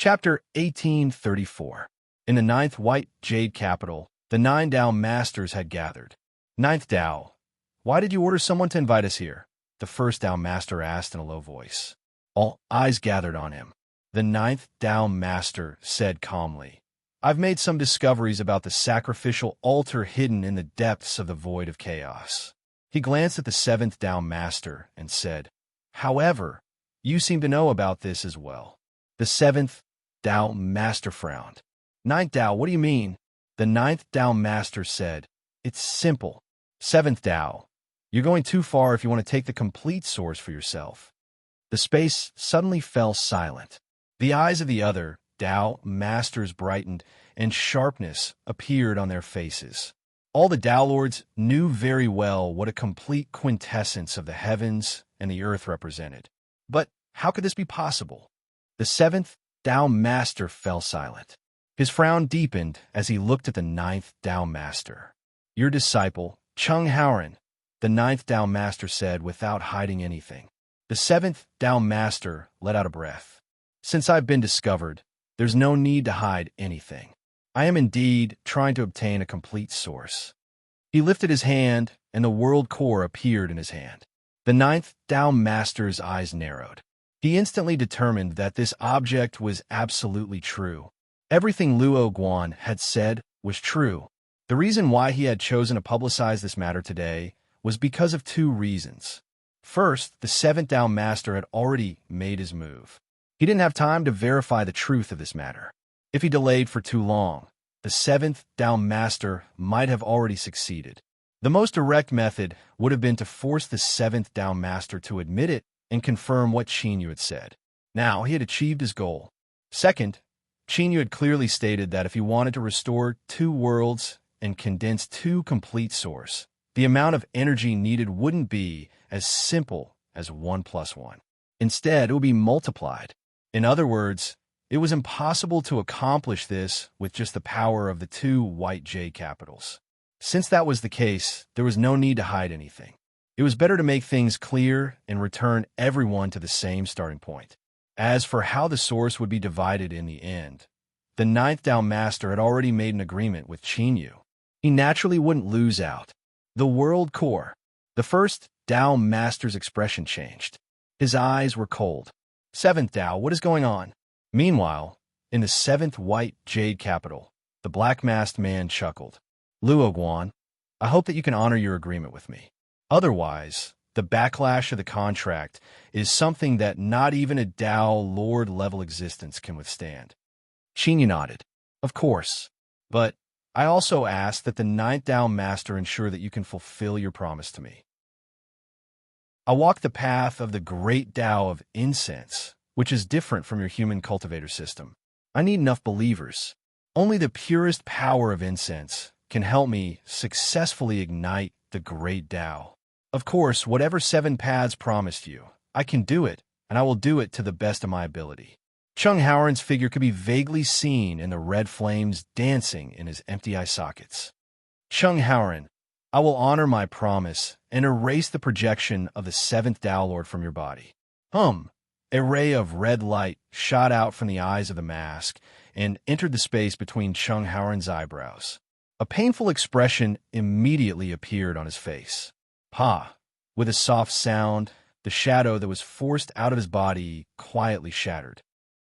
Chapter 1834. In the ninth white jade capital, the 9 Tao masters had gathered. Ninth Tao, why did you order someone to invite us here? The first Tao master asked in a low voice. All eyes gathered on him. The ninth Tao master said calmly, I've made some discoveries about the sacrificial altar hidden in the depths of the void of chaos. He glanced at the seventh Tao master and said, However, you seem to know about this as well. The seventh Tao master frowned. Ninth Tao, what do you mean? The ninth Tao master said, It's simple. Seventh Tao, you're going too far if you want to take the complete source for yourself. The space suddenly fell silent. The eyes of the other Tao masters brightened, and sharpness appeared on their faces. All the Tao lords knew very well what a complete quintessence of the heavens and the earth represented. But how could this be possible? The seventh Tao master fell silent. His frown deepened as he looked at the ninth Tao master. Your disciple, Chung Haoran, the ninth Tao master said without hiding anything. The seventh Tao master let out a breath. Since I've been discovered, there's no need to hide anything. I am indeed trying to obtain a complete source. He lifted his hand, and the world core appeared in his hand. The ninth Tao master's eyes narrowed. He instantly determined that this object was absolutely true. Everything Luo Guan had said was true. The reason why he had chosen to publicize this matter today was because of two reasons. First, the seventh Tao master had already made his move. He didn't have time to verify the truth of this matter. If he delayed for too long, the seventh Tao master might have already succeeded. The most direct method would have been to force the seventh Tao master to admit it and confirm what Qinyu had said. Now he had achieved his goal. Second, Qinyu had clearly stated that if he wanted to restore 2 worlds and condense 2 complete source, the amount of energy needed wouldn't be as simple as 1 plus 1. Instead, it would be multiplied. In other words, it was impossible to accomplish this with just the power of the 2 white jade capitals. Since that was the case, there was no need to hide anything. It was better to make things clear and return everyone to the same starting point. As for how the source would be divided in the end, the ninth Tao master had already made an agreement with Qinyu. He naturally wouldn't lose out. The world core. The first Tao master's expression changed. His eyes were cold. Seventh Tao, what is going on? Meanwhile, in the seventh white jade capital, the black-masked man chuckled. Luo Guan, I hope that you can honor your agreement with me. Otherwise, the backlash of the contract is something that not even a Tao Lord-level existence can withstand. Qinyu nodded. Of course, but I also ask that the ninth Tao master ensure that you can fulfill your promise to me. I walk the path of the great Tao of incense, which is different from your human cultivator system. I need enough believers. Only the purest power of incense can help me successfully ignite the great Tao. Of course, whatever 7 paths promised you, I can do it, and I will do it to the best of my ability. Chung Haoran's figure could be vaguely seen in the red flames dancing in his empty eye sockets. Chung Haoran, I will honor my promise and erase the projection of the 7th Tao Lord from your body. A ray of red light shot out from the eyes of the mask and entered the space between Chung Haoran's eyebrows. A painful expression immediately appeared on his face. With a soft sound, the shadow that was forced out of his body quietly shattered.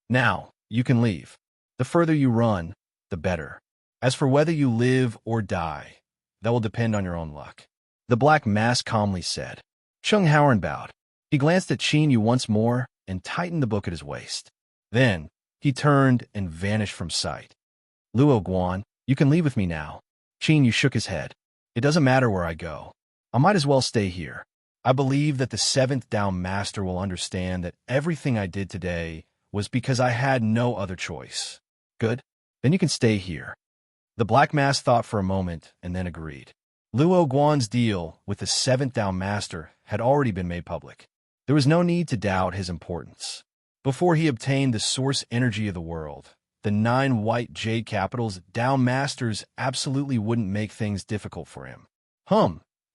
Now, you can leave. The further you run, the better. As for whether you live or die, that will depend on your own luck. The black mask calmly said. Chung Haoran bowed. He glanced at Qinyu once more and tightened the book at his waist. Then, he turned and vanished from sight. Luo Guan, you can leave with me now. Qinyu shook his head. It doesn't matter where I go. I might as well stay here. I believe that the 7th Tao master will understand that everything I did today was because I had no other choice. Good. Then you can stay here. The black mask thought for a moment and then agreed. Luo Guan's deal with the 7th Tao master had already been made public. There was no need to doubt his importance. Before he obtained the source energy of the world, the 9 white jade capitals Tao masters absolutely wouldn't make things difficult for him.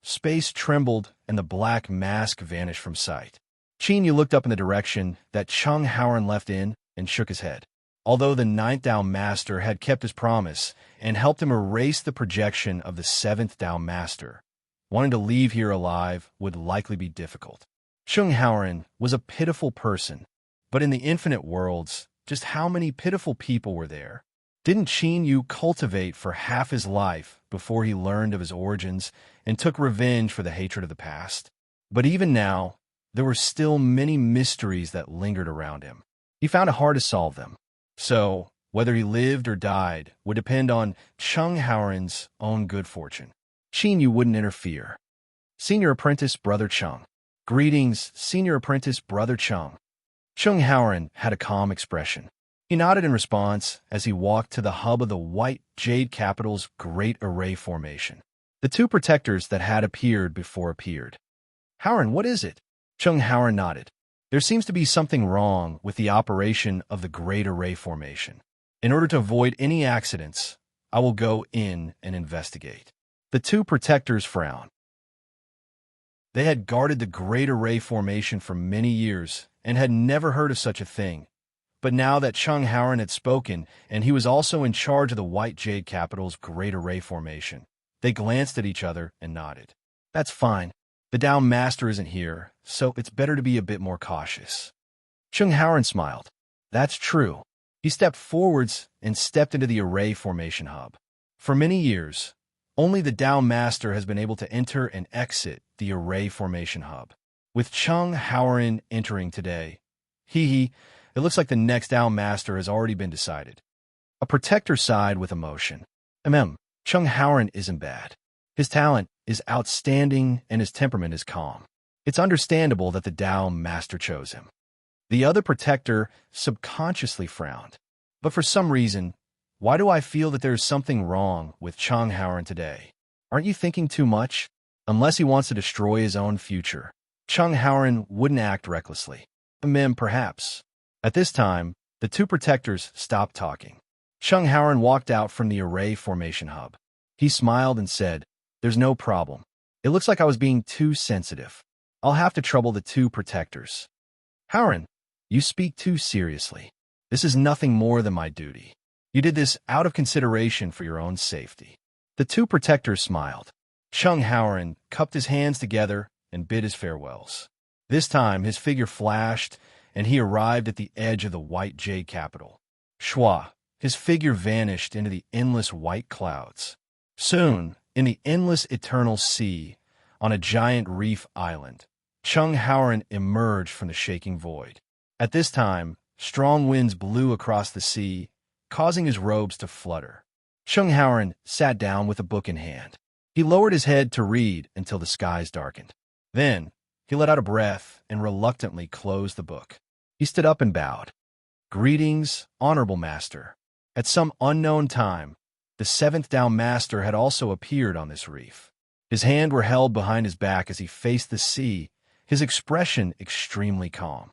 Space trembled and the black mask vanished from sight. Qinyu looked up in the direction that Chung Haoran left in and shook his head. although the ninth Dao Master had kept his promise and helped him erase the projection of the seventh Dao Master, wanting to leave here alive would likely be difficult. Chung Haoran was a pitiful person, but in the infinite worlds, just how many pitiful people were there? Didn't Qin Yu cultivate for half his life before he learned of his origins and took revenge for the hatred of the past? But even now, there were still many mysteries that lingered around him. He found it hard to solve them. So, whether he lived or died would depend on Chung Haoran's own good fortune. Qin Yu wouldn't interfere. Senior Apprentice Brother Chung. Greetings, Senior Apprentice Brother Chung. Chung Haoran had a calm expression. He nodded in response as he walked to the hub of the white jade capital's Great Array Formation. The two protectors that had appeared before appeared. Haoran, what is it? Chung Haoran nodded. There seems to be something wrong with the operation of the Great Array Formation. In order to avoid any accidents, I will go in and investigate. The two protectors frowned. They had guarded the Great Array Formation for many years and had never heard of such a thing. But now that Chung Haoran had spoken, and he was also in charge of the White Jade Capital's Great Array Formation, they glanced at each other and nodded. That's fine. The Dao Master isn't here, so it's better to be a bit more cautious. Chung Haoran smiled. That's true. He stepped forwards and stepped into the Array Formation Hub. For many years, only the Dao Master has been able to enter and exit the Array Formation Hub. With Chung Haoran entering today, it looks like the next Dao Master has already been decided. A protector sighed with emotion. Chung Haoran isn't bad. His talent is outstanding and his temperament is calm. It's understandable that the Dao Master chose him. The other protector subconsciously frowned. But for some reason, why do I feel that there's something wrong with Chung Haoran today? Aren't you thinking too much? Unless he wants to destroy his own future, Chung Haoran wouldn't act recklessly. Perhaps. At this time, the two protectors stopped talking. Chung Haoran walked out from the Array Formation Hub. He smiled and said, There's no problem. It looks like I was being too sensitive. I'll have to trouble the two protectors. Haoran, you speak too seriously. This is nothing more than my duty. You did this out of consideration for your own safety. The two protectors smiled. Chung Haoran cupped his hands together and bid his farewells. This time, his figure flashed, and he arrived at the edge of the White Jade Capital. Shwa, his figure vanished into the endless white clouds. Soon, in the endless eternal sea, on a giant reef island, Chung Haoran emerged from the shaking void. At this time, strong winds blew across the sea, causing his robes to flutter. Chung Haoran sat down with a book in hand. He lowered his head to read until the skies darkened. Then, he let out a breath and reluctantly closed the book. He stood up and bowed. Greetings, Honorable Master. At some unknown time, the seventh Dao Master had also appeared on this reef. His hands were held behind his back as he faced the sea, his expression extremely calm.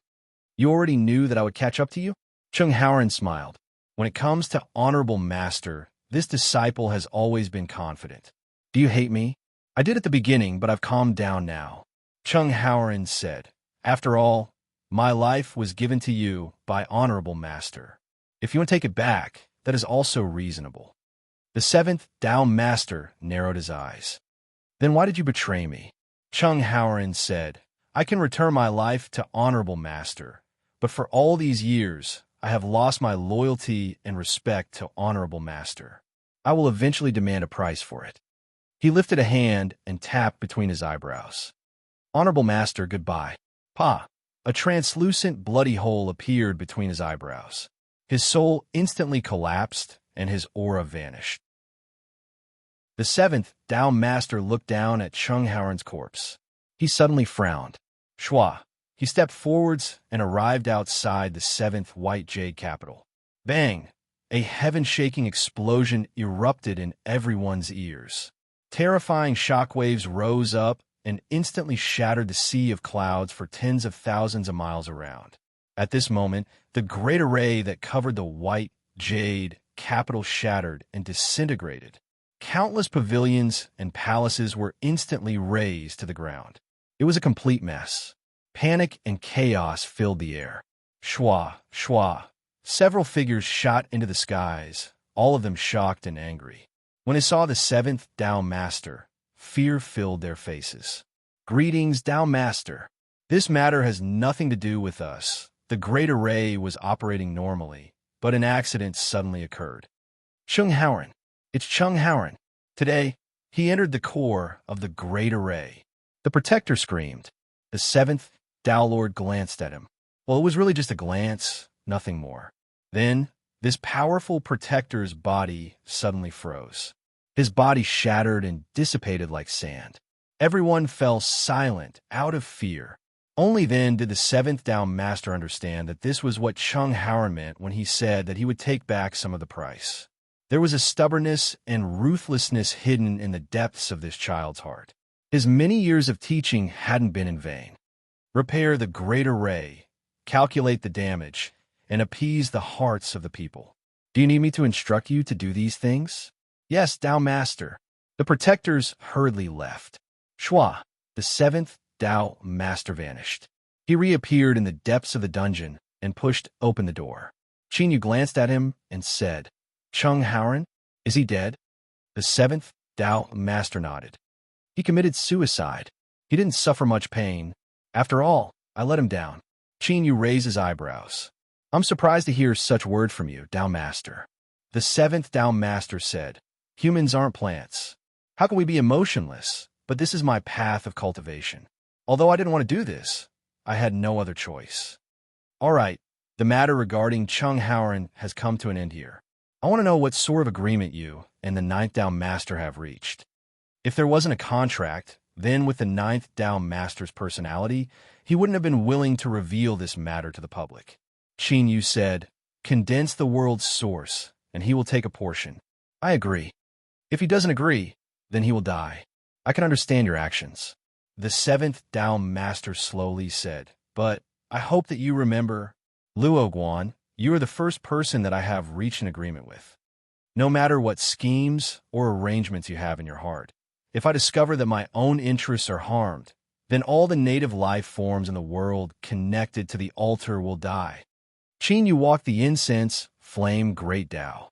You already knew that I would catch up to you? Chung Haoran smiled. When it comes to Honorable Master, this disciple has always been confident. Do you hate me? I did at the beginning, but I've calmed down now. Chung Haoran said, After all, my life was given to you by Honorable Master. If you want to take it back, that is also reasonable. The seventh Dao Master narrowed his eyes. Then why did you betray me? Chung Haoran said, I can return my life to Honorable Master, but for all these years, I have lost my loyalty and respect to Honorable Master. I will eventually demand a price for it. He lifted a hand and tapped between his eyebrows. Honorable Master, goodbye. Pa! A translucent bloody hole appeared between his eyebrows. His soul instantly collapsed, and his aura vanished. The seventh Dao Master looked down at Chung Haoran's corpse. He suddenly frowned. Shwa. He stepped forwards and arrived outside the seventh White Jade Capital. Bang! A heaven-shaking explosion erupted in everyone's ears. Terrifying shockwaves rose up and instantly shattered the sea of clouds for tens of thousands of miles around. At this moment, the great array that covered the White Jade Capital shattered and disintegrated. Countless pavilions and palaces were instantly razed to the ground. It was a complete mess. Panic and chaos filled the air. Shwa, shwa. Several figures shot into the skies, all of them shocked and angry. When they saw the seventh Tao Master, fear filled their faces. "Greetings, Tao Master. This matter has nothing to do with us. The Great Array was operating normally, but an accident suddenly occurred." Chung Haoran. It's Chung Haoran. Today, he entered the core of the Great Array. The Protector screamed. The seventh Tao Lord glanced at him. Well, it was really just a glance, nothing more. Then, this powerful Protector's body suddenly froze. His body shattered and dissipated like sand. Everyone fell silent, out of fear. Only then did the seventh Tao Master understand that this was what Chung Haoran meant when he said that he would take back some of the price. There was a stubbornness and ruthlessness hidden in the depths of this child's heart. His many years of teaching hadn't been in vain. Repair the Great Array, calculate the damage, and appease the hearts of the people. Do you need me to instruct you to do these things? Yes, Tao Master. The Protectors hurriedly left. Shua, the seventh Tao Master vanished. He reappeared in the depths of the dungeon and pushed open the door. Qin Yu glanced at him and said, "Chung Haoran, is he dead?" The seventh Tao Master nodded. "He committed suicide. He didn't suffer much pain. After all, I let him down." Qin Yu raised his eyebrows. "I'm surprised to hear such word from you, Tao Master." The seventh Tao Master said, "Humans aren't plants. How can we be emotionless? But this is my path of cultivation. Although I didn't want to do this, I had no other choice. All right, the matter regarding Chung Haoran has come to an end here. I want to know what sort of agreement you and the ninth Tao Master have reached. If there wasn't a contract, then with the ninth Tao Master's personality, he wouldn't have been willing to reveal this matter to the public." Qin Yu said, "Condense the world's source, and he will take a portion." "I agree. If he doesn't agree, then he will die. I can understand your actions." The seventh Tao Master slowly said, "But I hope that you remember, Luo Guan, you are the first person that I have reached an agreement with. No matter what schemes or arrangements you have in your heart, if I discover that my own interests are harmed, then all the native life forms in the world connected to the altar will die." Qin Yu walked the incense, flame Great Tao.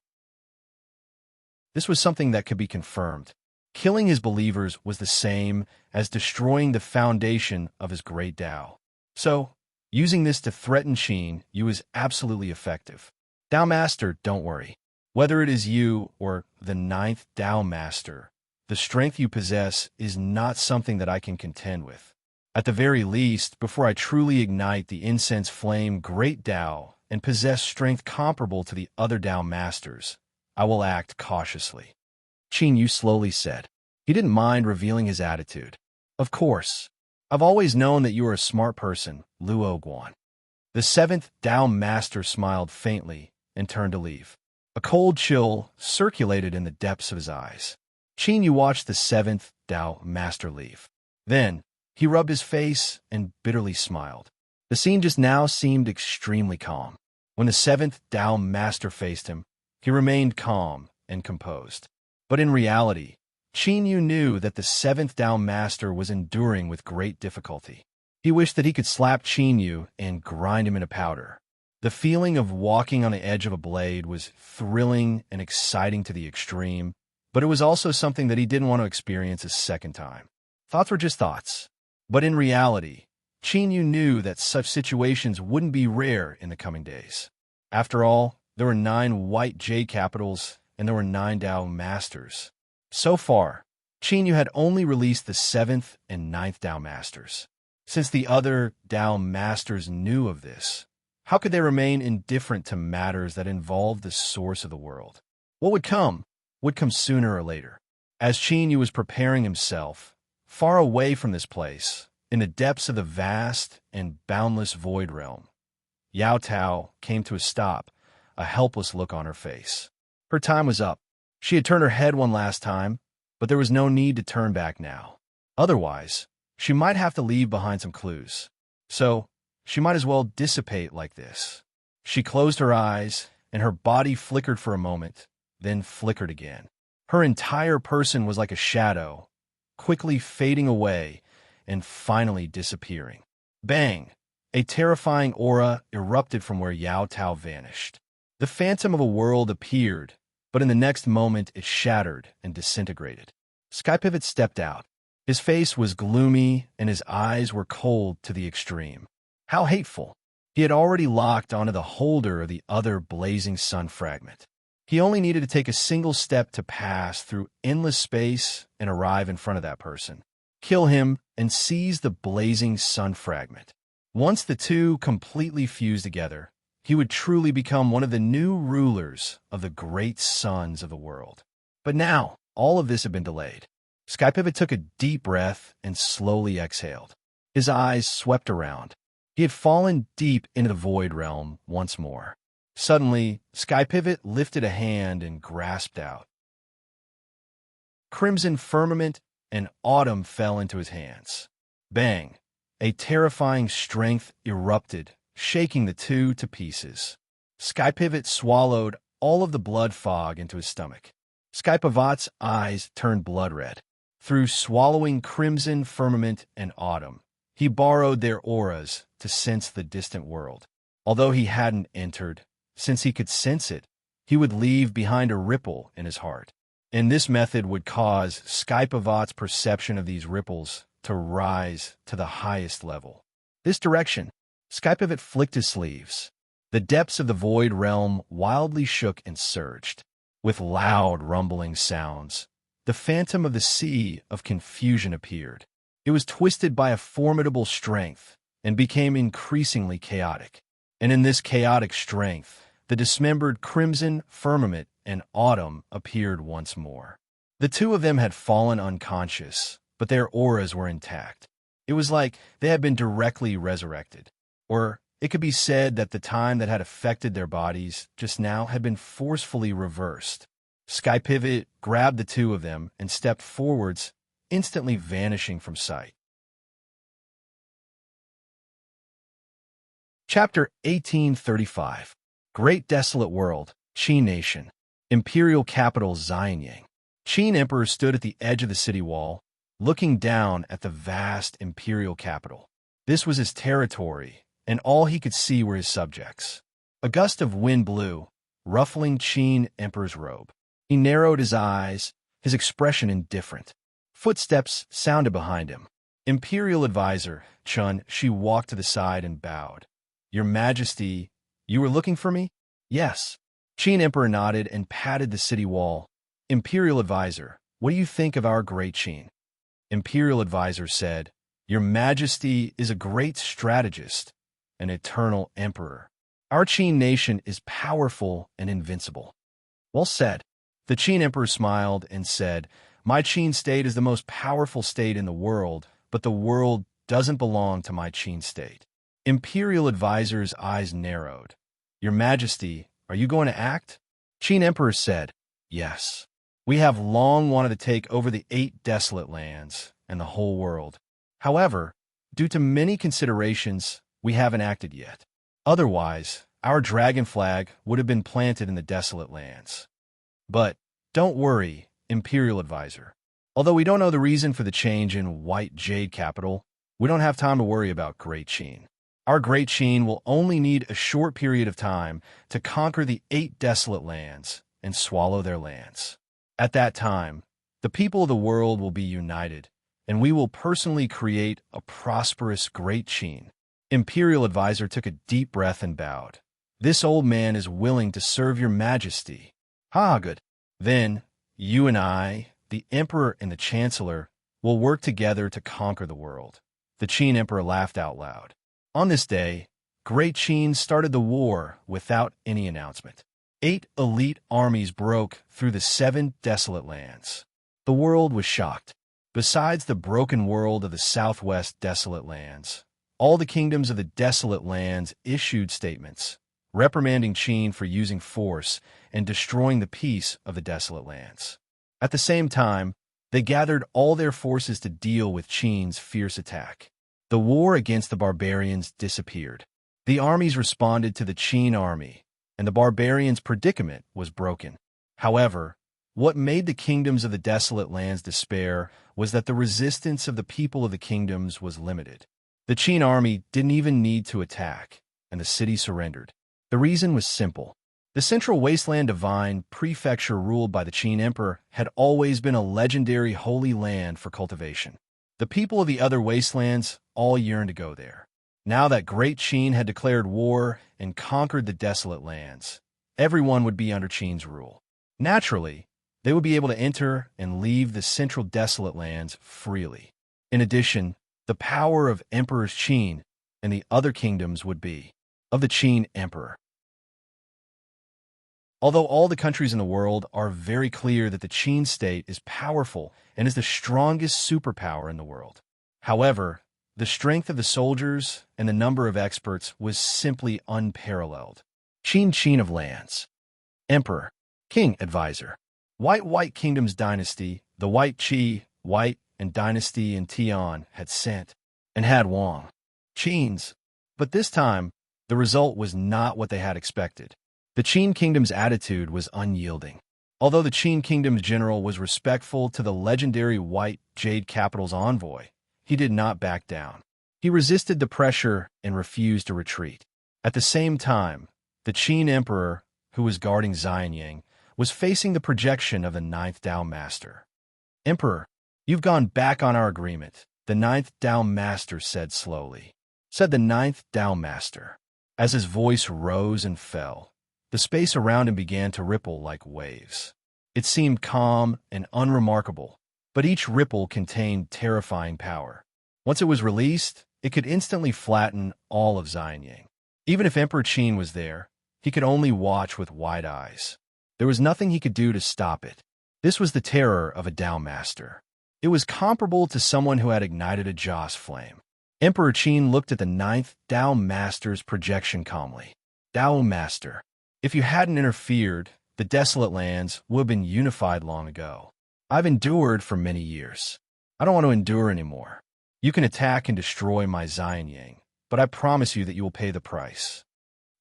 This was something that could be confirmed. Killing his believers was the same as destroying the foundation of his Great Tao. So, using this to threaten Qin Yu is absolutely effective. Tao Master, don't worry. Whether it is you or the ninth Tao Master, the strength you possess is not something that I can contend with. At the very least, before I truly ignite the incense flame Great Tao and possess strength comparable to the other Tao Masters, I will act cautiously. Qin Yu slowly said. He didn't mind revealing his attitude. "Of course. I've always known that you are a smart person, Luo Guan." The seventh Tao Master smiled faintly and turned to leave. A cold chill circulated in the depths of his eyes. Qin Yu watched the seventh Tao Master leave. Then, he rubbed his face and bitterly smiled. The scene just now seemed extremely calm. When the seventh Tao Master faced him, he remained calm and composed. But in reality, Qin Yu knew that the seventh Tao Master was enduring with great difficulty. He wished that he could slap Qin Yu and grind him into powder. The feeling of walking on the edge of a blade was thrilling and exciting to the extreme, but it was also something that he didn't want to experience a second time. Thoughts were just thoughts. But in reality, Qin Yu knew that such situations wouldn't be rare in the coming days. After all, there were 9 white jade capitals, and there were 9 Tao Masters. So far, Qin Yu had only released the 7th and 9th Tao Masters. Since the other Tao Masters knew of this, how could they remain indifferent to matters that involved the source of the world? What would come sooner or later. As Qin Yu was preparing himself, far away from this place, in the depths of the vast and boundless void realm, Yao Tao came to a stop, a helpless look on her face. Her time was up. She had turned her head one last time, but there was no need to turn back now. Otherwise, she might have to leave behind some clues. So, she might as well dissipate like this. She closed her eyes, and her body flickered for a moment, then flickered again. Her entire person was like a shadow, quickly fading away and finally disappearing. Bang! A terrifying aura erupted from where Yao Tao vanished. The phantom of a world appeared, but in the next moment it shattered and disintegrated. Skypivot stepped out. His face was gloomy and his eyes were cold to the extreme. How hateful! He had already locked onto the holder of the other blazing sun fragment. He only needed to take a single step to pass through endless space and arrive in front of that person, kill him, and seize the blazing sun fragment. Once the two completely fused together, he would truly become one of the new rulers of the great suns of the world. But now, all of this had been delayed. Skypivot took a deep breath and slowly exhaled. His eyes swept around. He had fallen deep into the void realm once more. Suddenly, Skypivot lifted a hand and grasped out. Crimson firmament and autumn fell into his hands. Bang! A terrifying strength erupted, shaking the two to pieces. Skypivot swallowed all of the blood fog into his stomach. Skypivot's eyes turned blood red. Through swallowing crimson firmament and autumn, he borrowed their auras to sense the distant world. Although he hadn't entered, since he could sense it, he would leave behind a ripple in his heart. And this method would cause Skypivot's perception of these ripples to rise to the highest level. This direction, Skypivot flicked his sleeves. The depths of the void realm wildly shook and surged. With loud rumbling sounds, the phantom of the sea of confusion appeared. It was twisted by a formidable strength and became increasingly chaotic. And in this chaotic strength, the dismembered crimson firmament and autumn appeared once more. The two of them had fallen unconscious, but their auras were intact. It was like they had been directly resurrected. Or it could be said that the time that had affected their bodies just now had been forcefully reversed. Skypivot grabbed the two of them and stepped forwards, instantly vanishing from sight. Chapter 1835. Great Desolate World, Qin Nation. Imperial Capital Xianyang. Qin Emperor stood at the edge of the city wall, looking down at the vast imperial capital. This was his territory, and all he could see were his subjects. A gust of wind blew, ruffling Qin Emperor's robe. He narrowed his eyes, his expression indifferent. Footsteps sounded behind him. Imperial advisor, Chun, she walked to the side and bowed. Your Majesty, you were looking for me? Yes. Qin Emperor nodded and patted the city wall. Imperial advisor, what do you think of our great Qin? Imperial advisor said, Your Majesty is a great strategist, an eternal emperor. Our Qin nation is powerful and invincible. Well said. The Qin Emperor smiled and said, My Qin state is the most powerful state in the world, but the world doesn't belong to my Qin state. Imperial advisor's eyes narrowed. Your Majesty, are you going to act? Qin Emperor said, Yes. We have long wanted to take over the 8 desolate lands and the whole world. However, due to many considerations, we haven't acted yet. Otherwise, our dragon flag would have been planted in the desolate lands. But don't worry, Imperial advisor. Although we don't know the reason for the change in White Jade capital, we don't have time to worry about Great Qin. Our Great Qin will only need a short period of time to conquer the 8 desolate lands and swallow their lands. At that time, the people of the world will be united, and we will personally create a prosperous Great Qin. Imperial advisor took a deep breath and bowed. This old man is willing to serve your Majesty. Ah, good. Then, you and I, the Emperor and the Chancellor, will work together to conquer the world. The Qin Emperor laughed out loud. On this day, Great Qin started the war without any announcement. 8 elite armies broke through the 7 desolate lands. The world was shocked. Besides the broken world of the southwest desolate lands, all the kingdoms of the desolate lands issued statements, reprimanding Qin for using force and destroying the peace of the desolate lands. At the same time, they gathered all their forces to deal with Qin's fierce attack. The war against the barbarians disappeared. The armies responded to the Qin army, and the barbarians' predicament was broken. However, what made the kingdoms of the desolate lands despair was that the resistance of the people of the kingdoms was limited. The Qin army didn't even need to attack, and the city surrendered. The reason was simple. The central wasteland divine prefecture ruled by the Qin emperor had always been a legendary holy land for cultivation. The people of the other wastelands all yearned to go there. Now that great Qin had declared war and conquered the desolate lands, everyone would be under Qin's rule. Naturally, they would be able to enter and leave the central desolate lands freely. In addition, the power of Emperor Qin and the other kingdoms would be of the Qin emperor. Although all the countries in the world are very clear that the Qin state is powerful and is the strongest superpower in the world. However, the strength of the soldiers and the number of experts was simply unparalleled. Qin of lands. Emperor. King advisor. White Kingdom's dynasty, the White Qi, White, and dynasty in Tian had sent and had Wang. Qin's. But this time, the result was not what they had expected. The Qin kingdom's attitude was unyielding. Although the Qin kingdom's general was respectful to the legendary White Jade capital's envoy, he did not back down. He resisted the pressure and refused to retreat. At the same time, the Qin emperor, who was guarding Xianyang, was facing the projection of the Ninth Tao Master. Emperor, you've gone back on our agreement, the Ninth Tao Master said slowly. Said the Ninth Tao Master. As his voice rose and fell, the space around him began to ripple like waves. It seemed calm and unremarkable, but each ripple contained terrifying power. Once it was released, it could instantly flatten all of Xianyang. Even if Emperor Qin was there, he could only watch with wide eyes. There was nothing he could do to stop it. This was the terror of a Tao Master. It was comparable to someone who had ignited a Joss flame. Emperor Qin looked at the Ninth Tao Master's projection calmly. Tao Master. If you hadn't interfered, the desolate lands would have been unified long ago. I've endured for many years. I don't want to endure anymore. You can attack and destroy my Xianyang, but I promise you that you will pay the price.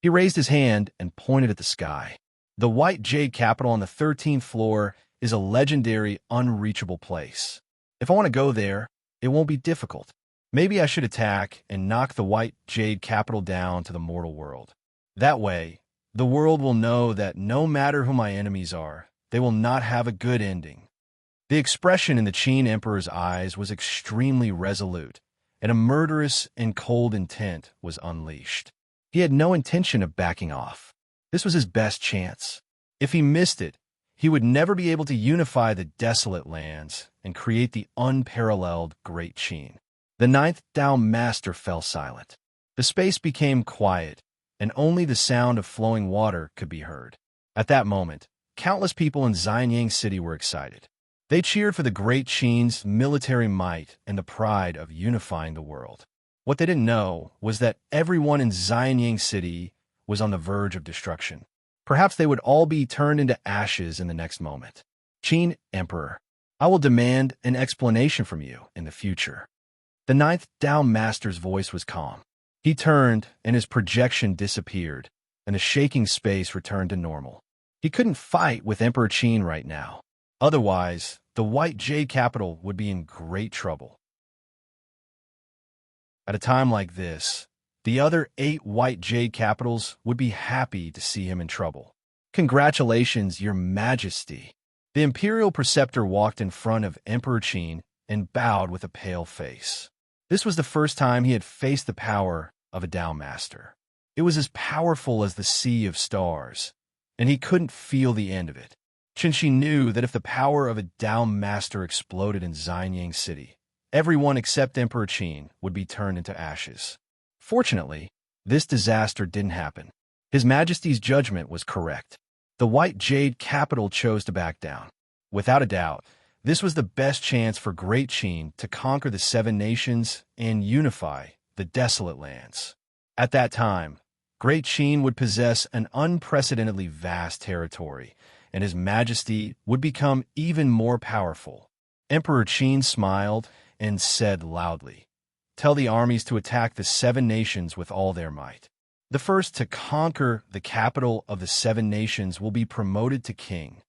He raised his hand and pointed at the sky. The White Jade capital on the 13th floor is a legendary, unreachable place. If I want to go there, it won't be difficult. Maybe I should attack and knock the White Jade capital down to the mortal world. That way, the world will know that no matter who my enemies are, they will not have a good ending. The expression in the Qin emperor's eyes was extremely resolute, and a murderous and cold intent was unleashed. He had no intention of backing off. This was his best chance. If he missed it, he would never be able to unify the desolate lands and create the unparalleled Great Qin. The Ninth Tao Master fell silent. The space became quiet, and only the sound of flowing water could be heard. At that moment, countless people in Xianyang City were excited. They cheered for the Great Qin's military might and the pride of unifying the world. What they didn't know was that everyone in Xianyang City was on the verge of destruction. Perhaps they would all be turned into ashes in the next moment. Qin Emperor, I will demand an explanation from you in the future. The Ninth Tao Master's voice was calm. He turned, and his projection disappeared, and the shaking space returned to normal. He couldn't fight with Emperor Qin right now. Otherwise, the White Jade capital would be in great trouble. At a time like this, the other 8 White Jade capitals would be happy to see him in trouble. Congratulations, Your Majesty. The Imperial Preceptor walked in front of Emperor Qin and bowed with a pale face. This was the first time he had faced the power of a Tao Master. It was as powerful as the sea of stars, and he couldn't feel the end of it. Qin knew that if the power of a Tao Master exploded in Xianyang City, everyone except Emperor Qin would be turned into ashes. Fortunately, this disaster didn't happen. His Majesty's judgment was correct. The White Jade capital chose to back down. Without a doubt, this was the best chance for Great Qin to conquer the 7 nations and unify the desolate lands. At that time, Great Qin would possess an unprecedentedly vast territory, and his Majesty would become even more powerful. Emperor Qin smiled and said loudly, "Tell the armies to attack the 7 nations with all their might. The first to conquer the capital of the 7 nations will be promoted to king."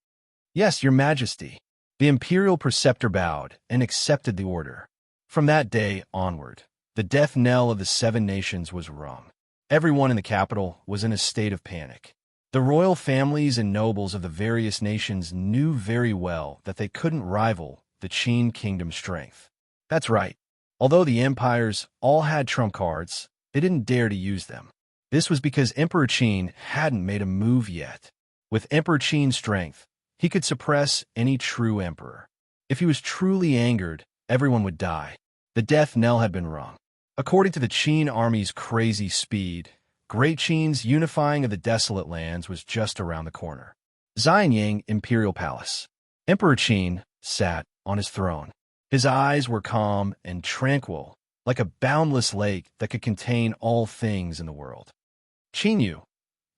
"Yes, Your Majesty." The Imperial Preceptor bowed and accepted the order. From that day onward, the death knell of the 7 nations was rung. Everyone in the capital was in a state of panic. The royal families and nobles of the various nations knew very well that they couldn't rival the Qin kingdom's strength. That's right. Although the empires all had trump cards, they didn't dare to use them. This was because Emperor Qin hadn't made a move yet. With Emperor Qin's strength, he could suppress any true emperor. If he was truly angered, everyone would die. The death knell had been rung. According to the Qin army's crazy speed, Great Qin's unifying of the desolate lands was just around the corner. Xianyang Imperial Palace. Emperor Qin sat on his throne. His eyes were calm and tranquil, like a boundless lake that could contain all things in the world. Qinyu,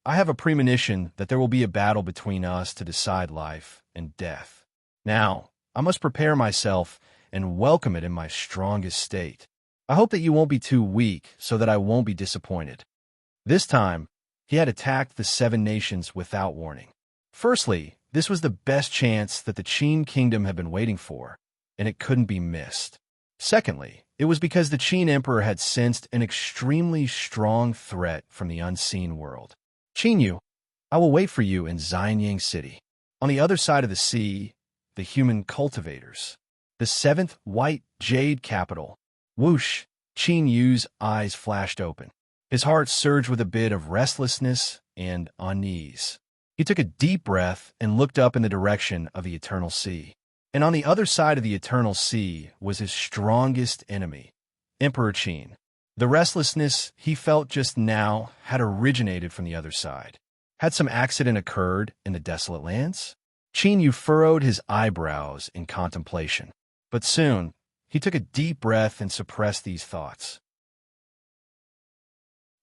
I have a premonition that there will be a battle between us to decide life and death. Now, I must prepare myself and welcome it in my strongest state. I hope that you won't be too weak so that I won't be disappointed. This time, he had attacked the 7 nations without warning. Firstly, this was the best chance that the Qin kingdom had been waiting for, and it couldn't be missed. Secondly, it was because the Qin emperor had sensed an extremely strong threat from the unseen world. Qinyu, I will wait for you in Xianyang City. On the other side of the sea, the human cultivators. The 7th white jade capital. Whoosh! Qinyu's eyes flashed open. His heart surged with a bit of restlessness and unease. He took a deep breath and looked up in the direction of the eternal sea. And on the other side of the eternal sea was his strongest enemy, Emperor Qin. The restlessness he felt just now had originated from the other side. Had some accident occurred in the desolate lands? Qinyu furrowed his eyebrows in contemplation. But soon, he took a deep breath and suppressed these thoughts.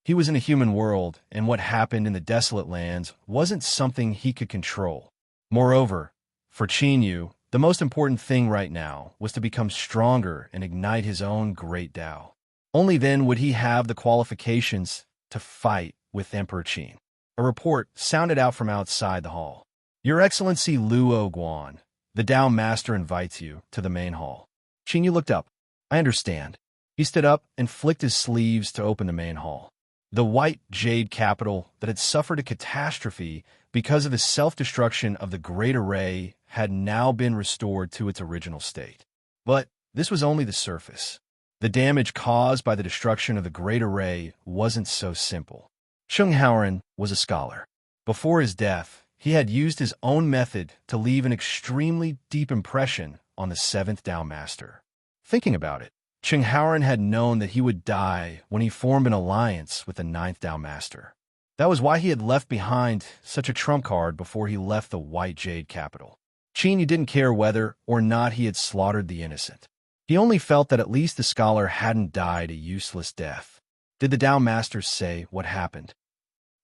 He was in a human world, and what happened in the desolate lands wasn't something he could control. Moreover, for Qinyu, the most important thing right now was to become stronger and ignite his own great Tao. Only then would he have the qualifications to fight with Emperor Qin. A report sounded out from outside the hall. Your Excellency Luo Guan, the Tao Master invites you to the main hall. Qinyu looked up. I understand. He stood up and flicked his sleeves to open the main hall. The white jade capital that had suffered a catastrophe because of the self-destruction of the Great Array had now been restored to its original state. But this was only the surface. The damage caused by the destruction of the Great Array wasn't so simple. Sheng Haoran was a scholar. Before his death, he had used his own method to leave an extremely deep impression on the 7th Tao Master. Thinking about it, Sheng Haoran had known that he would die when he formed an alliance with the 9th Tao Master. That was why he had left behind such a trump card before he left the White Jade capital. Qinyu didn't care whether or not he had slaughtered the innocent. He only felt that at least the scholar hadn't died a useless death. Did the Tao Masters say what happened?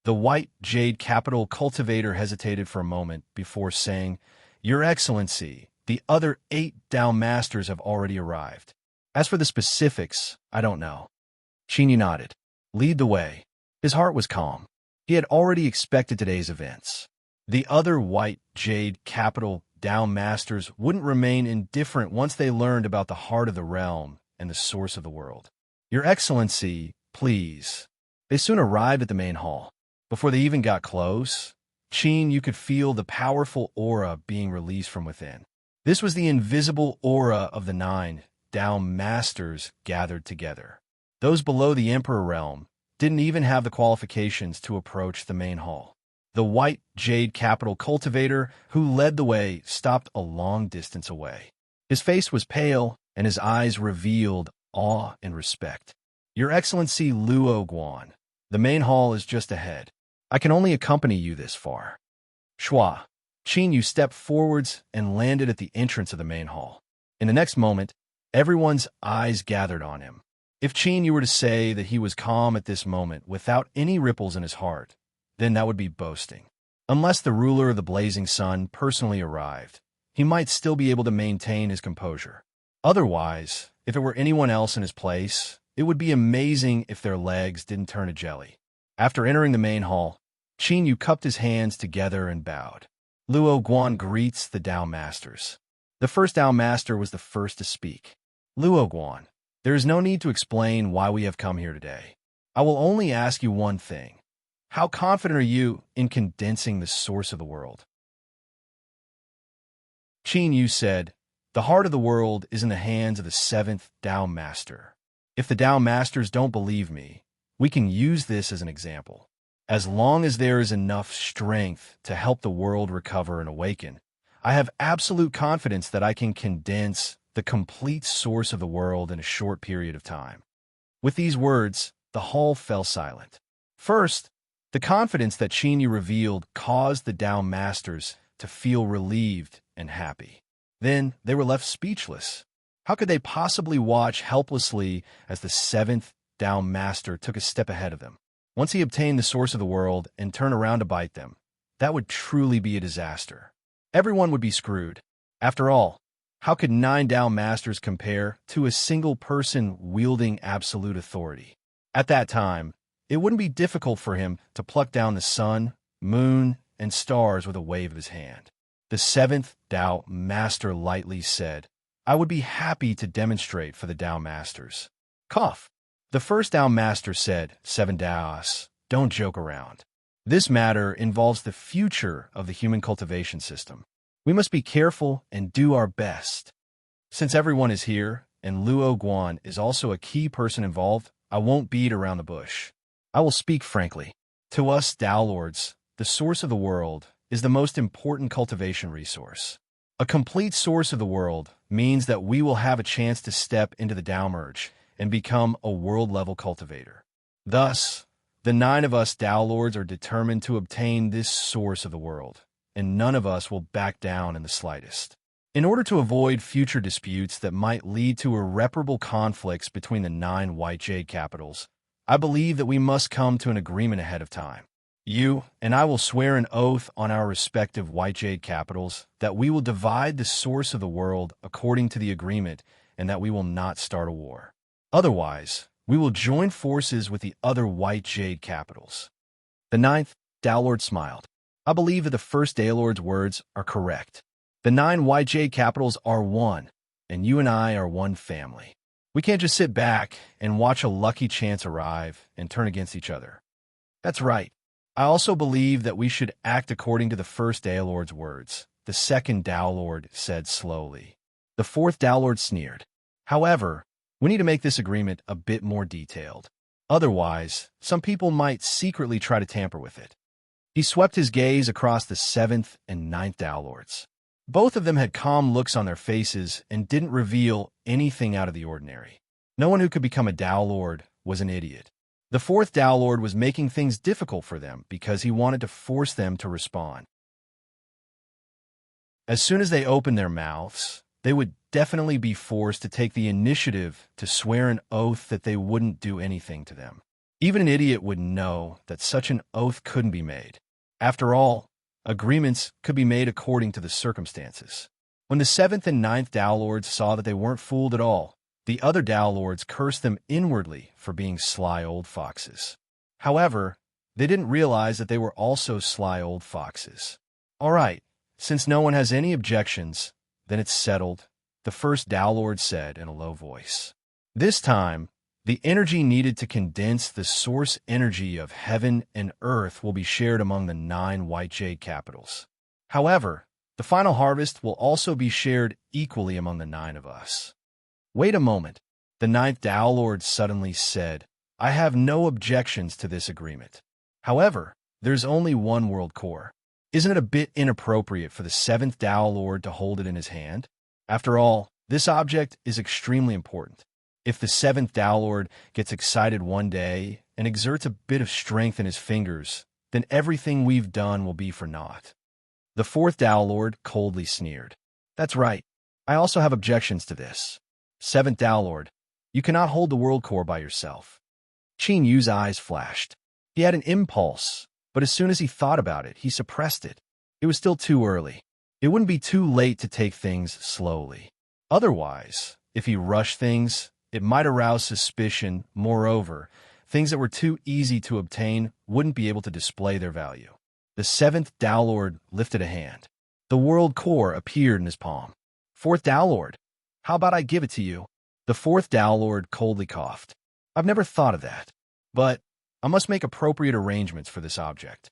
The White Jade capital cultivator hesitated for a moment before saying, Your Excellency, the other 8 Tao Masters have already arrived. As for the specifics, I don't know. Qinyu nodded. Lead the way. His heart was calm. He had already expected today's events. The other White Jade capital Tao Masters wouldn't remain indifferent once they learned about the heart of the realm and the source of the world. Your Excellency, please. They soon arrived at the main hall. Before they even got close, Qinyu could feel the powerful aura being released from within. This was the invisible aura of the 9 Tao Masters gathered together. Those below the Emperor realm didn't even have the qualifications to approach the main hall. The White Jade capital cultivator who led the way stopped a long distance away. His face was pale, and his eyes revealed awe and respect. Your Excellency Luo Guan, the main hall is just ahead. I can only accompany you this far. Shua. Qinyu stepped forwards and landed at the entrance of the main hall. In the next moment, everyone's eyes gathered on him. If Qinyu were to say that he was calm at this moment without any ripples in his heart, then that would be boasting. Unless the ruler of the blazing sun personally arrived, he might still be able to maintain his composure. Otherwise, if it were anyone else in his place, it would be amazing if their legs didn't turn to jelly. After entering the main hall, Qinyu cupped his hands together and bowed. Luo Guan greets the Tao Masters. The first Tao Master was the first to speak. Luo Guan, there is no need to explain why we have come here today. I will only ask you one thing. How confident are you in condensing the source of the world? Qin Yu said, "The heart of the world is in the hands of the seventh Tao Master. If the Tao Masters don't believe me, we can use this as an example. As long as there is enough strength to help the world recover and awaken, I have absolute confidence that I can condense the complete source of the world in a short period of time." With these words, the hall fell silent. First, the confidence that Qin Yu revealed caused the Tao Masters to feel relieved and happy. Then they were left speechless. How could they possibly watch helplessly as the seventh Tao Master took a step ahead of them? Once he obtained the source of the world and turned around to bite them, that would truly be a disaster. Everyone would be screwed. After all, how could 9 Tao Masters compare to a single person wielding absolute authority? At that time, it wouldn't be difficult for him to pluck down the sun, moon, and stars with a wave of his hand. The seventh Tao Master lightly said, "I would be happy to demonstrate for the Tao Masters." Cough. The first Tao Master said, "7 Taos, don't joke around. This matter involves the future of the human cultivation system. We must be careful and do our best. Since everyone is here, and Luo Guan is also a key person involved, I won't beat around the bush. I will speak frankly. To us Tao Lords, the source of the world is the most important cultivation resource. A complete source of the world means that we will have a chance to step into the Tao merge and become a world-level cultivator. Thus, the 9 of us Tao Lords are determined to obtain this source of the world, and none of us will back down in the slightest. In order to avoid future disputes that might lead to irreparable conflicts between the 9 White Jade capitals, I believe that we must come to an agreement ahead of time. You and I will swear an oath on our respective White Jade capitals that we will divide the source of the world according to the agreement and that we will not start a war. Otherwise, we will join forces with the other White Jade capitals." The 9th Tao Lord smiled. "I believe that the first Tao Lord's words are correct. The 9 White Jade capitals are one, and you and I are one family. We can't just sit back and watch a lucky chance arrive and turn against each other." "That's right. I also believe that we should act according to the first Tao Lord's words," the second Tao Lord said slowly. The fourth Tao Lord sneered. "However, we need to make this agreement a bit more detailed. Otherwise, some people might secretly try to tamper with it." He swept his gaze across the 7th and 9th Tao Lords. Both of them had calm looks on their faces and didn't reveal anything out of the ordinary. No one who could become a Tao Lord was an idiot. The 4th Tao Lord was making things difficult for them because he wanted to force them to respond. As soon as they opened their mouths, they would definitely be forced to take the initiative to swear an oath that they wouldn't do anything to them. Even an idiot would know that such an oath couldn't be made. After all, agreements could be made according to the circumstances. When the 7th and 9th Tao Lords saw that they weren't fooled at all, the other Tao Lords cursed them inwardly for being sly old foxes. However, they didn't realize that they were also sly old foxes. "All right, since no one has any objections, then it's settled," the first Tao Lord said in a low voice. This time, the energy needed to condense the source energy of heaven and earth will be shared among the 9 White Jade capitals. However, the final harvest will also be shared equally among the 9 of us. "Wait a moment," the 9th Tao Lord suddenly said. "I have no objections to this agreement. However, there's only one world core. Isn't it a bit inappropriate for the 7th Tao Lord to hold it in his hand? After all, this object is extremely important. If the 7th Tao Lord gets excited one day and exerts a bit of strength in his fingers, then everything we've done will be for naught." The 4th Tao Lord coldly sneered. "That's right. I also have objections to this. 7th Tao Lord, you cannot hold the world core by yourself." Qin Yu's eyes flashed. He had an impulse, but as soon as he thought about it, he suppressed it. It was still too early. It wouldn't be too late to take things slowly. Otherwise, if he rushed things, it might arouse suspicion. Moreover, things that were too easy to obtain wouldn't be able to display their value. The 7th Tao Lord lifted a hand. The world core appeared in his palm. 4th Tao Lord, how about I give it to you?" The 4th Tao Lord coldly coughed. "I've never thought of that. But I must make appropriate arrangements for this object.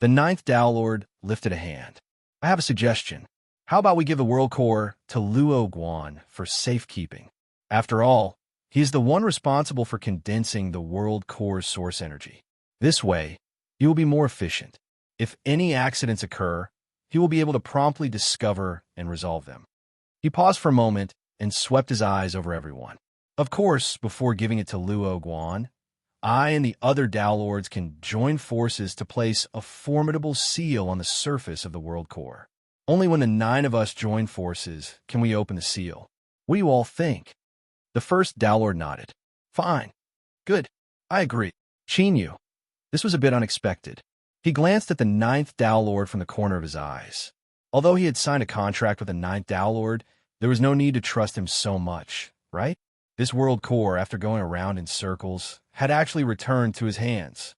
The ninth Tao Lord lifted a hand. I have a suggestion. How about we give the world core to Luo Guan for safekeeping? After all, he is the one responsible for condensing the world core's source energy. This way, he will be more efficient. If any accidents occur, he will be able to promptly discover and resolve them. He paused for a moment and swept his eyes over everyone. Of course, before giving it to Luo Guan, I and the other Tao Lords can join forces to place a formidable seal on the surface of the world core. Only when the 9 of us join forces can we open the seal. What do you all think? The first Tao Lord nodded. Fine. Good. I agree. Qin Yu. This was a bit unexpected. He glanced at the 9th Tao Lord from the corner of his eyes. Although he had signed a contract with the 9th Tao Lord, there was no need to trust him so much, right? This world core, after going around in circles, had actually returned to his hands.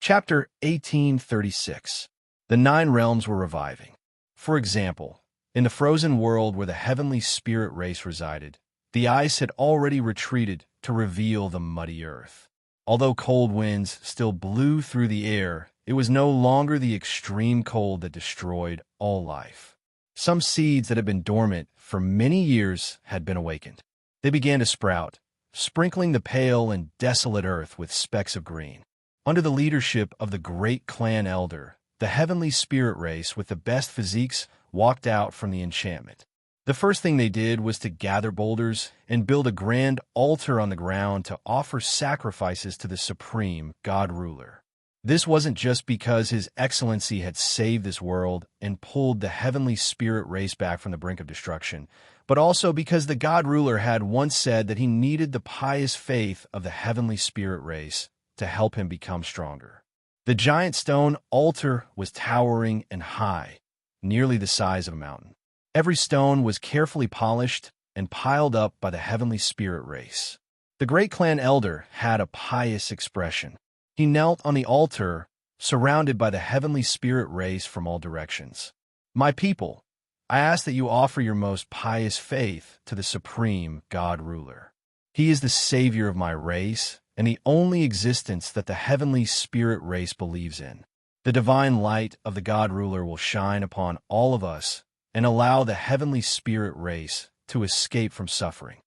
Chapter 1836. The 9 realms were reviving. For example, in the frozen world where the heavenly spirit race resided, the ice had already retreated to reveal the muddy earth. Although cold winds still blew through the air, it was no longer the extreme cold that destroyed all life. Some seeds that had been dormant for many years had been awakened. They began to sprout, sprinkling the pale and desolate earth with specks of green. Under the leadership of the great clan elder, the heavenly spirit race with the best physiques walked out from the enchantment. The first thing they did was to gather boulders and build a grand altar on the ground to offer sacrifices to the supreme God ruler. This wasn't just because His Excellency had saved this world and pulled the heavenly spirit race back from the brink of destruction, but also because the God ruler had once said that he needed the pious faith of the heavenly spirit race to help him become stronger. The giant stone altar was towering and high, nearly the size of a mountain. Every stone was carefully polished and piled up by the heavenly spirit race. The great clan elder had a pious expression. He knelt on the altar, surrounded by the heavenly spirit race from all directions. My people, I ask that you offer your most pious faith to the supreme God ruler. He is the savior of my race and the only existence that the heavenly spirit race believes in. The divine light of the God ruler will shine upon all of us and allow the heavenly spirit race to escape from suffering.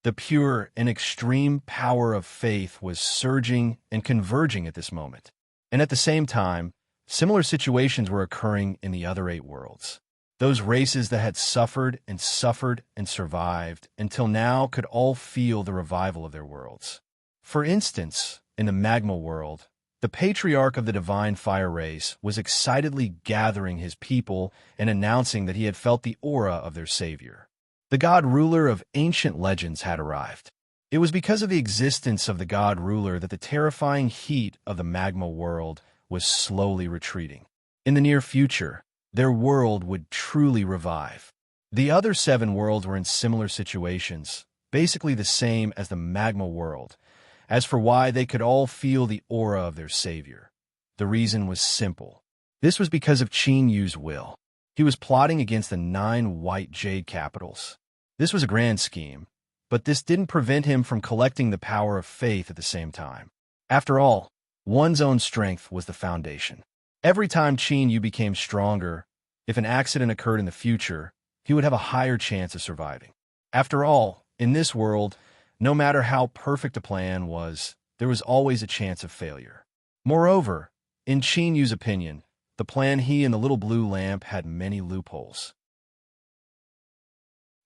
The pure and extreme power of faith was surging and converging at this moment. And at the same time, similar situations were occurring in the other 8 worlds. Those races that had suffered and survived until now could all feel the revival of their worlds. For instance, in the magma world, the patriarch of the divine fire race was excitedly gathering his people and announcing that he had felt the aura of their savior. The God ruler of ancient legends had arrived. It was because of the existence of the God ruler that the terrifying heat of the magma world was slowly retreating. In the near future, their world would truly revive. The other 7 worlds were in similar situations, basically the same as the magma world. As for why they could all feel the aura of their savior, the reason was simple. This was because of Qin Yu's will. He was plotting against the 9 white jade capitals. This was a grand scheme, but this didn't prevent him from collecting the power of faith at the same time. After all, one's own strength was the foundation. Every time Qin Yu became stronger, if an accident occurred in the future, he would have a higher chance of surviving. After all, in this world, no matter how perfect a plan was, there was always a chance of failure. Moreover, in Qin Yu's opinion, the plan he and the little blue lamp had many loopholes.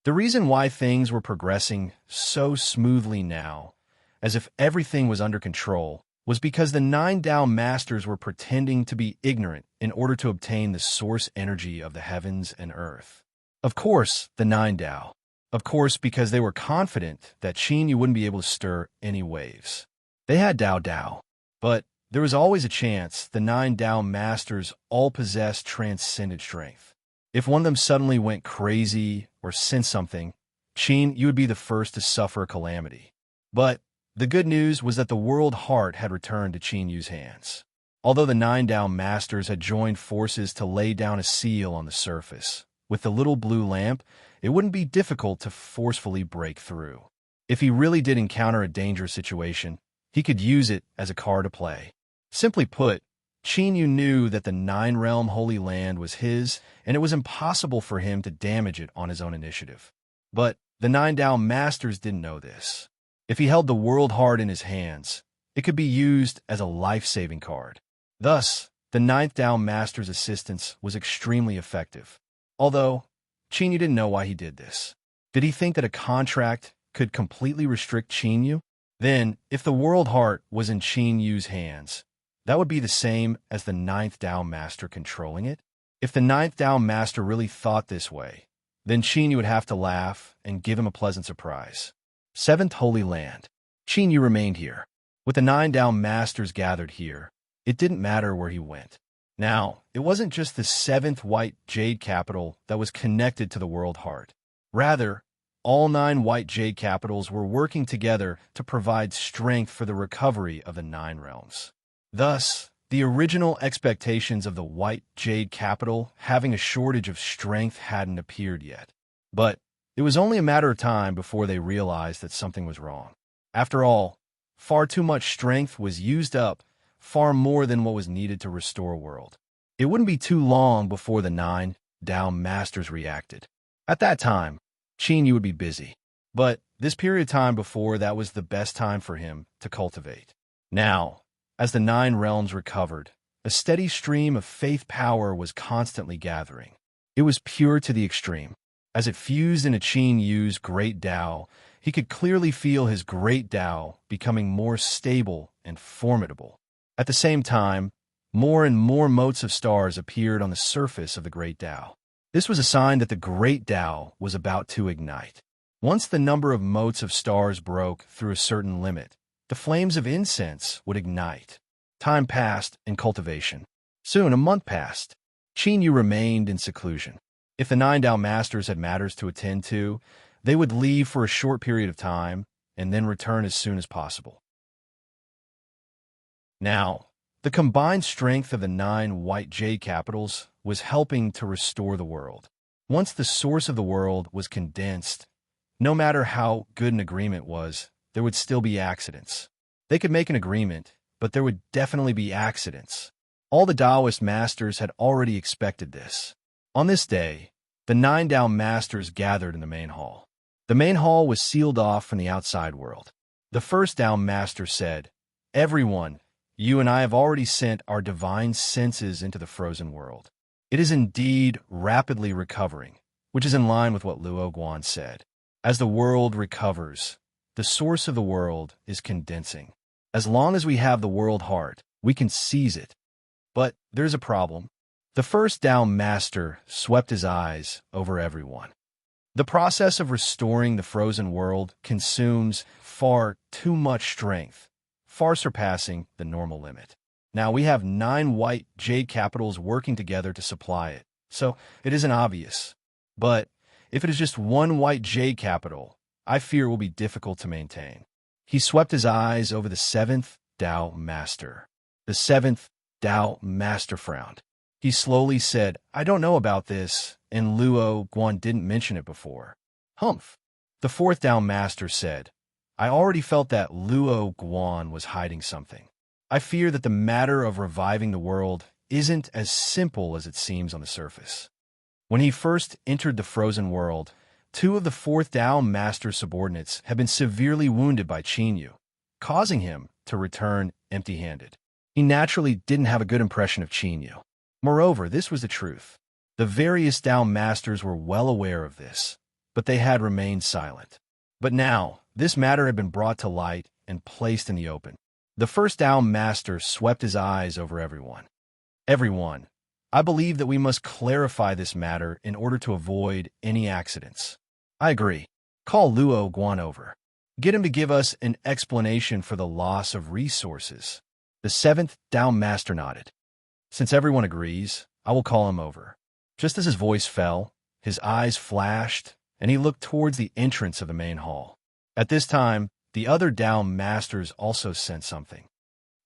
The reason why things were progressing so smoothly now, as if everything was under control, was because the 9 Tao Masters were pretending to be ignorant in order to obtain the source energy of the heavens and earth. Of course, the 9 Tao. Of course, because they were confident that Qin Yu wouldn't be able to stir any waves. They had Dao, but there was always a chance the 9 Tao Masters all possessed transcendent strength. If one of them suddenly went crazy or sensed something, Qin Yu would be the first to suffer a calamity. But the good news was that the world heart had returned to Qin Yu's hands. Although the 9 Tao Masters had joined forces to lay down a seal on the surface, with the little blue lamp, it wouldn't be difficult to forcefully break through. If he really did encounter a dangerous situation, he could use it as a card to play. Simply put, Qin Yu knew that the Nine-Realm Holy Land was his, and it was impossible for him to damage it on his own initiative. But the Nine Dao Masters didn't know this. If he held the World Heart in his hands, it could be used as a life-saving card. Thus, the Ninth Dao Master's assistance was extremely effective. Although, Qin Yu didn't know why he did this. Did he think that a contract could completely restrict Qin Yu? Then, if the World Heart was in Qin Yu's hands, that would be the same as the Ninth Dao Master controlling it? If the Ninth Dao Master really thought this way, then Qin Yu would have to laugh and give him a pleasant surprise. Seventh Holy Land. Qin Yu remained here. With the Nine Dao Masters gathered here, it didn't matter where he went. Now, it wasn't just the seventh white jade capital that was connected to the World Heart. Rather, all 9 white jade capitals were working together to provide strength for the recovery of the 9 realms. Thus, the original expectations of the white jade capital having a shortage of strength hadn't appeared yet. But it was only a matter of time before they realized that something was wrong. After all, far too much strength was used up, far more than what was needed to restore world. It wouldn't be too long before the 9 Dao Masters reacted. At that time, Qin Yu would be busy. But this period of time before that was the best time for him to cultivate. Now, as the 9 realms recovered, a steady stream of faith power was constantly gathering. It was pure to the extreme. As it fused into Qin Yu's great Dao, he could clearly feel his great Dao becoming more stable and formidable. At the same time, more and more motes of stars appeared on the surface of the great Dao. This was a sign that the great Dao was about to ignite. Once the number of motes of stars broke through a certain limit, the flames of incense would ignite. Time passed in cultivation. Soon a month passed. Qin Yu remained in seclusion. If the 9 Dao Masters had matters to attend to, they would leave for a short period of time and then return as soon as possible. Now, the combined strength of the 9 white jade capitals was helping to restore the world. Once the source of the world was condensed, no matter how good an agreement was, there would still be accidents. They could make an agreement, but there would definitely be accidents. All the Taoist masters had already expected this. On this day, the 9 Dao Masters gathered in the main hall. The main hall was sealed off from the outside world. The first Dao Master said, "Everyone, you and I have already sent our divine senses into the frozen world. It is indeed rapidly recovering, which is in line with what Luo Guan said. As the world recovers, the source of the world is condensing. As long as we have the World Heart, we can seize it. But there's a problem." The first Dao Master swept his eyes over everyone. The process of restoring the frozen world consumes far too much strength, far surpassing the normal limit. Now we have 9 white jade capitals working together to supply it, so it isn't obvious. But if it is just one white jade capital, I fear it will be difficult to maintain. He swept his eyes over the 7th Dao Master. The 7th Dao Master frowned. He slowly said, "I don't know about this, and Luo Guan didn't mention it before." "Humph." The 4th Dao Master said, "I already felt that Luo Guan was hiding something. I fear that the matter of reviving the world isn't as simple as it seems on the surface." When he first entered the frozen world, 2 of the 4th Dao Master's subordinates had been severely wounded by Qin Yu, causing him to return empty-handed. He naturally didn't have a good impression of Qin Yu. Moreover, this was the truth. The various Dao Masters were well aware of this, but they had remained silent. But now, this matter had been brought to light and placed in the open. The first Dao Master swept his eyes over everyone. "Everyone, I believe that we must clarify this matter in order to avoid any accidents." "I agree. Call Luo Guan over. Get him to give us an explanation for the loss of resources." The 7th Dao Master nodded. "Since everyone agrees, I will call him over." Just as his voice fell, his eyes flashed, and he looked towards the entrance of the main hall. At this time, the other Dao Masters also sensed something.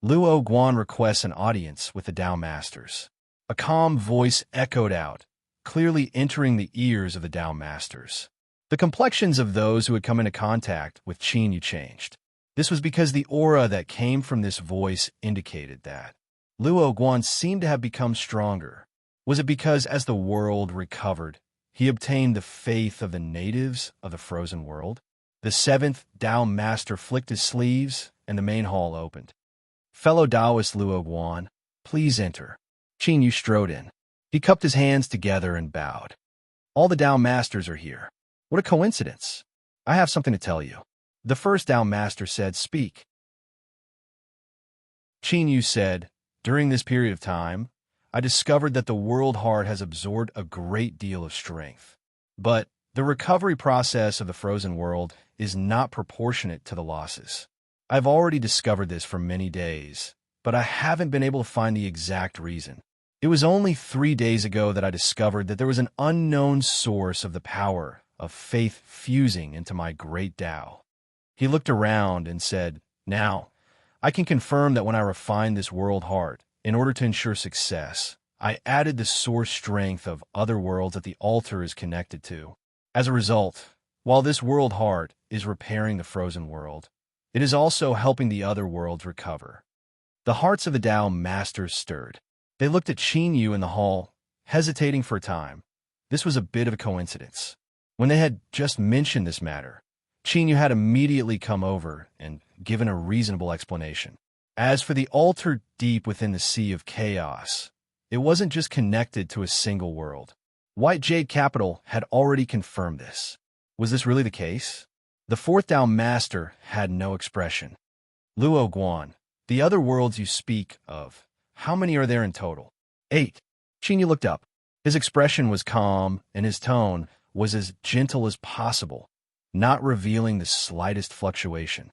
Luo Guan requests an audience with the Dao Masters. A calm voice echoed out, clearly entering the ears of the Dao Masters. The complexions of those who had come into contact with Qin Yu changed. This was because the aura that came from this voice indicated that Luo Guan seemed to have become stronger. Was it because as the world recovered, he obtained the faith of the natives of the frozen world? The seventh Tao Master flicked his sleeves, and the main hall opened. Fellow Taoist Luo Guan, please enter. Qin Yu strode in. He cupped his hands together and bowed. All the Tao Masters are here. What a coincidence. I have something to tell you. The first Tao Master said, speak. Qin Yu said, during this period of time, I discovered that the world heart has absorbed a great deal of strength. But the recovery process of the frozen world is not proportionate to the losses. I've already discovered this for many days, but I haven't been able to find the exact reason. It was only 3 days ago that I discovered that there was an unknown source of the power of faith fusing into my great Tao. He looked around and said, now, I can confirm that when I refined this world heart, in order to ensure success, I added the source strength of other worlds that the altar is connected to. As a result, while this world heart is repairing the frozen world, it is also helping the other worlds recover. The hearts of the Tao Masters stirred. They looked at Qin Yu in the hall, hesitating for a time. This was a bit of a coincidence. When they had just mentioned this matter, Qin Yu had immediately come over and given a reasonable explanation. As for the altar deep within the sea of chaos, it wasn't just connected to a single world. White Jade Capital had already confirmed this. Was this really the case? The fourth Tao Master had no expression. Luo Guan, the other worlds you speak of, how many are there in total? 8. Qin Yu looked up. His expression was calm, and his tone was as gentle as possible, not revealing the slightest fluctuation.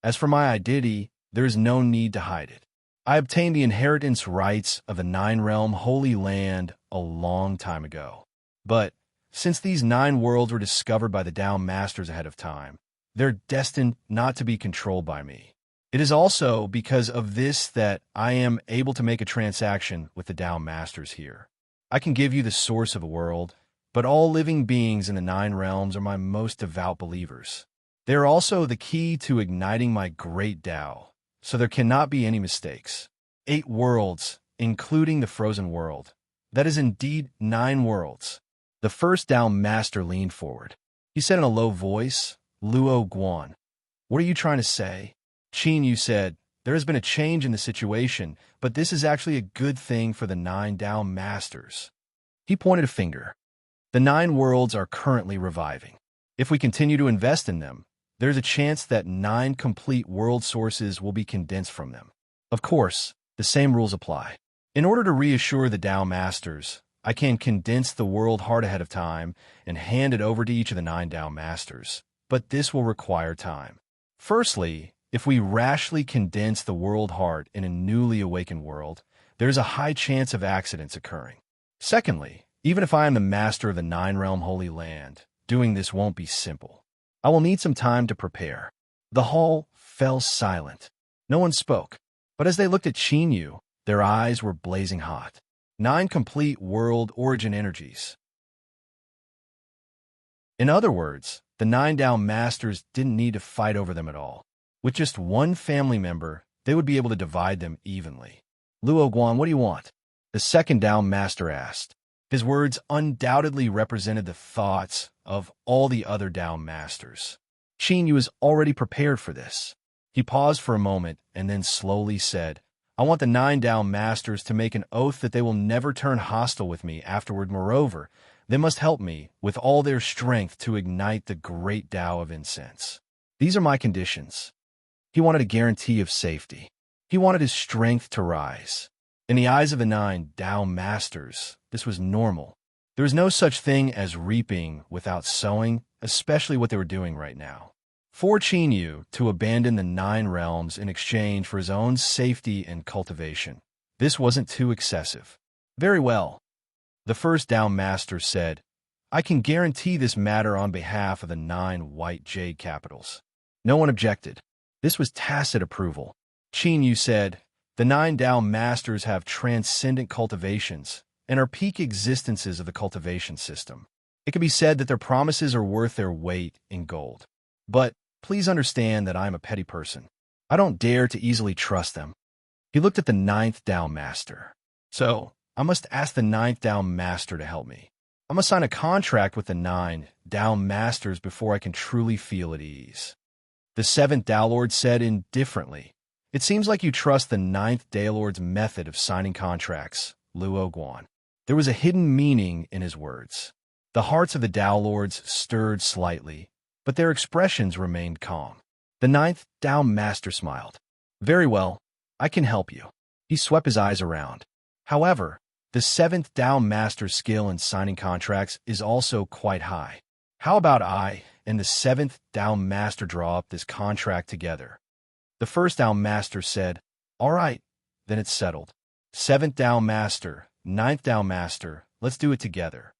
As for my identity, there is no need to hide it. I obtained the inheritance rights of the 9-realm Holy Land a long time ago. But since these 9 worlds were discovered by the Tao Masters ahead of time, they're destined not to be controlled by me. It is also because of this that I am able to make a transaction with the Tao Masters here. I can give you the source of a world, but all living beings in the 9 realms are my most devout believers. They are also the key to igniting my great Tao, so there cannot be any mistakes. 8 worlds, including the frozen world. That is indeed 9 worlds. The first Tao Master leaned forward. He said in a low voice, Luo Guan, what are you trying to say? Qin Yu said, there has been a change in the situation, but this is actually a good thing for the 9 Tao Masters. He pointed a finger. The 9 worlds are currently reviving. If we continue to invest in them, there's a chance that 9 complete world sources will be condensed from them. Of course, the same rules apply. In order to reassure the Tao Masters, I can condense the world heart ahead of time and hand it over to each of the 9 Tao Masters, but this will require time. Firstly, if we rashly condense the world heart in a newly awakened world, there's a high chance of accidents occurring. Secondly, even if I am the master of the 9-realm Holy Land, doing this won't be simple. I will need some time to prepare. The hall fell silent. No one spoke, but as they looked at Qin Yu, their eyes were blazing hot. 9 complete world origin energies. In other words, the 9 Tao Masters didn't need to fight over them at all. With just one family member, they would be able to divide them evenly. Luo Guan, what do you want? The second Tao Master asked. His words undoubtedly represented the thoughts of all the other Tao Masters. Qin Yu was already prepared for this. He paused for a moment and then slowly said, I want the 9 Tao Masters to make an oath that they will never turn hostile with me afterward. Moreover, they must help me with all their strength to ignite the great Tao of incense. These are my conditions. He wanted a guarantee of safety. He wanted his strength to rise. In the eyes of the 9 Tao Masters, this was normal. There was no such thing as reaping without sowing, especially what they were doing right now. For Qin Yu to abandon the 9 realms in exchange for his own safety and cultivation, this wasn't too excessive. Very well. The first Tao Master said, I can guarantee this matter on behalf of the 9 White Jade Capitals. No one objected. This was tacit approval. Qin Yu said, the 9 Tao Masters have transcendent cultivations and are peak existences of the cultivation system. It can be said that their promises are worth their weight in gold. But please understand that I am a petty person. I don't dare to easily trust them. He looked at the ninth Tao Master. So, I must ask the ninth Tao Master to help me. I must sign a contract with the 9 Tao Masters before I can truly feel at ease. The 7th Tao Lord said indifferently, "It seems like you trust the 9th Tao Lord's method of signing contracts, Luo Guan." There was a hidden meaning in his words. The hearts of the Tao Lords stirred slightly, but their expressions remained calm. The 9th Tao Master smiled. "Very well, I can help you." He swept his eyes around. However, the 7th Tao Master's skill in signing contracts is also quite high. How about I and the 7th Tao Master draw up this contract together? The first Tao Master said, "All right, then it's settled. 7th Tao Master, 9th Tao Master, let's do it together."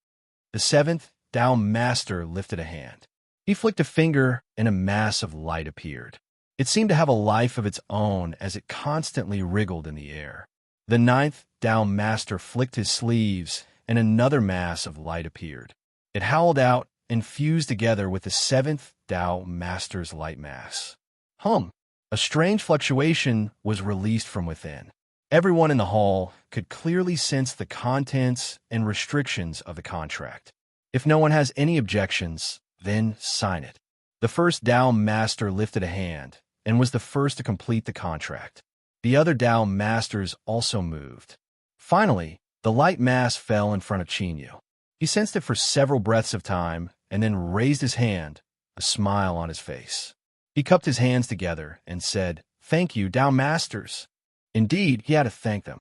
The 7th Tao Master lifted a hand. He flicked a finger and a mass of light appeared. It seemed to have a life of its own as it constantly wriggled in the air. The 9th Tao Master flicked his sleeves and another mass of light appeared. It howled out and fused together with the 7th Tao Master's light mass. A strange fluctuation was released from within. Everyone in the hall could clearly sense the contents and restrictions of the contract. If no one has any objections, then sign it. The first Tao Master lifted a hand and was the first to complete the contract. The other Tao Masters also moved. Finally, the light mass fell in front of Qinyu. He sensed it for several breaths of time and then raised his hand, a smile on his face. He cupped his hands together and said, "Thank you, Tao Masters." Indeed, he had to thank them.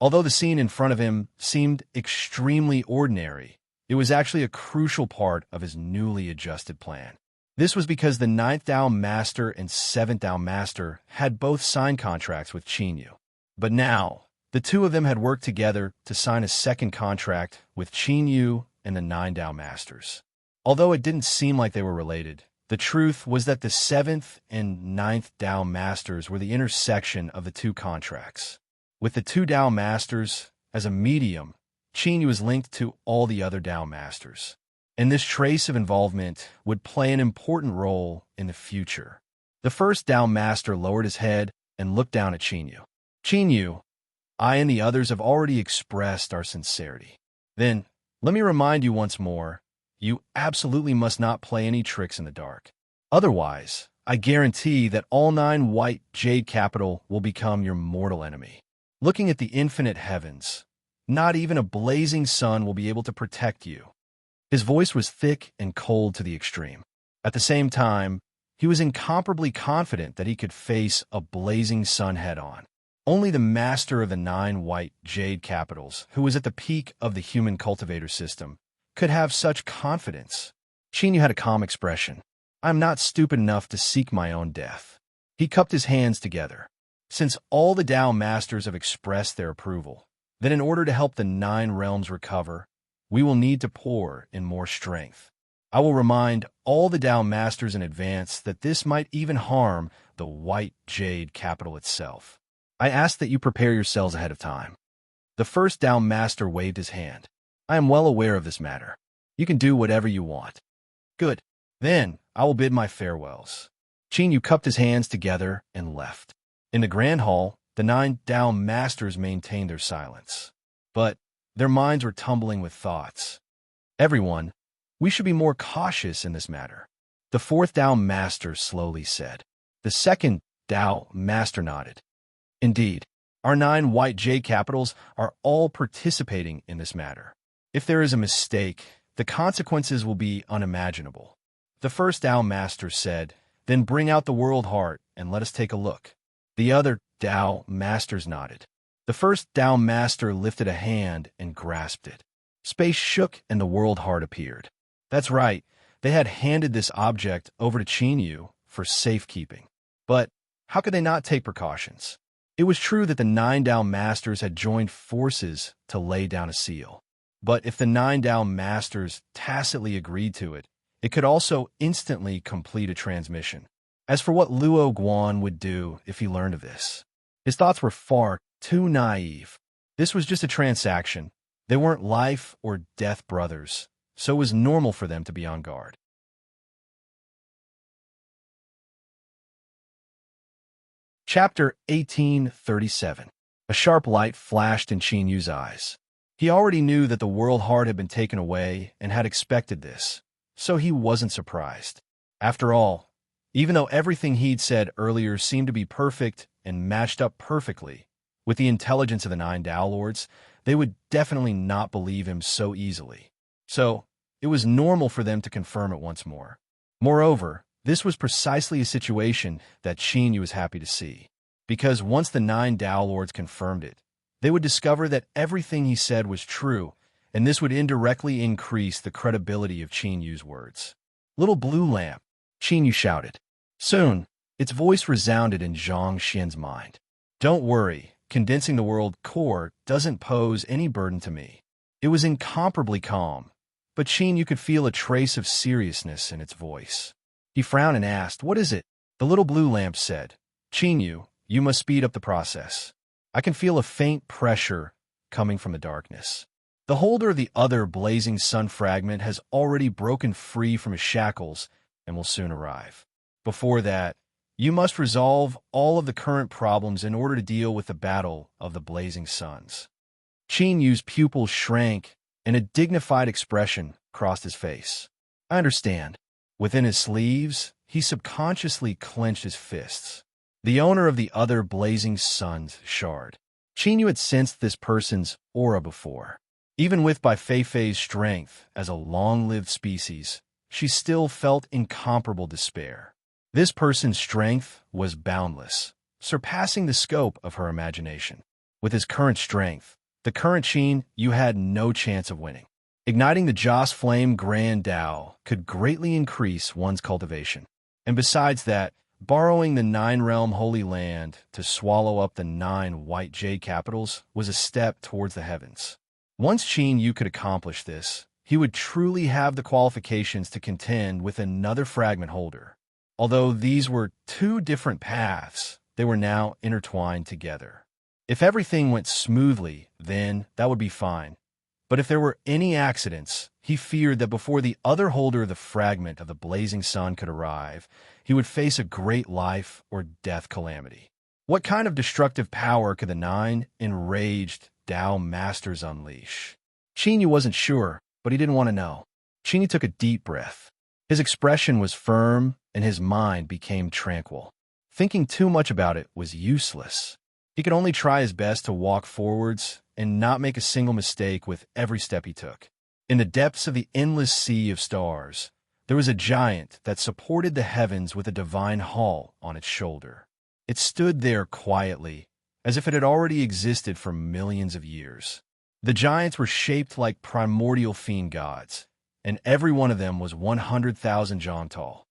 Although the scene in front of him seemed extremely ordinary, it was actually a crucial part of his newly adjusted plan. This was because the 9th Tao Master and 7th Tao Master had both signed contracts with Qinyu. But now, the two of them had worked together to sign a second contract with Qinyu and the 9 Tao Masters. Although it didn't seem like they were related, the truth was that the 7th and 9th Tao Masters were the intersection of the two contracts. With the 2 Tao Masters as a medium, Qinyu was linked to all the other Tao Masters. And this trace of involvement would play an important role in the future. The first Tao Master lowered his head and looked down at Qinyu. "Qinyu, I and the others have already expressed our sincerity. Then, let me remind you once more, you absolutely must not play any tricks in the dark. Otherwise, I guarantee that all 9 white jade capital will become your mortal enemy. Looking at the infinite heavens, not even a blazing sun will be able to protect you." His voice was thick and cold to the extreme. At the same time, he was incomparably confident that he could face a blazing sun head-on. Only the master of the 9 white jade capitals, who was at the peak of the human cultivator system, could have such confidence. Qinyu had a calm expression. "I am not stupid enough to seek my own death." He cupped his hands together. Since all the Tao Masters have expressed their approval, then in order to help the 9 realms recover, we will need to pour in more strength. I will remind all the Tao Masters in advance that this might even harm the white jade capital itself. I ask that you prepare yourselves ahead of time. The first Tao Master waved his hand. "I am well aware of this matter. You can do whatever you want." "Good. Then I will bid my farewells." Qinyu cupped his hands together and left. In the grand hall, the 9 Tao Masters maintained their silence. But their minds were tumbling with thoughts. "Everyone, we should be more cautious in this matter," the 4th Tao Master slowly said. The 2nd Tao Master nodded. "Indeed, our 9 white jade capitals are all participating in this matter. If there is a mistake, the consequences will be unimaginable." The 1st Tao Master said, "Then bring out the world heart and let us take a look." The other Tao Masters nodded. The 1st Tao Master lifted a hand and grasped it. Space shook and the world heart appeared. That's right, they had handed this object over to Qinyu for safekeeping. But how could they not take precautions? It was true that the 9 Tao Masters had joined forces to lay down a seal. But if the 9 Tao Masters tacitly agreed to it, it could also instantly complete a transmission. As for what Luo Guan would do if he learned of this, his thoughts were far too naive. This was just a transaction, They weren't life or death brothers, so it was normal for them to be on guard. Chapter 1837. A sharp light flashed in Qin Yu's eyes. He already knew that the world heart had been taken away and had expected this, so he wasn't surprised. After all, even though everything he'd said earlier seemed to be perfect and matched up perfectly with the intelligence of the nine Tao Lords, they would definitely not believe him so easily. So, it was normal for them to confirm it once more. Moreover, this was precisely a situation that Qin Yu was happy to see, because once the nine Tao Lords confirmed it, they would discover that everything he said was true, and this would indirectly increase the credibility of Qin Yu's words. "Little blue lamp," Qin Yu shouted. Soon, its voice resounded in Zhang Xian's mind. "Don't worry, condensing the world core doesn't pose any burden to me." It was incomparably calm, but Qin Yu could feel a trace of seriousness in its voice. He frowned and asked, "What is it?" The little blue lamp said, "Qin Yu, you must speed up the process. I can feel a faint pressure coming from the darkness. The holder of the other blazing sun fragment has already broken free from his shackles and will soon arrive. Before that, you must resolve all of the current problems in order to deal with the battle of the blazing suns." Qin Yu's pupils shrank, and a dignified expression crossed his face. "I understand." Within his sleeves, he subconsciously clenched his fists. The owner of the other blazing sun's shard. Qin Yu had sensed this person's aura before. Even with Bai Feifei's strength as a long-lived species, she still felt incomparable despair. This person's strength was boundless, surpassing the scope of her imagination. With his current strength, the current Qin Yu had no chance of winning. Igniting the Joss Flame Grand Tao could greatly increase one's cultivation. And besides that, borrowing the nine-realm Holy Land to swallow up the 9 white jade capitals was a step towards the heavens. Once Qin Yu could accomplish this, he would truly have the qualifications to contend with another fragment holder. Although these were two different paths, they were now intertwined together. If everything went smoothly, then that would be fine. But if there were any accidents, he feared that before the other holder of the fragment of the blazing sun could arrive, he would face a great life or death calamity. What kind of destructive power could the 9 enraged Tao Masters unleash? Qin Yu wasn't sure, but he didn't want to know. Qin Yu took a deep breath. His expression was firm, and his mind became tranquil. Thinking too much about it was useless. He could only try his best to walk forwards and not make a single mistake with every step he took. In the depths of the endless sea of stars, there was a giant that supported the heavens with a divine hall on its shoulder. It stood there quietly, as if it had already existed for millions of years. The giants were shaped like primordial fiend gods, and every one of them was 100,000 zhang tall.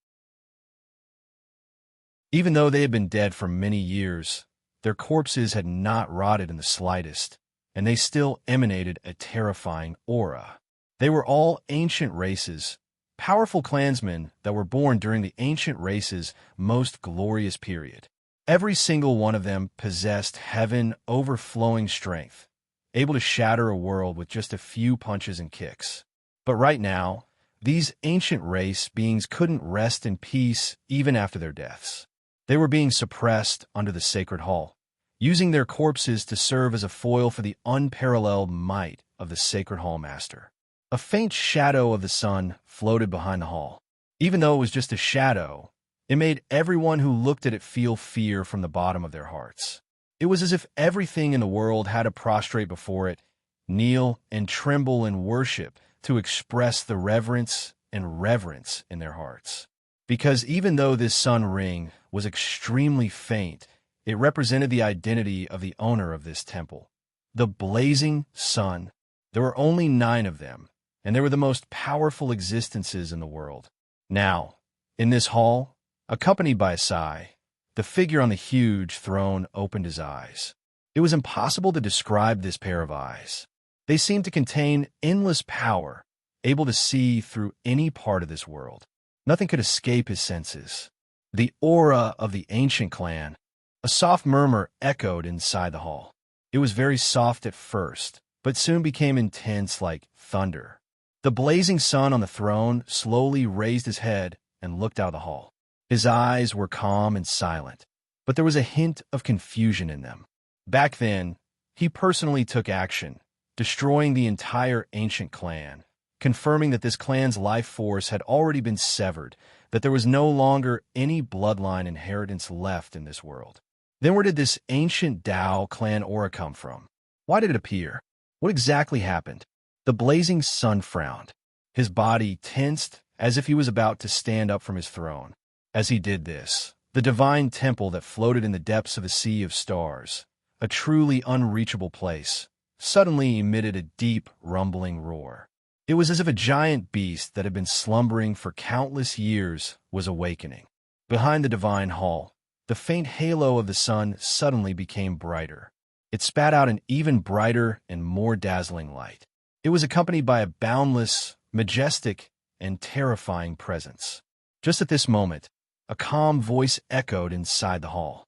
Even though they had been dead for many years, their corpses had not rotted in the slightest, and they still emanated a terrifying aura. They were all ancient races, powerful clansmen that were born during the ancient race's most glorious period. Every single one of them possessed heaven overflowing strength, able to shatter a world with just a few punches and kicks. But right now, these ancient race beings couldn't rest in peace even after their deaths. They were being suppressed under the sacred hall, using their corpses to serve as a foil for the unparalleled might of the sacred hall master. A faint shadow of the sun floated behind the hall. Even though it was just a shadow, it made everyone who looked at it feel fear from the bottom of their hearts. It was as if everything in the world had to prostrate before it, kneel and tremble in worship to express the reverence and reverence in their hearts. Because even though this sun ring was extremely faint, it represented the identity of the owner of this temple, the blazing sun. There were only 9 of them, and they were the most powerful existences in the world. Now, in this hall, accompanied by a sigh, the figure on the huge throne opened his eyes. It was impossible to describe this pair of eyes. They seemed to contain endless power, able to see through any part of this world. Nothing could escape his senses. The aura of the ancient clan. A soft murmur echoed inside the hall. It was very soft at first, but soon became intense like thunder. The blazing sun on the throne slowly raised his head and looked out of the hall. His eyes were calm and silent, but there was a hint of confusion in them. Back then, he personally took action, destroying the entire ancient clan, confirming that this clan's life force had already been severed, that there was no longer any bloodline inheritance left in this world. Then where did this ancient Tao clan aura come from? Why did it appear? What exactly happened? The blazing sun frowned. His body tensed as if he was about to stand up from his throne. As he did this, the divine temple that floated in the depths of a sea of stars, a truly unreachable place, suddenly emitted a deep, rumbling roar. It was as if a giant beast that had been slumbering for countless years was awakening. Behind the divine hall, the faint halo of the sun suddenly became brighter. It spat out an even brighter and more dazzling light. It was accompanied by a boundless, majestic, and terrifying presence. Just at this moment, a calm voice echoed inside the hall.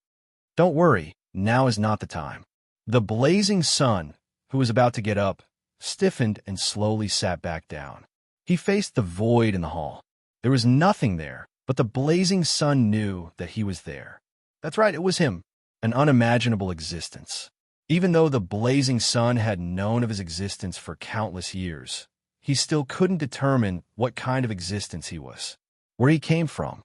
"Don't worry, now is not the time." The blazing sun, who was about to get up, stiffened and slowly sat back down. He faced the void in the hall. There was nothing there, but the blazing sun knew that he was there. That's right, it was him, an unimaginable existence. Even though the blazing sun had known of his existence for countless years, he still couldn't determine what kind of existence he was, where he came from.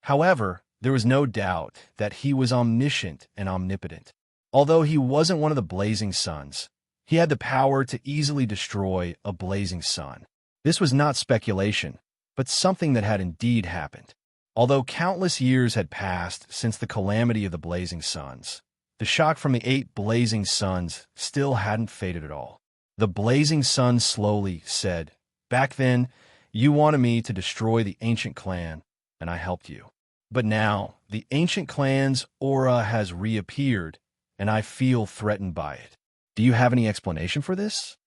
However, there was no doubt that he was omniscient and omnipotent. Although he wasn't one of the blazing suns, he had the power to easily destroy a blazing sun. This was not speculation, but something that had indeed happened. Although countless years had passed since the calamity of the blazing suns, the shock from the 8 blazing suns still hadn't faded at all. The blazing sun slowly said, "Back then, you wanted me to destroy the ancient clan, and I helped you. But now, the ancient clan's aura has reappeared, and I feel threatened by it. Do you have any explanation for this?"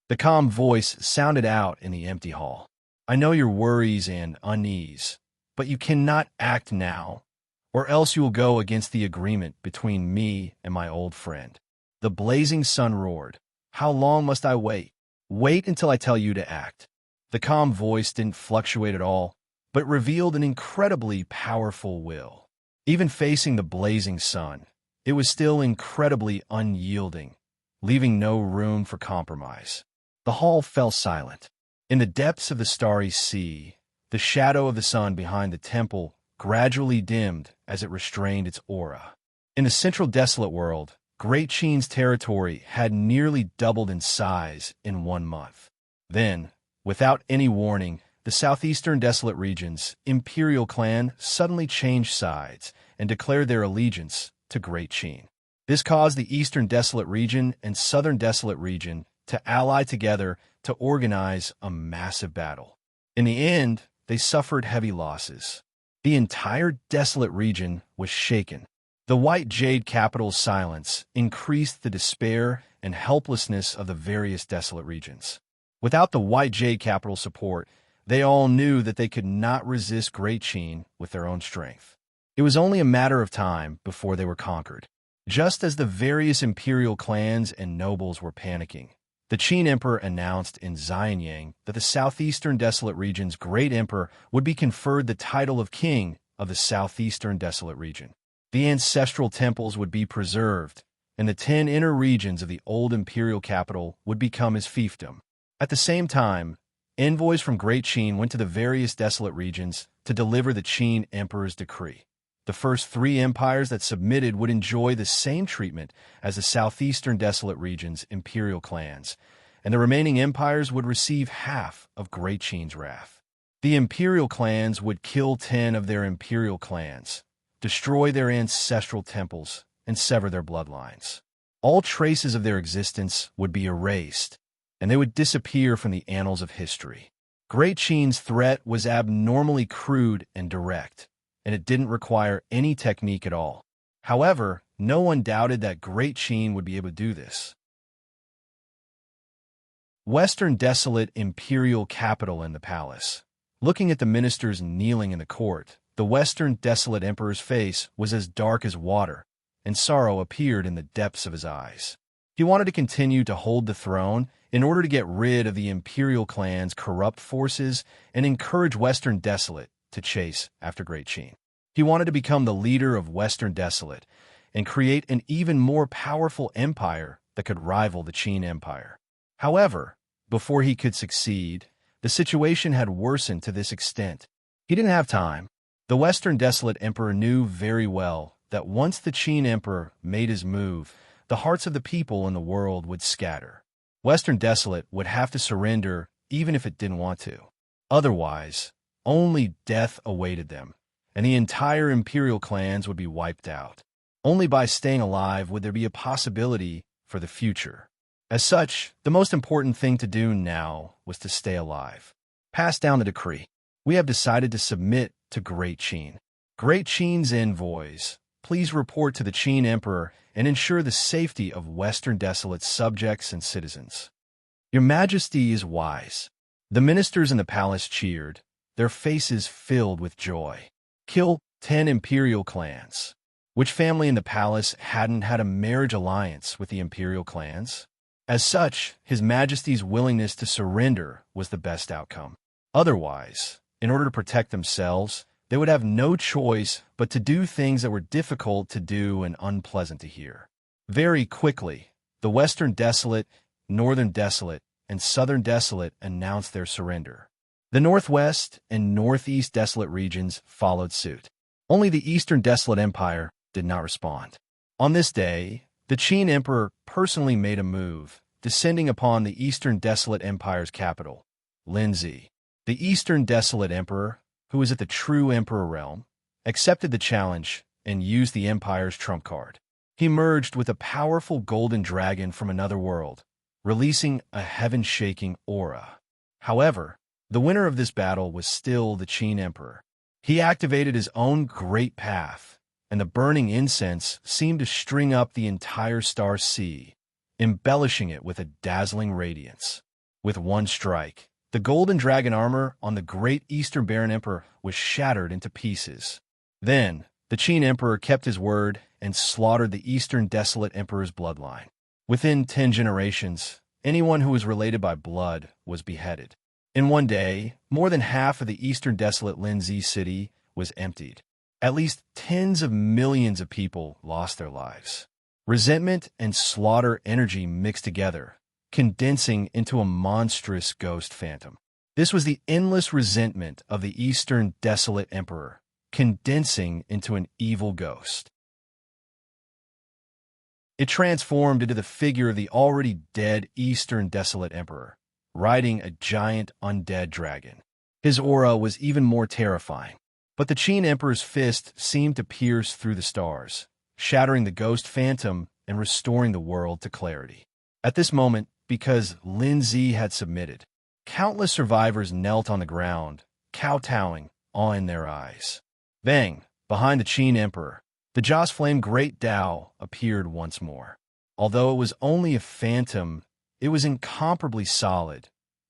The calm voice sounded out in the empty hall. "I know your worries and unease, but you cannot act now, or else you will go against the agreement between me and my old friend." The blazing sun roared, "How long must I wait? Wait until I tell you to act." The calm voice didn't fluctuate at all, but revealed an incredibly powerful will. Even facing the blazing sun, it was still incredibly unyielding, leaving no room for compromise. The hall fell silent. In the depths of the starry sea, the shadow of the sun behind the temple gradually dimmed as it restrained its aura. In the central desolate world, Great Qin's territory had nearly doubled in size in 1 month. Then, without any warning, the southeastern desolate region's imperial clan suddenly changed sides and declared their allegiance to Great Qin. This caused the eastern desolate region and southern desolate region to ally together to organize a massive battle. In the end, they suffered heavy losses. The entire desolate region was shaken. The white jade capital's silence increased the despair and helplessness of the various desolate regions. Without the white jade capital's support, they all knew that they could not resist Great Qin with their own strength. It was only a matter of time before they were conquered. Just as the various imperial clans and nobles were panicking, the Qin Emperor announced in Xianyang that the southeastern desolate region's great emperor would be conferred the title of king of the southeastern desolate region. The ancestral temples would be preserved, and the 10 inner regions of the old imperial capital would become his fiefdom. At the same time, envoys from Great Qin went to the various desolate regions to deliver the Qin Emperor's decree. The first 3 empires that submitted would enjoy the same treatment as the southeastern desolate region's imperial clans, and the remaining empires would receive half of Great Qin's wrath. The imperial clans would kill 10 of their imperial clans, destroy their ancestral temples, and sever their bloodlines. All traces of their existence would be erased, and they would disappear from the annals of history. Great Qin's threat was abnormally crude and direct, and it didn't require any technique at all. However, no one doubted that Great Qin would be able to do this. Western desolate imperial capital in the palace. Looking at the ministers kneeling in the court, the western desolate emperor's face was as dark as water, and sorrow appeared in the depths of his eyes. He wanted to continue to hold the throne in order to get rid of the imperial clan's corrupt forces and encourage Western Desolate to chase after Great Qin. He wanted to become the leader of Western Desolate and create an even more powerful empire that could rival the Qin Empire. However, before he could succeed, the situation had worsened to this extent. He didn't have time. The Western Desolate Emperor knew very well that once the Qin Emperor made his move, the hearts of the people in the world would scatter. Western Desolate would have to surrender even if it didn't want to. Otherwise, only death awaited them, and the entire imperial clans would be wiped out. Only by staying alive would there be a possibility for the future. As such, the most important thing to do now was to stay alive. Pass down the decree. We have decided to submit to Great Qin. Great Qin's envoys, please report to the Qin Emperor and ensure the safety of Western Desolate's subjects and citizens. Your Majesty is wise. The ministers in the palace cheered, their faces filled with joy. Kill 10 imperial clans. Which family in the palace hadn't had a marriage alliance with the imperial clans? As such, His Majesty's willingness to surrender was the best outcome. Otherwise, in order to protect themselves, they would have no choice but to do things that were difficult to do and unpleasant to hear. Very quickly, the Western Desolate, Northern Desolate, and Southern Desolate announced their surrender. The Northwest and Northeast Desolate regions followed suit. Only the Eastern Desolate Empire did not respond. On this day, the Qin Emperor personally made a move, descending upon the Eastern Desolate Empire's capital, Linzi. The Eastern Desolate Emperor, who was at the true Emperor realm, accepted the challenge and used the Empire's trump card. He merged with a powerful golden dragon from another world, releasing a heaven-shaking aura. However, the winner of this battle was still the Qin Emperor. He activated his own great path, and the burning incense seemed to string up the entire star sea, embellishing it with a dazzling radiance. With one strike, the golden dragon armor on the great Eastern Baron Emperor was shattered into pieces. Then, the Qin Emperor kept his word and slaughtered the Eastern Desolate Emperor's bloodline. Within 10 generations, anyone who was related by blood was beheaded. In one day, more than half of the Eastern Desolate Linzi city was emptied. At least tens of millions of people lost their lives. Resentment and slaughter energy mixed together, condensing into a monstrous ghost phantom. This was the endless resentment of the Eastern Desolate Emperor, condensing into an evil ghost. It transformed into the figure of the already dead Eastern Desolate Emperor, riding a giant undead dragon. His aura was even more terrifying. But the Qin Emperor's fist seemed to pierce through the stars, shattering the ghost phantom and restoring the world to clarity. At this moment, because Linzi had submitted, countless survivors knelt on the ground, kowtowing, awe in their eyes. Bang! Behind the Qin Emperor, the Joss Flame Great Tao appeared once more. Although it was only a phantom, it was incomparably solid,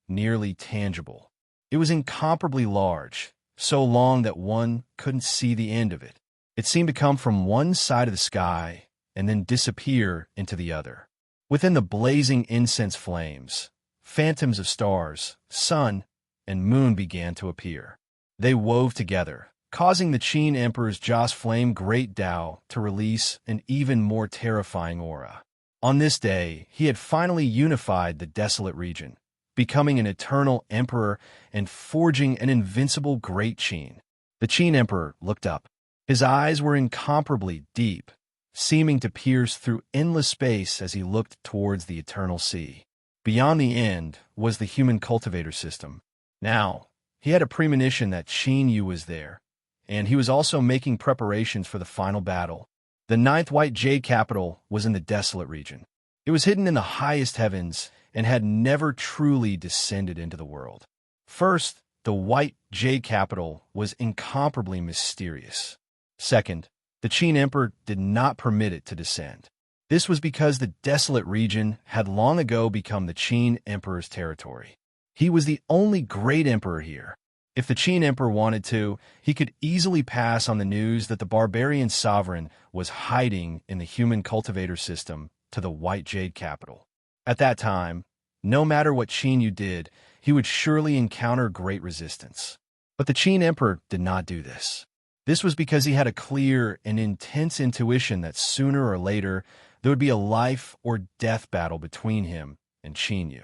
nearly tangible. It was incomparably large, so long that one couldn't see the end of it. It seemed to come from one side of the sky and then disappear into the other. Within the blazing incense flames, phantoms of stars, sun, and moon began to appear. They wove together, causing the Qin Emperor's Joss Flame Great Tao to release an even more terrifying aura. On this day, he had finally unified the desolate region, becoming an eternal emperor and forging an invincible Great Qin. The Qin Emperor looked up. His eyes were incomparably deep, seeming to pierce through endless space as he looked towards the eternal sea. Beyond the end was the human cultivator system. Now, he had a premonition that Qin Yu was there, and he was also making preparations for the final battle. The 9th White Jade capital was in the desolate region. It was hidden in the highest heavens and had never truly descended into the world. First, the White Jade capital was incomparably mysterious. Second, the Qin Emperor did not permit it to descend. This was because the desolate region had long ago become the Qin Emperor's territory. He was the only great emperor here. If the Qin Emperor wanted to, he could easily pass on the news that the barbarian sovereign was hiding in the human cultivator system to the White Jade capital. At that time, no matter what Qin Yu did, he would surely encounter great resistance. But the Qin Emperor did not do this. This was because he had a clear and intense intuition that sooner or later there would be a life or death battle between him and Qin Yu.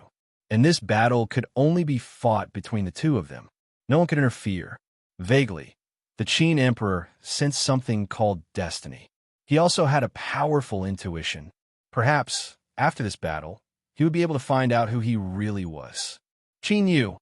And this battle could only be fought between the two of them. No one could interfere. Vaguely, the Qin Emperor sensed something called destiny. He also had a powerful intuition. Perhaps, after this battle, he would be able to find out who he really was. Qin Yu,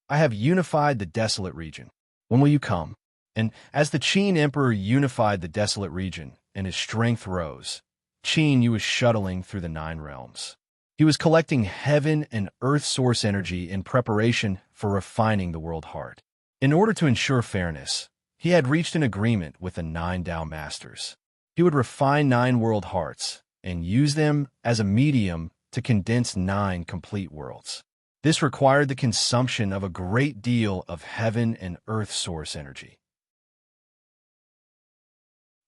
I have unified the desolate region. When will you come? And as the Qin Emperor unified the desolate region and his strength rose, Qin Yu was shuttling through the 9 realms. He was collecting heaven and earth source energy in preparation for refining the world heart. In order to ensure fairness, he had reached an agreement with the 9 Tao Masters. He would refine 9 world hearts and use them as a medium to condense 9 complete worlds. This required the consumption of a great deal of heaven and earth source energy.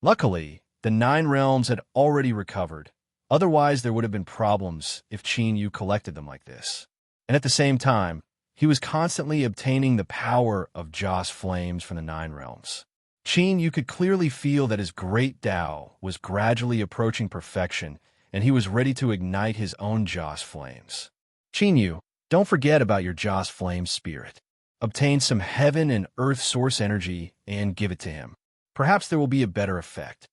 Luckily, the 9 realms had already recovered. Otherwise, there would have been problems if Qin Yu collected them like this. And at the same time, he was constantly obtaining the power of Joss flames from the 9 realms. Qin Yu could clearly feel that his great Tao was gradually approaching perfection, and he was ready to ignite his own Joss flames. Qin Yu, don't forget about your Joss flame spirit. Obtain some heaven and earth source energy and give it to him. Perhaps there will be a better effect.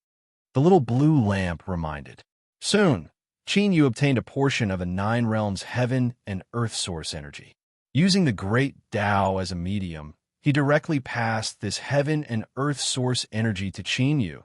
The little blue lamp reminded. Soon, Qin Yu obtained a portion of the 9 realms' heaven and earth source energy. Using the great Tao as a medium, he directly passed this heaven and earth source energy to Qin Yu,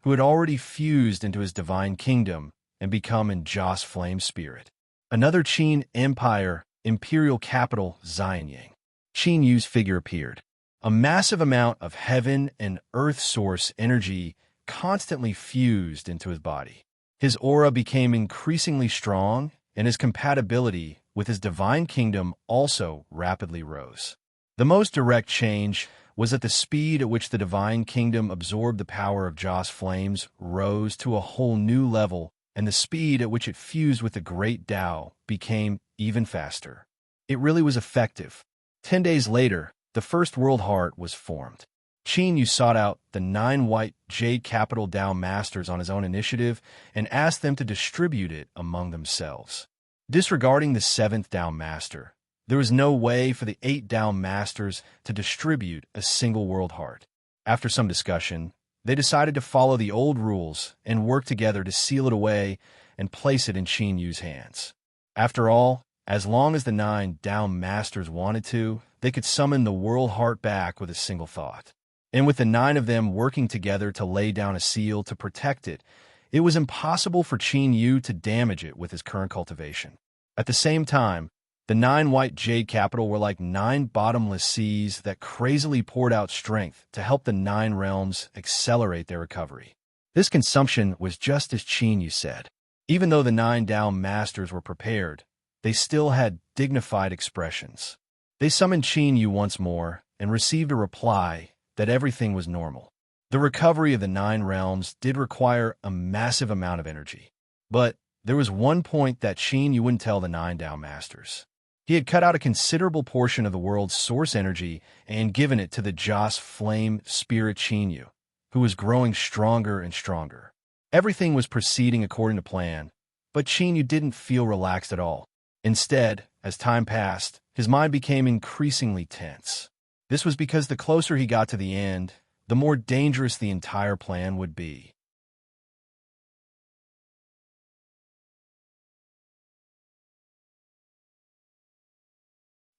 who had already fused into his divine kingdom and become in Joss flame spirit. Another Qin Empire, imperial capital, Xianyang. Qin Yu's figure appeared. A massive amount of heaven and earth source energy constantly fused into his body. His aura became increasingly strong, and his compatibility with his divine kingdom also rapidly rose. The most direct change was that the speed at which the divine kingdom absorbed the power of Joss flames rose to a whole new level, and the speed at which it fused with the great Tao became even faster. It really was effective. 10 days later, the first world heart was formed. Qin Yu sought out the 9 White Jade capital Tao Masters on his own initiative and asked them to distribute it among themselves. Disregarding the 7th Tao Master, there was no way for the 8 Tao Masters to distribute a single world heart. After some discussion, they decided to follow the old rules and work together to seal it away and place it in Qin Yu's hands. After all, as long as the 9 Tao Masters wanted to, they could summon the world heart back with a single thought. And with the 9 of them working together to lay down a seal to protect it, it was impossible for Qin Yu to damage it with his current cultivation. At the same time, the 9 White Jade capital were like 9 bottomless seas that crazily poured out strength to help the 9 realms accelerate their recovery. This consumption was just as Qin Yu said. Even though the 9 Tao Masters were prepared, they still had dignified expressions. They summoned Qin Yu once more and received a reply that everything was normal. The recovery of the 9 realms did require a massive amount of energy. But there was one point that Qin Yu wouldn't tell the 9 Tao Masters. He had cut out a considerable portion of the world's source energy and given it to the Joss flame spirit Qin Yu, who was growing stronger and stronger. Everything was proceeding according to plan, but Qin Yu didn't feel relaxed at all. Instead, as time passed, his mind became increasingly tense. This was because the closer he got to the end, the more dangerous the entire plan would be.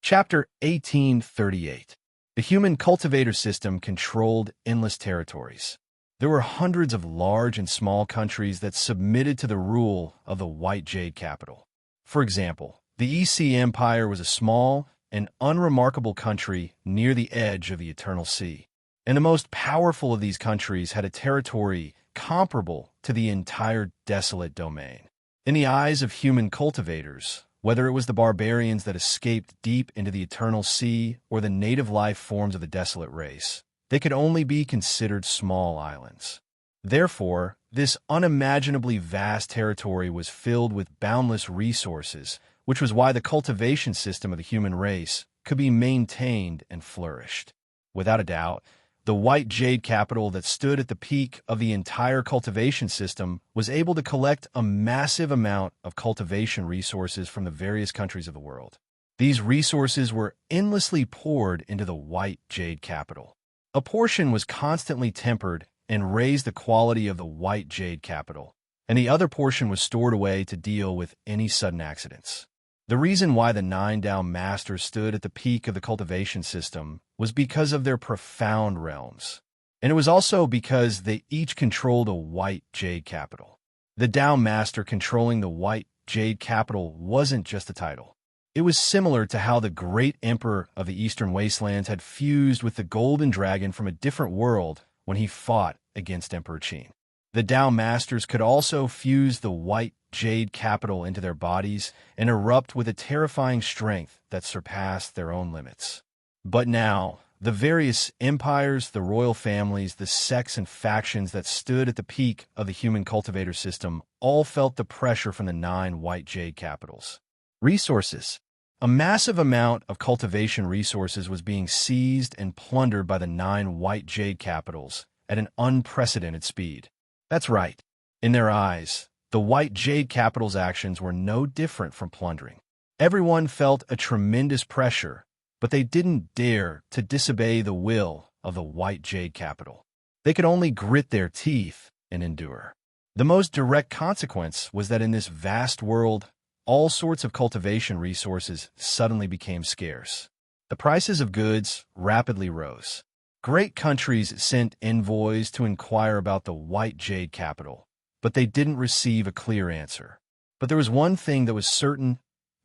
Chapter 1838. The human cultivator system controlled endless territories. There were hundreds of large and small countries that submitted to the rule of the White Jade capital. For example, the EC Empire was a small and unremarkable country near the edge of the Eternal Sea, and the most powerful of these countries had a territory comparable to the entire desolate domain. In the eyes of human cultivators, whether it was the barbarians that escaped deep into the Eternal Sea or the native life forms of the desolate race, they could only be considered small islands. Therefore, this unimaginably vast territory was filled with boundless resources, which was why the cultivation system of the human race could be maintained and flourished. Without a doubt, the white jade capital that stood at the peak of the entire cultivation system was able to collect a massive amount of cultivation resources from the various countries of the world. These resources were endlessly poured into the white jade capital. A portion was constantly tempered and raised the quality of the white jade capital, and the other portion was stored away to deal with any sudden accidents. The reason why the 9 Dao Masters stood at the peak of the cultivation system was because of their profound realms, and it was also because they each controlled a white jade capital. The Dao Master controlling the white jade capital wasn't just a title. It was similar to how the great emperor of the Eastern Wastelands had fused with the golden dragon from a different world when he fought against Emperor Qin. The Dao Masters could also fuse the white jade capital into their bodies and erupt with a terrifying strength that surpassed their own limits. But now, the various empires, the royal families, the sects and factions that stood at the peak of the human cultivator system all felt the pressure from the 9 white jade capitals. Resources. A massive amount of cultivation resources was being seized and plundered by the 9 white jade capitals at an unprecedented speed. That's right. In their eyes, the white jade capital's actions were no different from plundering. Everyone felt a tremendous pressure, but they didn't dare to disobey the will of the white jade capital. They could only grit their teeth and endure. The most direct consequence was that in this vast world, all sorts of cultivation resources suddenly became scarce. The prices of goods rapidly rose. Great countries sent envoys to inquire about the white jade capital, but they didn't receive a clear answer. But there was one thing that was certain: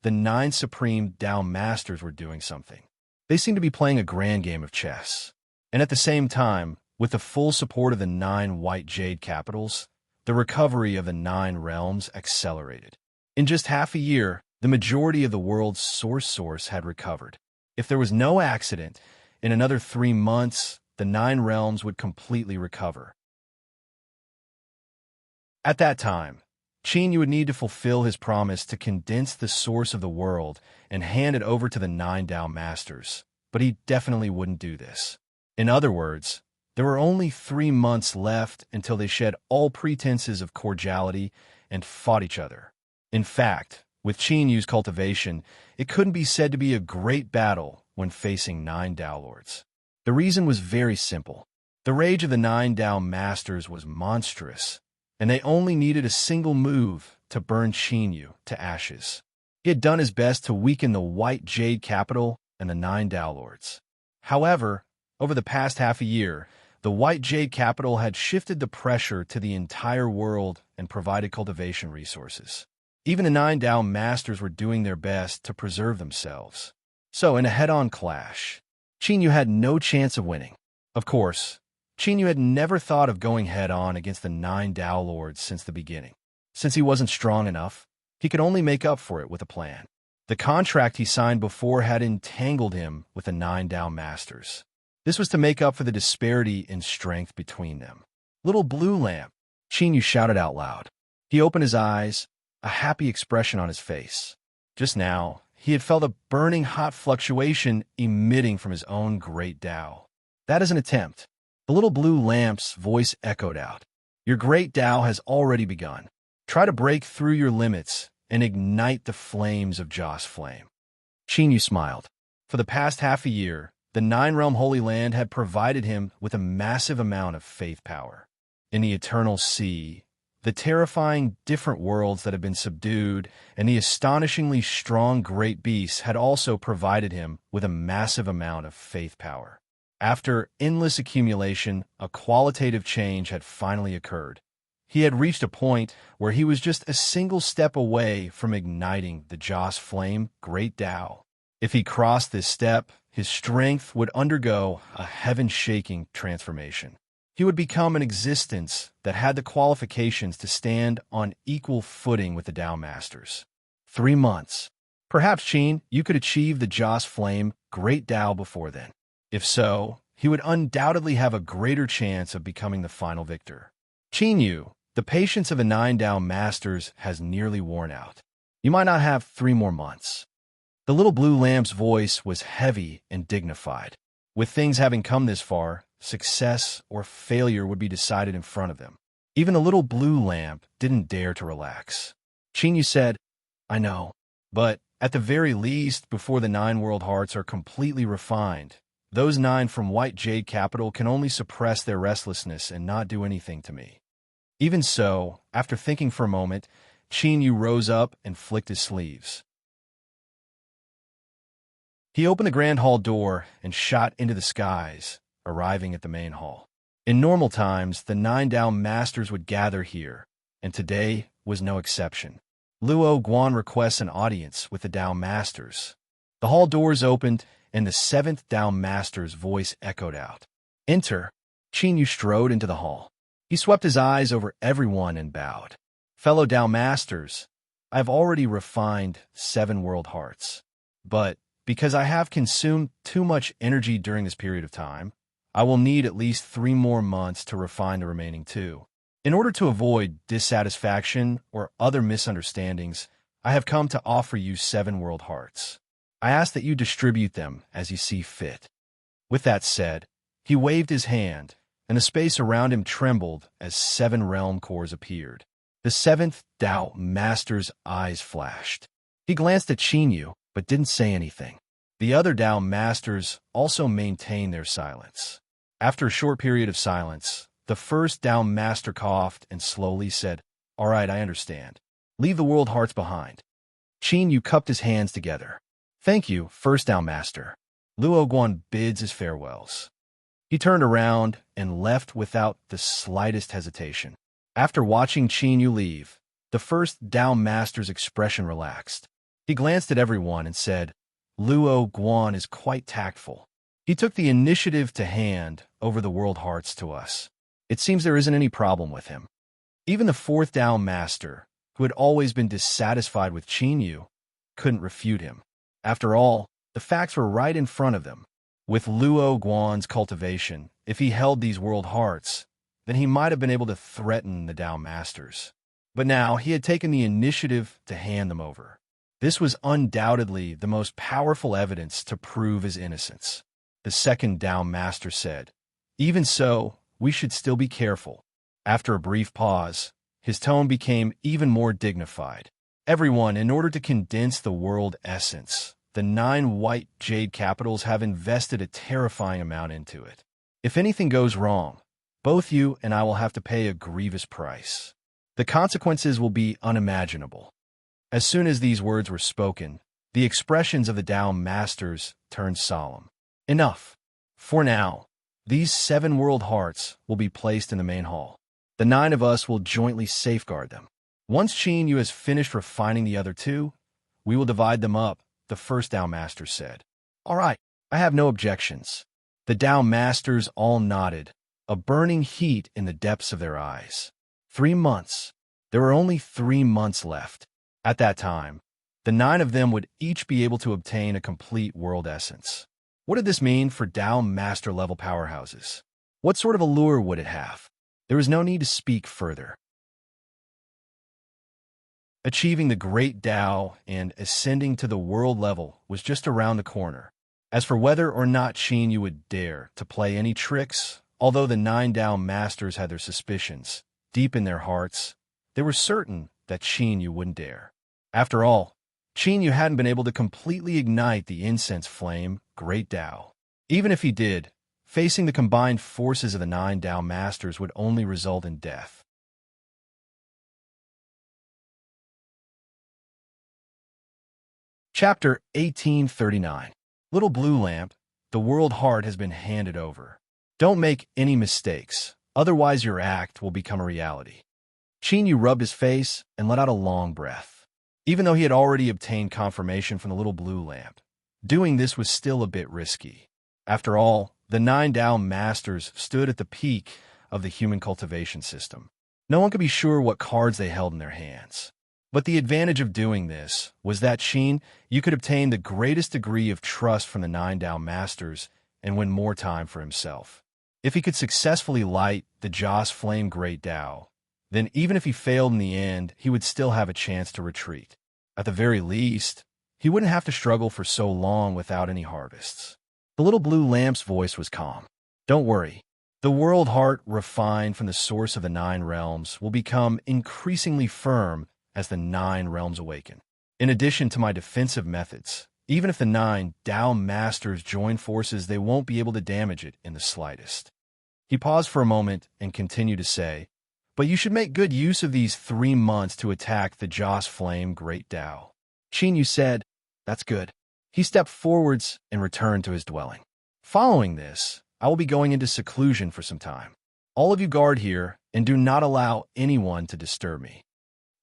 the 9 supreme Dao Masters were doing something. They seemed to be playing a grand game of chess. And at the same time, with the full support of the 9 white jade capitals, the recovery of the 9 realms accelerated. In just half a year, the majority of the world's source had recovered. If there was no accident, in another 3 months, the 9 realms would completely recover. At that time, Qin would need to fulfill his promise to condense the source of the world and hand it over to the 9 Dao Masters, but he definitely wouldn't do this. In other words, there were only 3 months left until they shed all pretenses of cordiality and fought each other. In fact, with Qin Yu's cultivation, it couldn't be said to be a great battle when facing 9 Dao Lords. The reason was very simple. The rage of the 9 Dao Masters was monstrous, and they only needed a single move to burn Qin Yu to ashes. He had done his best to weaken the white jade capital and the 9 Dao Lords. However, over the past half a year, the white jade capital had shifted the pressure to the entire world and provided cultivation resources. Even the 9 Dao Masters were doing their best to preserve themselves. So, in a head-on clash, Qin Yu had no chance of winning. Of course, Qin Yu had never thought of going head-on against the 9 Dao Lords since the beginning. Since he wasn't strong enough, he could only make up for it with a plan. The contract he signed before had entangled him with the 9 Dao Masters. This was to make up for the disparity in strength between them. "Little blue lamp," Qin Yu shouted out loud. He opened his eyes, a happy expression on his face. Just now, he had felt a burning hot fluctuation emitting from his own great Dao. "That is an attempt." The little blue lamp's voice echoed out. "Your great Dao has already begun. Try to break through your limits and ignite the flames of Joss Flame." Qin Yu smiled. For the past half a year, the 9-realm Holy Land had provided him with a massive amount of faith power. In the Eternal Sea, the terrifying different worlds that had been subdued, and the astonishingly strong great beasts had also provided him with a massive amount of faith power. After endless accumulation, a qualitative change had finally occurred. He had reached a point where he was just a single step away from igniting the Joss Flame Great Dao. If he crossed this step, his strength would undergo a heaven-shaking transformation. He would become an existence that had the qualifications to stand on equal footing with the Dao Masters. 3 months. Perhaps, Qin, you could achieve the Joss Flame Great Dao before then. If so, he would undoubtedly have a greater chance of becoming the final victor. Qin Yu, the patience of the 9 Dao Masters has nearly worn out. You might not have 3 more months. The little blue lamp's voice was heavy and dignified. With things having come this far, success or failure would be decided in front of them. Even the little blue lamp didn't dare to relax. Qin Yu said, I know, but at the very least, before the 9 world hearts are completely refined, those 9 from White Jade Capital can only suppress their restlessness and not do anything to me. Even so, after thinking for a moment, Qin Yu rose up and flicked his sleeves. He opened the grand hall door and shot into the skies, arriving at the main hall. In normal times, the 9 Dao Masters would gather here, and today was no exception. Luo Guan requests an audience with the Dao Masters. The hall doors opened, and the 7th Dao Master's voice echoed out. Enter. Qin Yu strode into the hall. He swept his eyes over everyone and bowed. Fellow Dao Masters, I have already refined 7 world hearts. But because I have consumed too much energy during this period of time, I will need at least 3 more months to refine the remaining 2. In order to avoid dissatisfaction or other misunderstandings, I have come to offer you 7 world hearts. I ask that you distribute them as you see fit. With that said, he waved his hand, and the space around him trembled as 7 realm cores appeared. The 7th Dao Master's eyes flashed. He glanced at Qin Yu, but didn't say anything. The other Dao Masters also maintained their silence. After a short period of silence, the first Dao Master coughed and slowly said, All right, I understand. Leave the world hearts behind. Qin Yu cupped his hands together. Thank you, first Dao Master. Luo Guan bids his farewells. He turned around and left without the slightest hesitation. After watching Qin Yu leave, the first Dao Master's expression relaxed. He glanced at everyone and said, Luo Guan is quite tactful. He took the initiative to hand over the world hearts to us. It seems there isn't any problem with him. Even the 4th Dao Master, who had always been dissatisfied with Qin Yu, couldn't refute him. After all, the facts were right in front of them. With Luo Guan's cultivation, if he held these world hearts, then he might have been able to threaten the Dao Masters. But now he had taken the initiative to hand them over. This was undoubtedly the most powerful evidence to prove his innocence. The 2nd Dao Master said, Even so, we should still be careful. After a brief pause, his tone became even more dignified. Everyone, in order to condense the world essence, the 9 White Jade Capitals have invested a terrifying amount into it. If anything goes wrong, both you and I will have to pay a grievous price. The consequences will be unimaginable. As soon as these words were spoken, the expressions of the Dao Masters turned solemn. Enough. For now, these 7 world hearts will be placed in the main hall. The 9 of us will jointly safeguard them. Once Qin Yu has finished refining the other 2, we will divide them up, the first Dao Master said. All right, I have no objections. The Dao Masters all nodded, a burning heat in the depths of their eyes. 3 months. There were only 3 months left. At that time, the 9 of them would each be able to obtain a complete world essence. What did this mean for Dao Master level powerhouses? What sort of allure would it have? There was no need to speak further. Achieving the great Dao and ascending to the world level was just around the corner. As for whether or not Qin Yu would dare to play any tricks, although the 9 Dao Masters had their suspicions, deep in their hearts, they were certain that Qin Yu wouldn't dare. After all, Qin Yu hadn't been able to completely ignite the incense flame, Great Dao. Even if he did, facing the combined forces of the 9 Dao Masters would only result in death. Chapter 1839. Little Blue Lamp, the world heart has been handed over. Don't make any mistakes, otherwise your act will become a reality. Qin Yu rubbed his face and let out a long breath. Even though he had already obtained confirmation from the Little Blue Lamp, doing this was still a bit risky. After all, the 9 Dao Masters stood at the peak of the human cultivation system. No one could be sure what cards they held in their hands. But the advantage of doing this was that Qin Yu could obtain the greatest degree of trust from the 9 Dao Masters and win more time for himself. If he could successfully light the Joss Flame Great Tao, then even if he failed in the end, he would still have a chance to retreat. At the very least, he wouldn't have to struggle for so long without any harvests. The little blue lamp's voice was calm. Don't worry. The world heart refined from the source of the 9 realms will become increasingly firm as the 9 realms awaken. In addition to my defensive methods, even if the 9 Tao Masters join forces, they won't be able to damage it in the slightest. He paused for a moment and continued to say, but you should make good use of these 3 months to attack the Joss Flame Great Tao. Qin Yu said, that's good. He stepped forwards and returned to his dwelling. Following this, I will be going into seclusion for some time. All of you guard here and do not allow anyone to disturb me.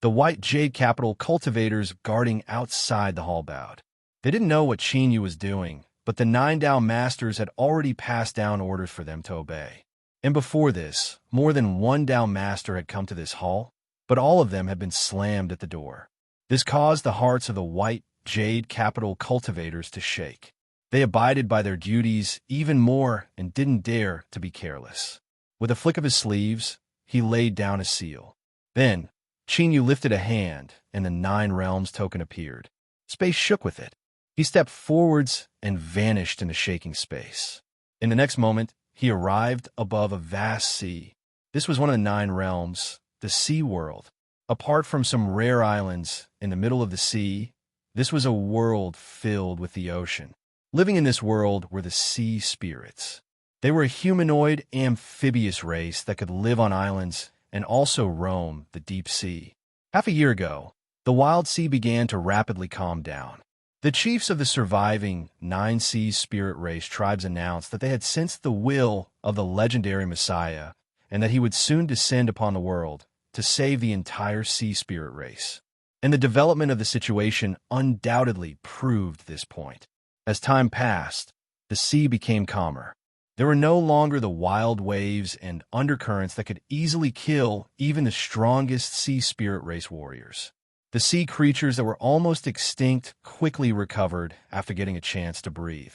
The white jade capital cultivators guarding outside the hall bowed. They didn't know what Qin Yu was doing, but the 9 Tao Masters had already passed down orders for them to obey. And before this, more than 1 Tao Master had come to this hall, but all of them had been slammed at the door. This caused the hearts of the white jade capital cultivators to shake. They abided by their duties even more and didn't dare to be careless. With a flick of his sleeves, he laid down a seal. Then, Qin Yu lifted a hand, and the 9 realms token appeared. Space shook with it. He stepped forwards and vanished in the shaking space. In the next moment, he arrived above a vast sea. This was one of the 9 realms, the Sea World. Apart from some rare islands in the middle of the sea, this was a world filled with the ocean. Living in this world were the sea spirits. They were a humanoid amphibious race that could live on islands and also roam the deep sea. Half a year ago, the wild sea began to rapidly calm down. The chiefs of the surviving 9 Seas spirit race tribes announced that they had sensed the will of the legendary Messiah and that he would soon descend upon the world to save the entire sea spirit race. And the development of the situation undoubtedly proved this point. As time passed, the sea became calmer. There were no longer the wild waves and undercurrents that could easily kill even the strongest sea spirit race warriors. The sea creatures that were almost extinct quickly recovered after getting a chance to breathe.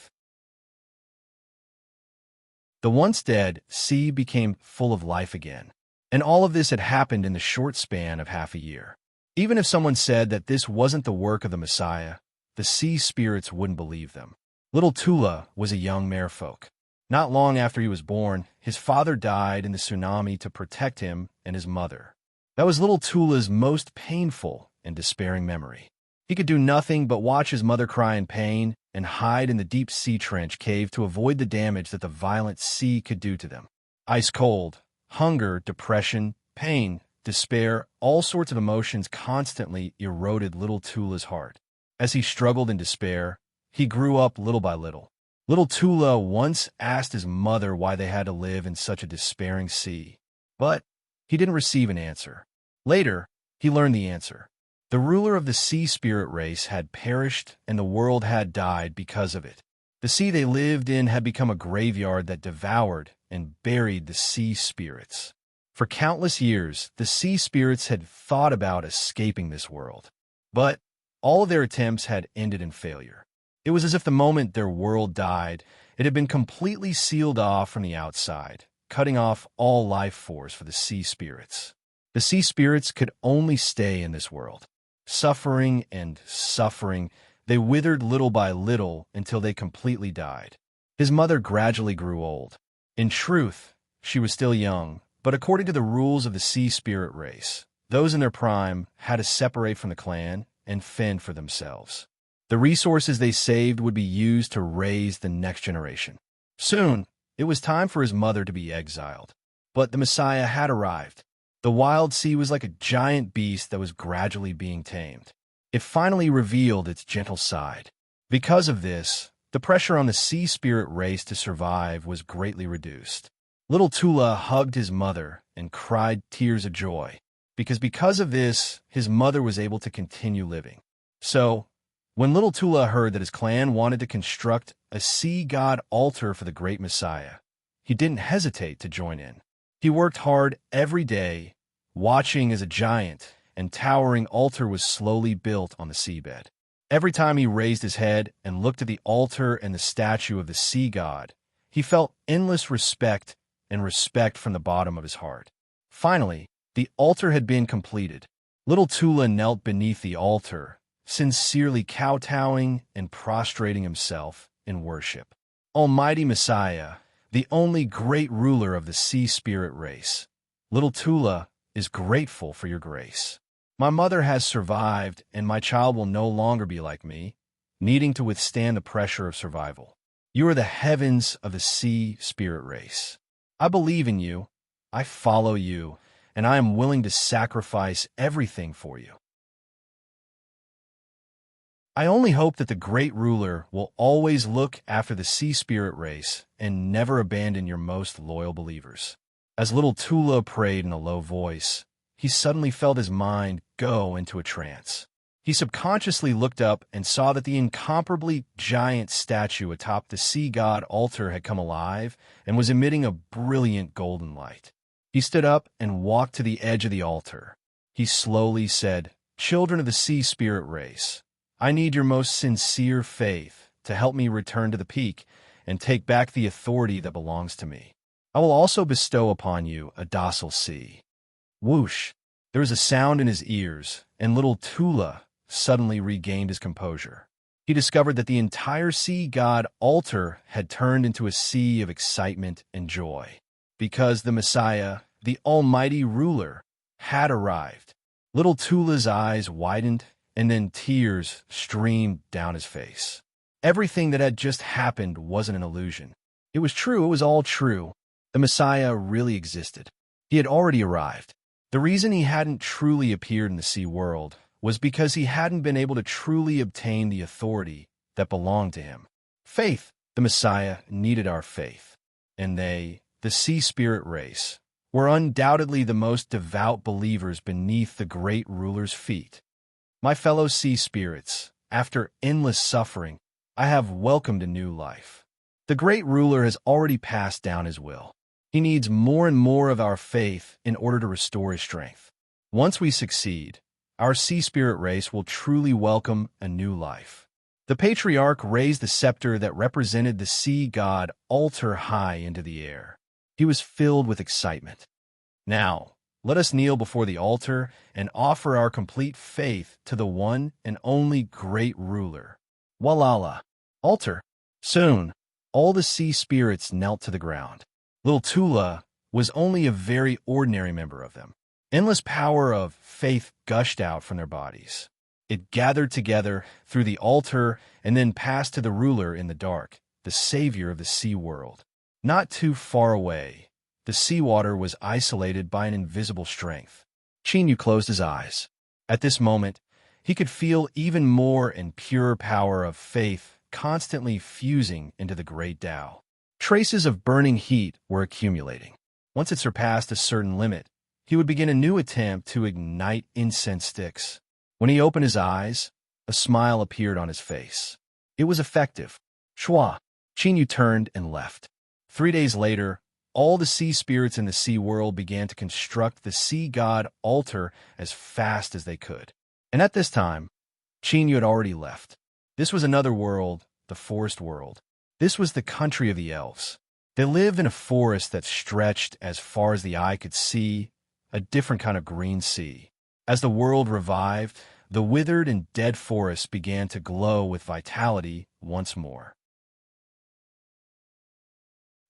The once dead sea became full of life again, and all of this had happened in the short span of half a year. Even if someone said that this wasn't the work of the Messiah, the sea spirits wouldn't believe them. Little Tula was a young merfolk. Not long after he was born, his father died in the tsunami to protect him and his mother. That was little Tula's most painful and despairing memory. He could do nothing but watch his mother cry in pain and hide in the deep sea trench cave to avoid the damage that the violent sea could do to them. Ice cold, hunger, depression, pain, despair, all sorts of emotions constantly eroded little Tula's heart. As he struggled in despair, he grew up little by little. Little Tula once asked his mother why they had to live in such a despairing sea, but he didn't receive an answer. Later, he learned the answer. The ruler of the sea spirit race had perished and the world had died because of it. The sea they lived in had become a graveyard that devoured and buried the sea spirits. For countless years, the sea spirits had thought about escaping this world, but all of their attempts had ended in failure. It was as if the moment their world died, it had been completely sealed off from the outside, cutting off all life force for the sea spirits. The sea spirits could only stay in this world. Suffering and suffering, they withered little by little until they completely died. His mother gradually grew old. In truth, she was still young, but according to the rules of the sea spirit race, those in their prime had to separate from the clan and fend for themselves. The resources they saved would be used to raise the next generation. Soon, it was time for his mother to be exiled. But the Messiah had arrived. The wild sea was like a giant beast that was gradually being tamed. It finally revealed its gentle side. Because of this, the pressure on the sea spirit race to survive was greatly reduced. Little Tula hugged his mother and cried tears of joy, because of this, his mother was able to continue living. So, when little Tula heard that his clan wanted to construct a sea god altar for the great Messiah, he didn't hesitate to join in. He worked hard every day, watching as a giant and towering altar was slowly built on the seabed. Every time he raised his head and looked at the altar and the statue of the sea god, he felt endless respect and respect from the bottom of his heart. Finally, the altar had been completed. Little Tula knelt beneath the altar, sincerely kowtowing and prostrating himself in worship. Almighty Messiah, the only great ruler of the sea spirit race, little Tula is grateful for your grace. My mother has survived, and my child will no longer be like me, needing to withstand the pressure of survival. You are the heavens of the sea spirit race. I believe in you, I follow you, and I am willing to sacrifice everything for you. I only hope that the great ruler will always look after the sea spirit race and never abandon your most loyal believers. As little Tula prayed in a low voice, he suddenly felt his mind go into a trance. He subconsciously looked up and saw that the incomparably giant statue atop the sea god altar had come alive and was emitting a brilliant golden light. He stood up and walked to the edge of the altar. He slowly said, "Children of the sea spirit race, I need your most sincere faith to help me return to the peak and take back the authority that belongs to me. I will also bestow upon you a docile sea." Whoosh! There was a sound in his ears, and little Tula suddenly regained his composure. He discovered that the entire sea god altar had turned into a sea of excitement and joy, because the Messiah, the almighty ruler, had arrived. Little Tula's eyes widened, and then tears streamed down his face. Everything that had just happened wasn't an illusion. It was true, it was all true. The Messiah really existed. He had already arrived. The reason he hadn't truly appeared in the sea world was because he hadn't been able to truly obtain the authority that belonged to him. Faith, the Messiah needed our faith. And they, the sea spirit race, were undoubtedly the most devout believers beneath the great ruler's feet. My fellow sea spirits, after endless suffering, I have welcomed a new life. The great ruler has already passed down his will. He needs more and more of our faith in order to restore his strength. Once we succeed, our sea spirit race will truly welcome a new life. The patriarch raised the scepter that represented the sea god altar high into the air. He was filled with excitement. Now, let us kneel before the altar and offer our complete faith to the one and only great ruler. Walala. Altar. Soon, all the sea spirits knelt to the ground. Little Tula was only a very ordinary member of them. Endless power of faith gushed out from their bodies. It gathered together through the altar and then passed to the ruler in the dark, the savior of the sea world. Not too far away, the seawater was isolated by an invisible strength. Chinyu closed his eyes. At this moment, he could feel even more and purer power of faith constantly fusing into the great Tao. Traces of burning heat were accumulating. Once it surpassed a certain limit, he would begin a new attempt to ignite incense sticks. When he opened his eyes, a smile appeared on his face. It was effective. Shua. Chinyu turned and left. 3 days later, all the sea spirits in the sea world began to construct the sea god altar as fast as they could. And at this time, Chinyu had already left. This was another world, the forest world. This was the country of the elves. They lived in a forest that stretched as far as the eye could see, a different kind of green sea. As the world revived, the withered and dead forests began to glow with vitality once more.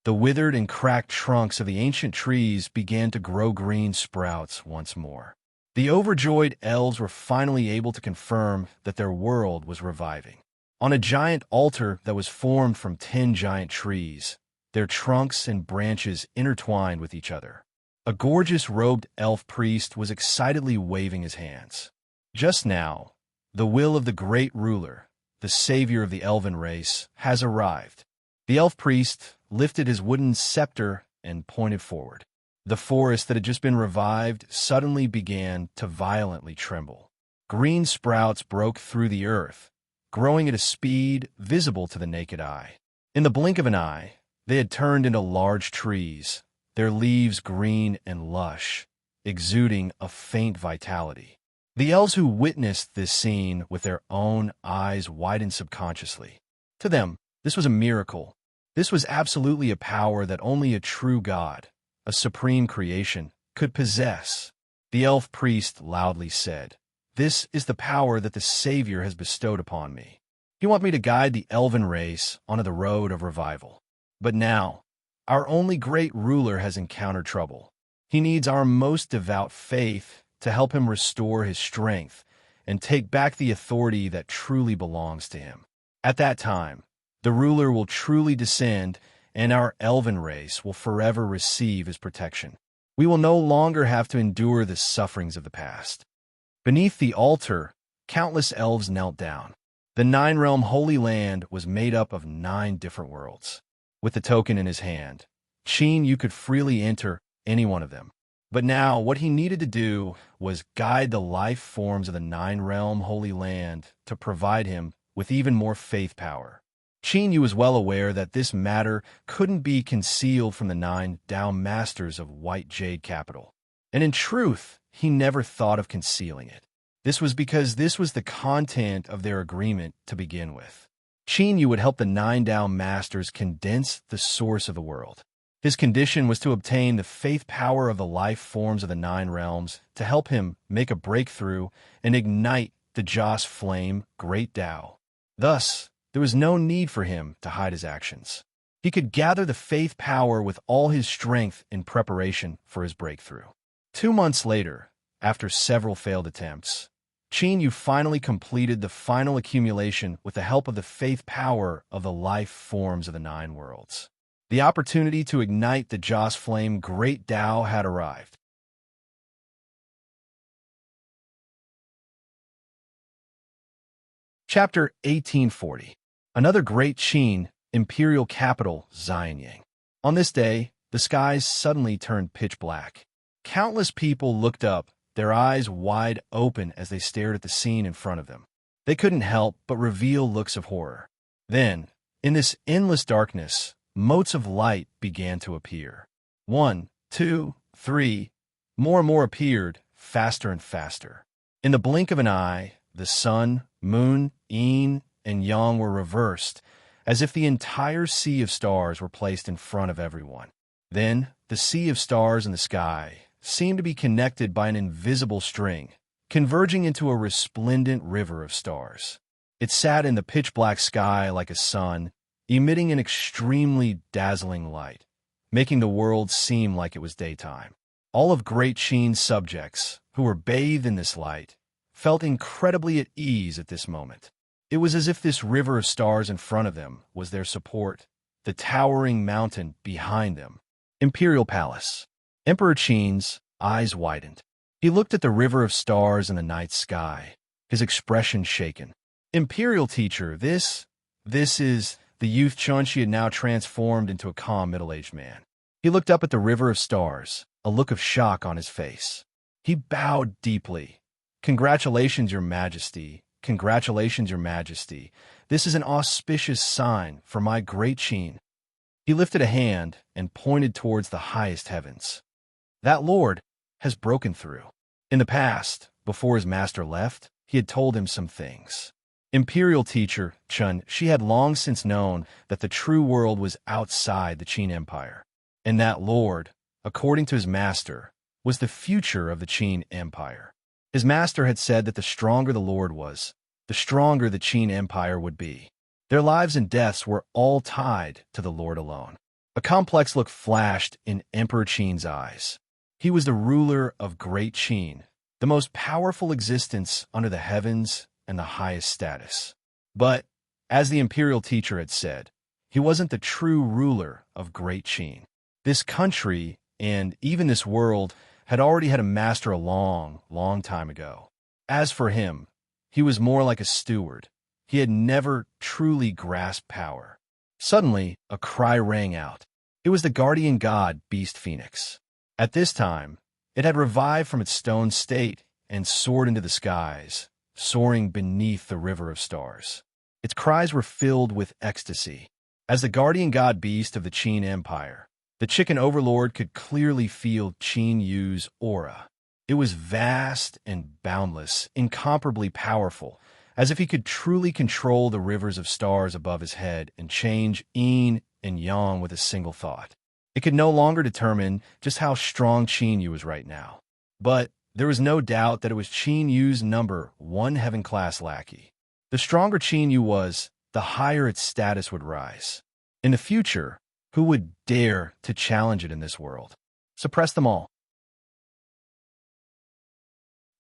The withered and cracked trunks of the ancient trees began to grow green sprouts once more. The overjoyed elves were finally able to confirm that their world was reviving. On a giant altar that was formed from 10 giant trees, their trunks and branches intertwined with each other. A gorgeous robed elf priest was excitedly waving his hands. Just now, the will of the great ruler, the savior of the elven race, has arrived. The elf priest lifted his wooden scepter and pointed forward. The forest that had just been revived suddenly began to violently tremble. Green sprouts broke through the earth, growing at a speed visible to the naked eye. In the blink of an eye, they had turned into large trees, their leaves green and lush, exuding a faint vitality. The elves who witnessed this scene with their own eyes widened subconsciously. To them, this was a miracle, This was absolutely a power that only a true god, a supreme creation, could possess. The elf priest loudly said, "This is the power that the Savior has bestowed upon me. He wants me to guide the elven race onto the road of revival. But now, our only great ruler has encountered trouble. He needs our most devout faith to help him restore his strength and take back the authority that truly belongs to him. At that time, the ruler will truly descend, and our elven race will forever receive his protection. We will no longer have to endure the sufferings of the past." Beneath the altar, countless elves knelt down. The nine-realm Holy Land was made up of 9 different worlds. With the token in his hand, you could freely enter any one of them. But now, what he needed to do was guide the life forms of the 9-realm Holy Land to provide him with even more faith power. Yu was well aware that this matter couldn't be concealed from the 9 Tao Masters of White Jade Capital. And in truth, he never thought of concealing it. This was because this was the content of their agreement to begin with. Yu would help the 9 Tao Masters condense the source of the world. His condition was to obtain the faith power of the life forms of the 9 realms to help him make a breakthrough and ignite the Joss flame, Great Tao. Thus, there was no need for him to hide his actions. He could gather the faith power with all his strength in preparation for his breakthrough. 2 months later, after several failed attempts, Yu finally completed the final accumulation with the help of the faith power of the life forms of the 9 worlds. The opportunity to ignite the Joss flame Great Tao had arrived. Chapter 1840. Another great Qin, imperial capital, Xianyang. On this day, the skies suddenly turned pitch black. Countless people looked up, their eyes wide open as they stared at the scene in front of them. They couldn't help but reveal looks of horror. Then, in this endless darkness, motes of light began to appear. 1, 2, 3. More and more appeared, faster and faster. In the blink of an eye, the sun, moon, yin, and yang were reversed, as if the entire sea of stars were placed in front of everyone. Then, the sea of stars in the sky seemed to be connected by an invisible string, converging into a resplendent river of stars. It sat in the pitch-black sky like a sun, emitting an extremely dazzling light, making the world seem like it was daytime. All of Great Qin's subjects, who were bathed in this light, felt incredibly at ease at this moment. It was as if this river of stars in front of them was their support, the towering mountain behind them. Imperial Palace. Emperor Qin's eyes widened. He looked at the river of stars in the night sky, his expression shaken. Imperial teacher, this is... The youth Chunshi had now transformed into a calm middle-aged man. He looked up at the river of stars, a look of shock on his face. He bowed deeply. "Congratulations, Your Majesty. Congratulations, Your Majesty. This is an auspicious sign for my great Qin." He lifted a hand and pointed towards the highest heavens. That lord has broken through. In the past, before his master left, he had told him some things. Imperial teacher Chun, she had long since known that the true world was outside the Qin Empire, and that lord, according to his master, was the future of the Qin Empire. His master had said that the stronger the lord was, the stronger the Qin Empire would be. Their lives and deaths were all tied to the lord alone. A complex look flashed in Emperor Qin's eyes. He was the ruler of Great Qin, the most powerful existence under the heavens and the highest status. But, as the imperial teacher had said, he wasn't the true ruler of Great Qin. This country, and even this world, had already had a master a long, long time ago. As for him, he was more like a steward. He had never truly grasped power. Suddenly, a cry rang out. It was the guardian god, Beast Phoenix. At this time, it had revived from its stone state and soared into the skies, soaring beneath the river of stars. Its cries were filled with ecstasy. As the guardian god beast of the Qin Empire, the chicken overlord could clearly feel Qin Yu's aura. It was vast and boundless, incomparably powerful, as if he could truly control the rivers of stars above his head and change yin and yang with a single thought. It could no longer determine just how strong Qin Yu was right now. But there was no doubt that it was Qin Yu's #1 heaven-class lackey. The stronger Qin Yu was, the higher its status would rise. In the future, who would dare to challenge it in this world? Suppress them all.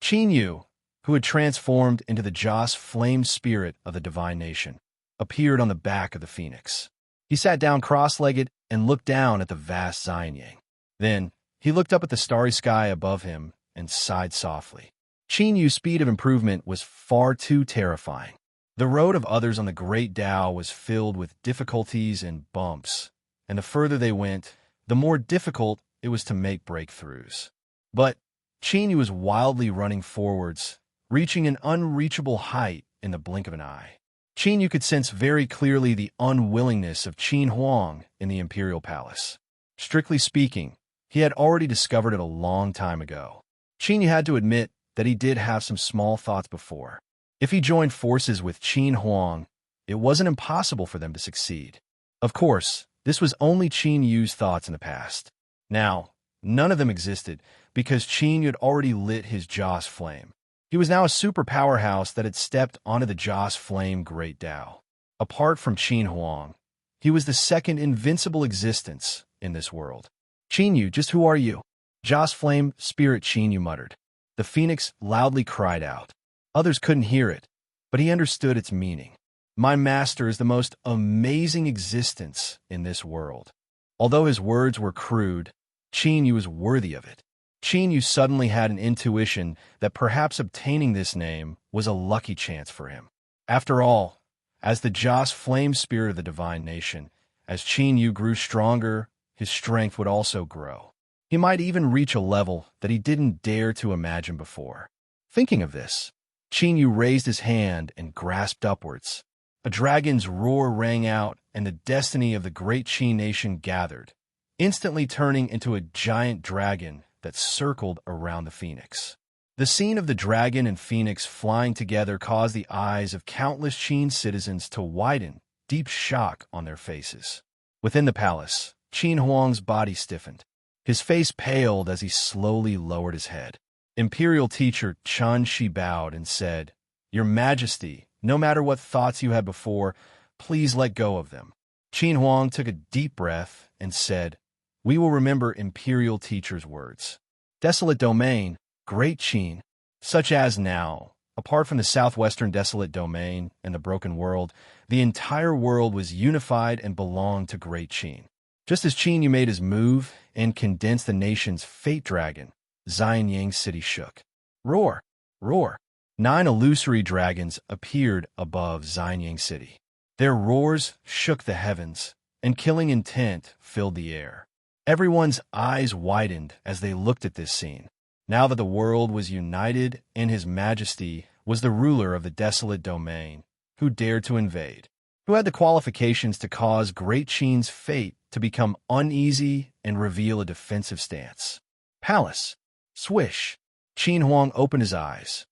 Qin Yu, who had transformed into the Joss flame spirit of the divine nation, appeared on the back of the phoenix. He sat down cross-legged and looked down at the vast Xianyang. Then, he looked up at the starry sky above him and sighed softly. Qin Yu's speed of improvement was far too terrifying. The road of others on the great Tao was filled with difficulties and bumps, and the further they went, the more difficult it was to make breakthroughs. But Qin Yu was wildly running forwards, reaching an unreachable height in the blink of an eye. Qin Yu could sense very clearly the unwillingness of Qin Huang in the imperial palace. Strictly speaking, he had already discovered it a long time ago. Qin Yu had to admit that he did have some small thoughts before. If he joined forces with Qin Huang, it wasn't impossible for them to succeed. Of course, this was only Qin Yu's thoughts in the past. Now, none of them existed because Qin Yu had already lit his Joss flame. He was now a super powerhouse that had stepped onto the Joss flame great Tao. Apart from Qin Huang, he was the second invincible existence in this world. Qin Yu, just who are you? Joss flame spirit, Qin Yu muttered. The phoenix loudly cried out. Others couldn't hear it, but he understood its meaning. My master is the most amazing existence in this world. Although his words were crude, Qin Yu was worthy of it. Qin Yu suddenly had an intuition that perhaps obtaining this name was a lucky chance for him. After all, as the Joss flame spirit of the divine nation, as Qin Yu grew stronger, his strength would also grow. He might even reach a level that he didn't dare to imagine before. Thinking of this, Qin Yu raised his hand and grasped upwards. A dragon's roar rang out, and the destiny of the great Qin nation gathered, instantly turning into a giant dragon that circled around the phoenix. The scene of the dragon and phoenix flying together caused the eyes of countless Qin citizens to widen, deep shock on their faces. Within the palace, Qin Huang's body stiffened. His face paled as he slowly lowered his head. Imperial teacher Chen Shi bowed and said, "Your Majesty, no matter what thoughts you had before, please let go of them." Qin Huang took a deep breath and said, "We will remember Imperial teacher's words. Desolate domain, great Qin, such as now, apart from the southwestern desolate domain and the broken world, the entire world was unified and belonged to great Qin. Just as Qin Yu made his move and condensed the nation's fate dragon, Xianyang City shook. Roar! Roar! 9 illusory dragons appeared above Xianyang City. Their roars shook the heavens, and killing intent filled the air. Everyone's eyes widened as they looked at this scene. Now that the world was united and His Majesty was the ruler of the desolate domain, who dared to invade, who had the qualifications to cause Great Qin's fate to become uneasy and reveal a defensive stance. Palace. Swish. Qin Huang opened his eyes.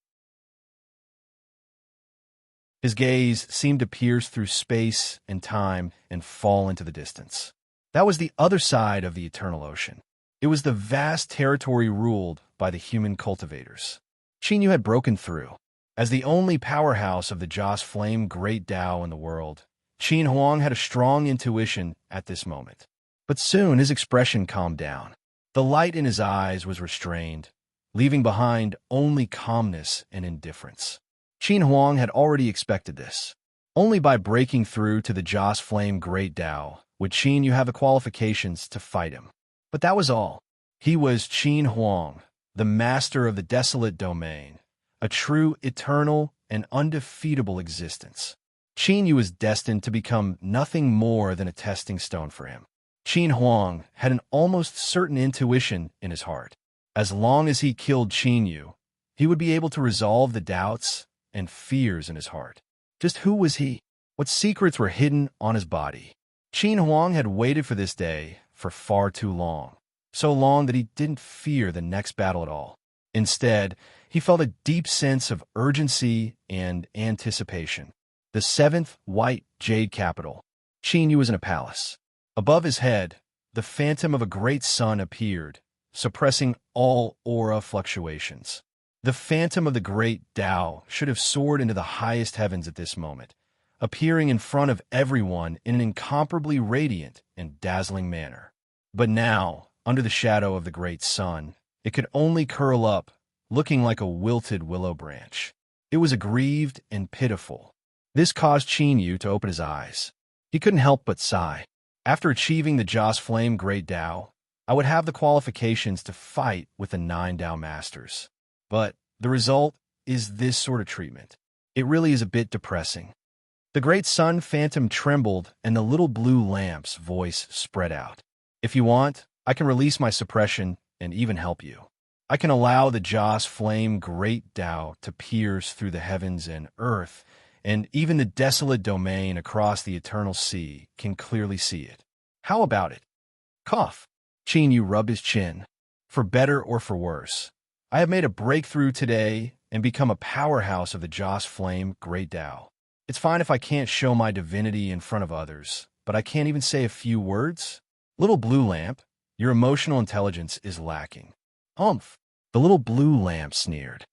His gaze seemed to pierce through space and time and fall into the distance. That was the other side of the eternal ocean. It was the vast territory ruled by the human cultivators. Qin Yu had broken through. As the only powerhouse of the Joss Flame Great Tao in the world, Qin Huang had a strong intuition at this moment. But soon his expression calmed down. The light in his eyes was restrained, leaving behind only calmness and indifference. Qin Huang had already expected this. Only by breaking through to the Joss Flame Great Tao would Qin Yu have the qualifications to fight him. But that was all. He was Qin Huang, the master of the desolate domain, a true, eternal, and undefeatable existence. Qin Yu was destined to become nothing more than a testing stone for him. Qin Huang had an almost certain intuition in his heart. As long as he killed Qin Yu, he would be able to resolve the doubts and fears in his heart. Just who was he? What secrets were hidden on his body? Qin Huang had waited for this day for far too long, so long that he didn't fear the next battle at all. Instead, he felt a deep sense of urgency and anticipation. The 7th White Jade Capital. Qin Yu was in a palace. Above his head, the phantom of a great sun appeared, suppressing all aura fluctuations. The phantom of the great Tao should have soared into the highest heavens at this moment, appearing in front of everyone in an incomparably radiant and dazzling manner. But now, under the shadow of the great sun, it could only curl up, looking like a wilted willow branch. It was aggrieved and pitiful. This caused Qin Yu to open his eyes. He couldn't help but sigh. After achieving the Joss Flame Great Tao, I would have the qualifications to fight with the 9 Tao Masters. But the result is this sort of treatment. It really is a bit depressing. The great sun phantom trembled, and the little blue lamp's voice spread out. If you want, I can release my suppression and even help you. I can allow the Joss Flame Great Tao to pierce through the heavens and earth, and even the desolate domain across the eternal sea can clearly see it. How about it? Cough. Qin Yu rubbed his chin. For better or for worse, I have made a breakthrough today and become a powerhouse of the Joss Flame Great Tao. It's fine if I can't show my divinity in front of others, but I can't even say a few words? Little blue lamp, your emotional intelligence is lacking. Umph. The little blue lamp sneered.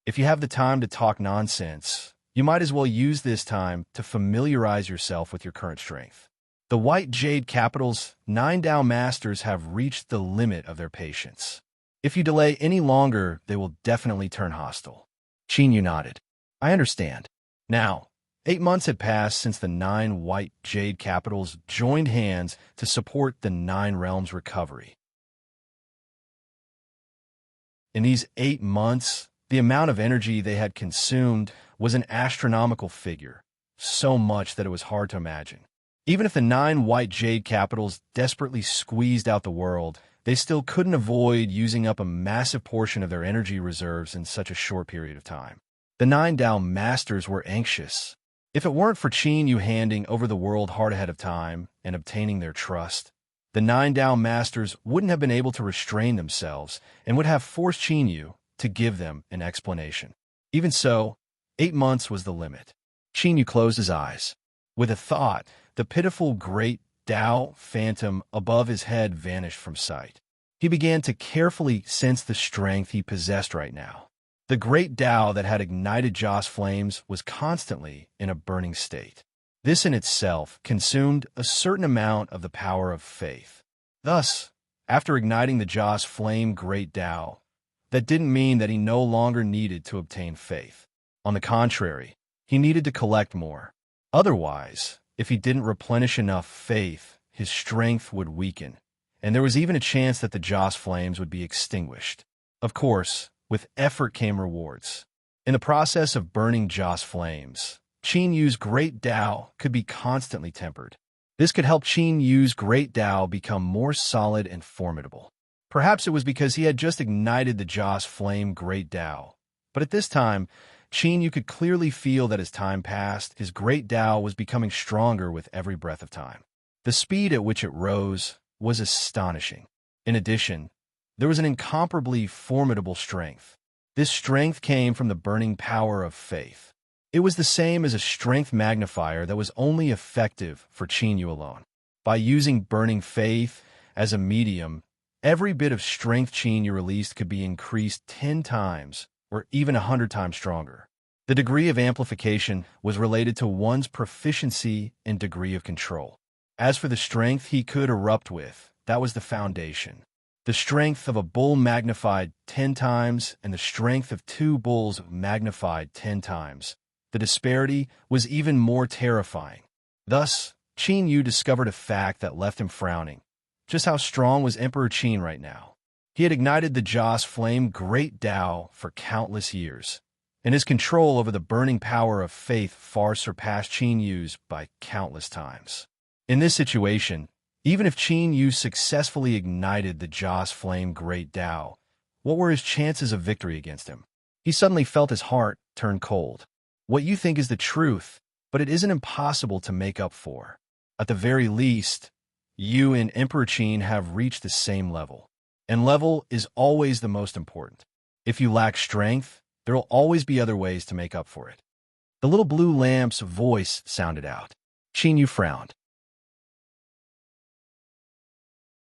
If you have the time to talk nonsense, you might as well use this time to familiarize yourself with your current strength. The white jade capital's 9 Tao Masters have reached the limit of their patience. If you delay any longer, they will definitely turn hostile. Qin Yu nodded. I understand. Now, 8 months had passed since the 9 white jade capitals joined hands to support the 9 realms' recovery. In these 8 months, the amount of energy they had consumed was an astronomical figure, so much that it was hard to imagine. Even if the 9 white jade capitals desperately squeezed out the world, they still couldn't avoid using up a massive portion of their energy reserves in such a short period of time. The 9 Tao Masters were anxious. If it weren't for Qin Yu handing over the world hard ahead of time and obtaining their trust, the 9 Tao Masters wouldn't have been able to restrain themselves and would have forced Qin Yu to give them an explanation. Even so, 8 months was the limit. Qin Yu closed his eyes. With a thought, the pitiful great Tao phantom above his head vanished from sight. He began to carefully sense the strength he possessed right now. The great Tao that had ignited Joss flames was constantly in a burning state. This in itself consumed a certain amount of the power of faith. Thus, after igniting the Joss Flame Great Tao, that didn't mean that he no longer needed to obtain faith. On the contrary, he needed to collect more. Otherwise, if he didn't replenish enough faith, his strength would weaken, and there was even a chance that the Joss flames would be extinguished. Of course, with effort came rewards. In the process of burning Joss flames, Qin Yu's great Tao could be constantly tempered. This could help Qin Yu's great Tao become more solid and formidable. Perhaps it was because he had just ignited the Joss Flame Great Tao, but at this time, Qin Yu could clearly feel that as time passed, his great Tao was becoming stronger with every breath of time. The speed at which it rose was astonishing. In addition, there was an incomparably formidable strength. This strength came from the burning power of faith. It was the same as a strength magnifier that was only effective for Qin Yu alone. By using burning faith as a medium, every bit of strength Qin Yu released could be increased 10 times or even 100 times stronger. The degree of amplification was related to one's proficiency and degree of control. As for the strength he could erupt with, that was the foundation. The strength of a bull magnified 10 times and the strength of 2 bulls magnified 10 times. The disparity was even more terrifying. Thus, Qin Yu discovered a fact that left him frowning. Just how strong was Emperor Qin right now? He had ignited the Joss Flame Great Tao for countless years, and his control over the burning power of faith far surpassed Qin Yu's by countless times. In this situation, even if Qin Yu successfully ignited the Joss Flame Great Tao, what were his chances of victory against him? He suddenly felt his heart turn cold. What you think is the truth, but it isn't impossible to make up for. At the very least, you and Emperor Qin have reached the same level. And level is always the most important. If you lack strength, there will always be other ways to make up for it. The little blue lamp's voice sounded out. Qin Yu frowned.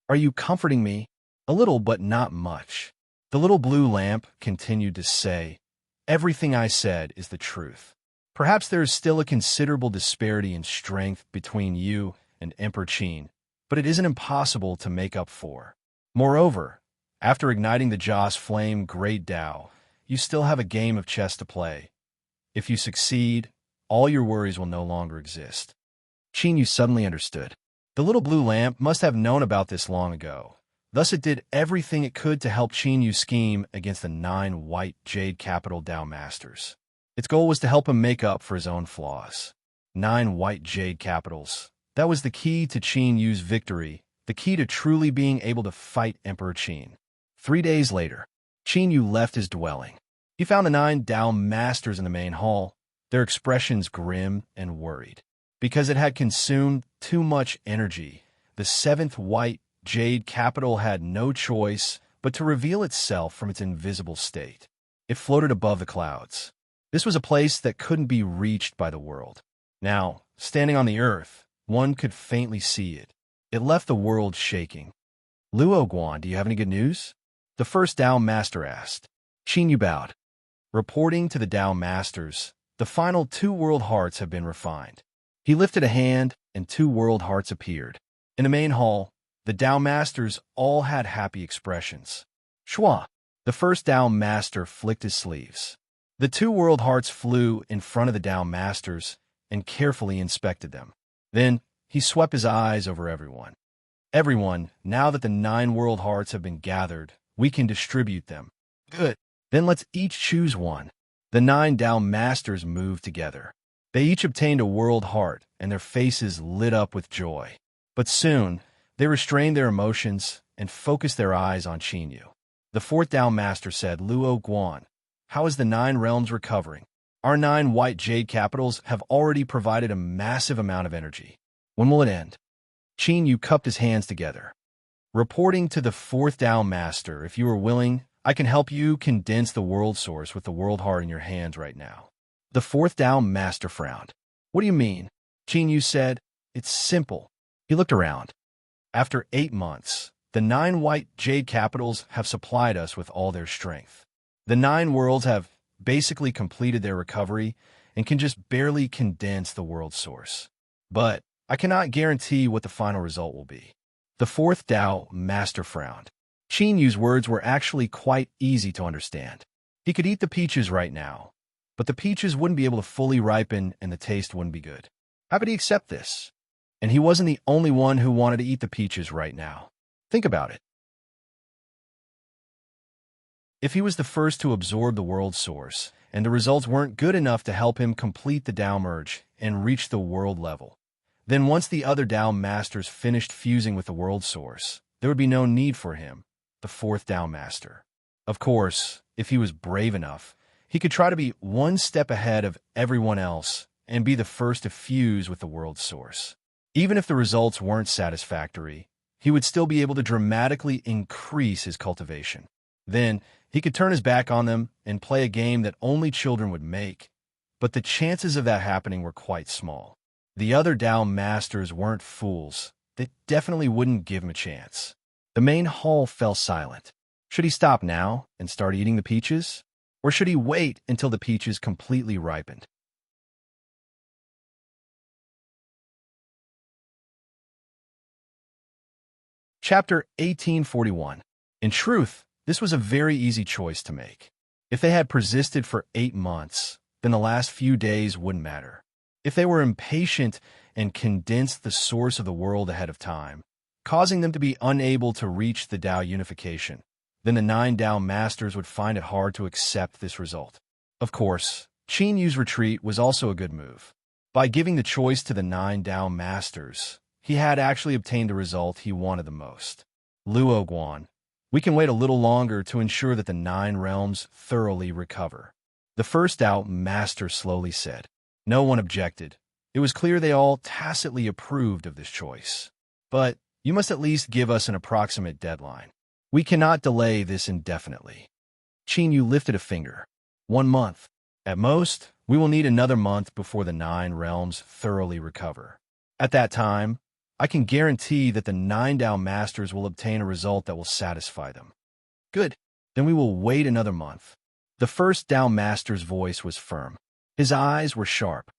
Are you comforting me? A little, but not much. The little blue lamp continued to say, everything I said is the truth. Perhaps there is still a considerable disparity in strength between you and Emperor Qin, but it isn't impossible to make up for. Moreover, after igniting the Joss flame Great Tao, you still have a game of chess to play. If you succeed, all your worries will no longer exist. Qin Yu suddenly understood. The little blue lamp must have known about this long ago. Thus it did everything it could to help Qin Yu's scheme against the 9 white jade capital Tao masters. Its goal was to help him make up for his own flaws. 9 white jade capitals. That was the key to Qin Yu's victory, the key to truly being able to fight Emperor Qin. 3 days later, Qin Yu left his dwelling. He found the 9 Tao masters in the main hall, their expressions grim and worried. Because it had consumed too much energy, the 7th white jade capital had no choice but to reveal itself from its invisible state. It floated above the clouds. This was a place that couldn't be reached by the world. Now, standing on the earth, one could faintly see it. It left the world shaking. Luo Guan, do you have any good news? The first Tao master asked. Qin Yu bowed. Reporting to the Tao masters, the final 2 world hearts have been refined. He lifted a hand, and 2 world hearts appeared. In the main hall, the Tao masters all had happy expressions. Shua, the first Tao master, flicked his sleeves. The 2 world hearts flew in front of the Tao masters and carefully inspected them. Then he swept his eyes over everyone. Everyone, now that the 9 world hearts have been gathered, we can distribute them. Good. Then let's each choose one. The 9 Tao masters moved together. They each obtained a world heart, and their faces lit up with joy. But soon, they restrained their emotions and focused their eyes on Qin Yu. The 4th Tao master said, Luo Guan, how is the 9 realms recovering? Our 9 white jade capitals have already provided a massive amount of energy. When will it end? Qin Yu cupped his hands together. Reporting to the 4th Tao master, if you are willing, I can help you condense the world source with the world heart in your hands right now. The 4th Tao master frowned. What do you mean? Qin Yu said, it's simple. He looked around. After 8 months, the 9 white jade capitals have supplied us with all their strength. The 9 worlds have basically completed their recovery and can just barely condense the world source. But I cannot guarantee what the final result will be. The 4th Tao master frowned. Qin Yu's words were actually quite easy to understand. He could eat the peaches right now, but the peaches wouldn't be able to fully ripen and the taste wouldn't be good. How could he accept this? And he wasn't the only one who wanted to eat the peaches right now. Think about it. If he was the first to absorb the world source, and the results weren't good enough to help him complete the Tao merge and reach the world level, then once the other Tao masters finished fusing with the world source, there would be no need for him, the 4th Tao master. Of course, if he was brave enough, he could try to be 1 step ahead of everyone else and be the first to fuse with the world source. Even if the results weren't satisfactory, he would still be able to dramatically increase his cultivation. Then, he could turn his back on them and play a game that only children would make, but the chances of that happening were quite small. The other Tao masters weren't fools. They definitely wouldn't give him a chance. The main hall fell silent. Should he stop now and start eating the peaches? Or should he wait until the peaches completely ripened? Chapter 1841. In truth, this was a very easy choice to make. If they had persisted for 8 months, then the last few days wouldn't matter. If they were impatient and condensed the source of the world ahead of time, causing them to be unable to reach the Tao unification, then the 9 Tao masters would find it hard to accept this result. Of course, Qin Yu's retreat was also a good move. By giving the choice to the 9 Tao masters, he had actually obtained the result he wanted the most. Luo Guan, we can wait a little longer to ensure that the 9 realms thoroughly recover. The first Tao master slowly said. No one objected. It was clear they all tacitly approved of this choice. But you must at least give us an approximate deadline. We cannot delay this indefinitely. Qin Yu lifted a finger. 1 month. At most, we will need another month before the 9 realms thoroughly recover. At that time, I can guarantee that the 9 Tao Masters will obtain a result that will satisfy them. Good. Then we will wait another month. The first Tao Master's voice was firm. His eyes were sharp.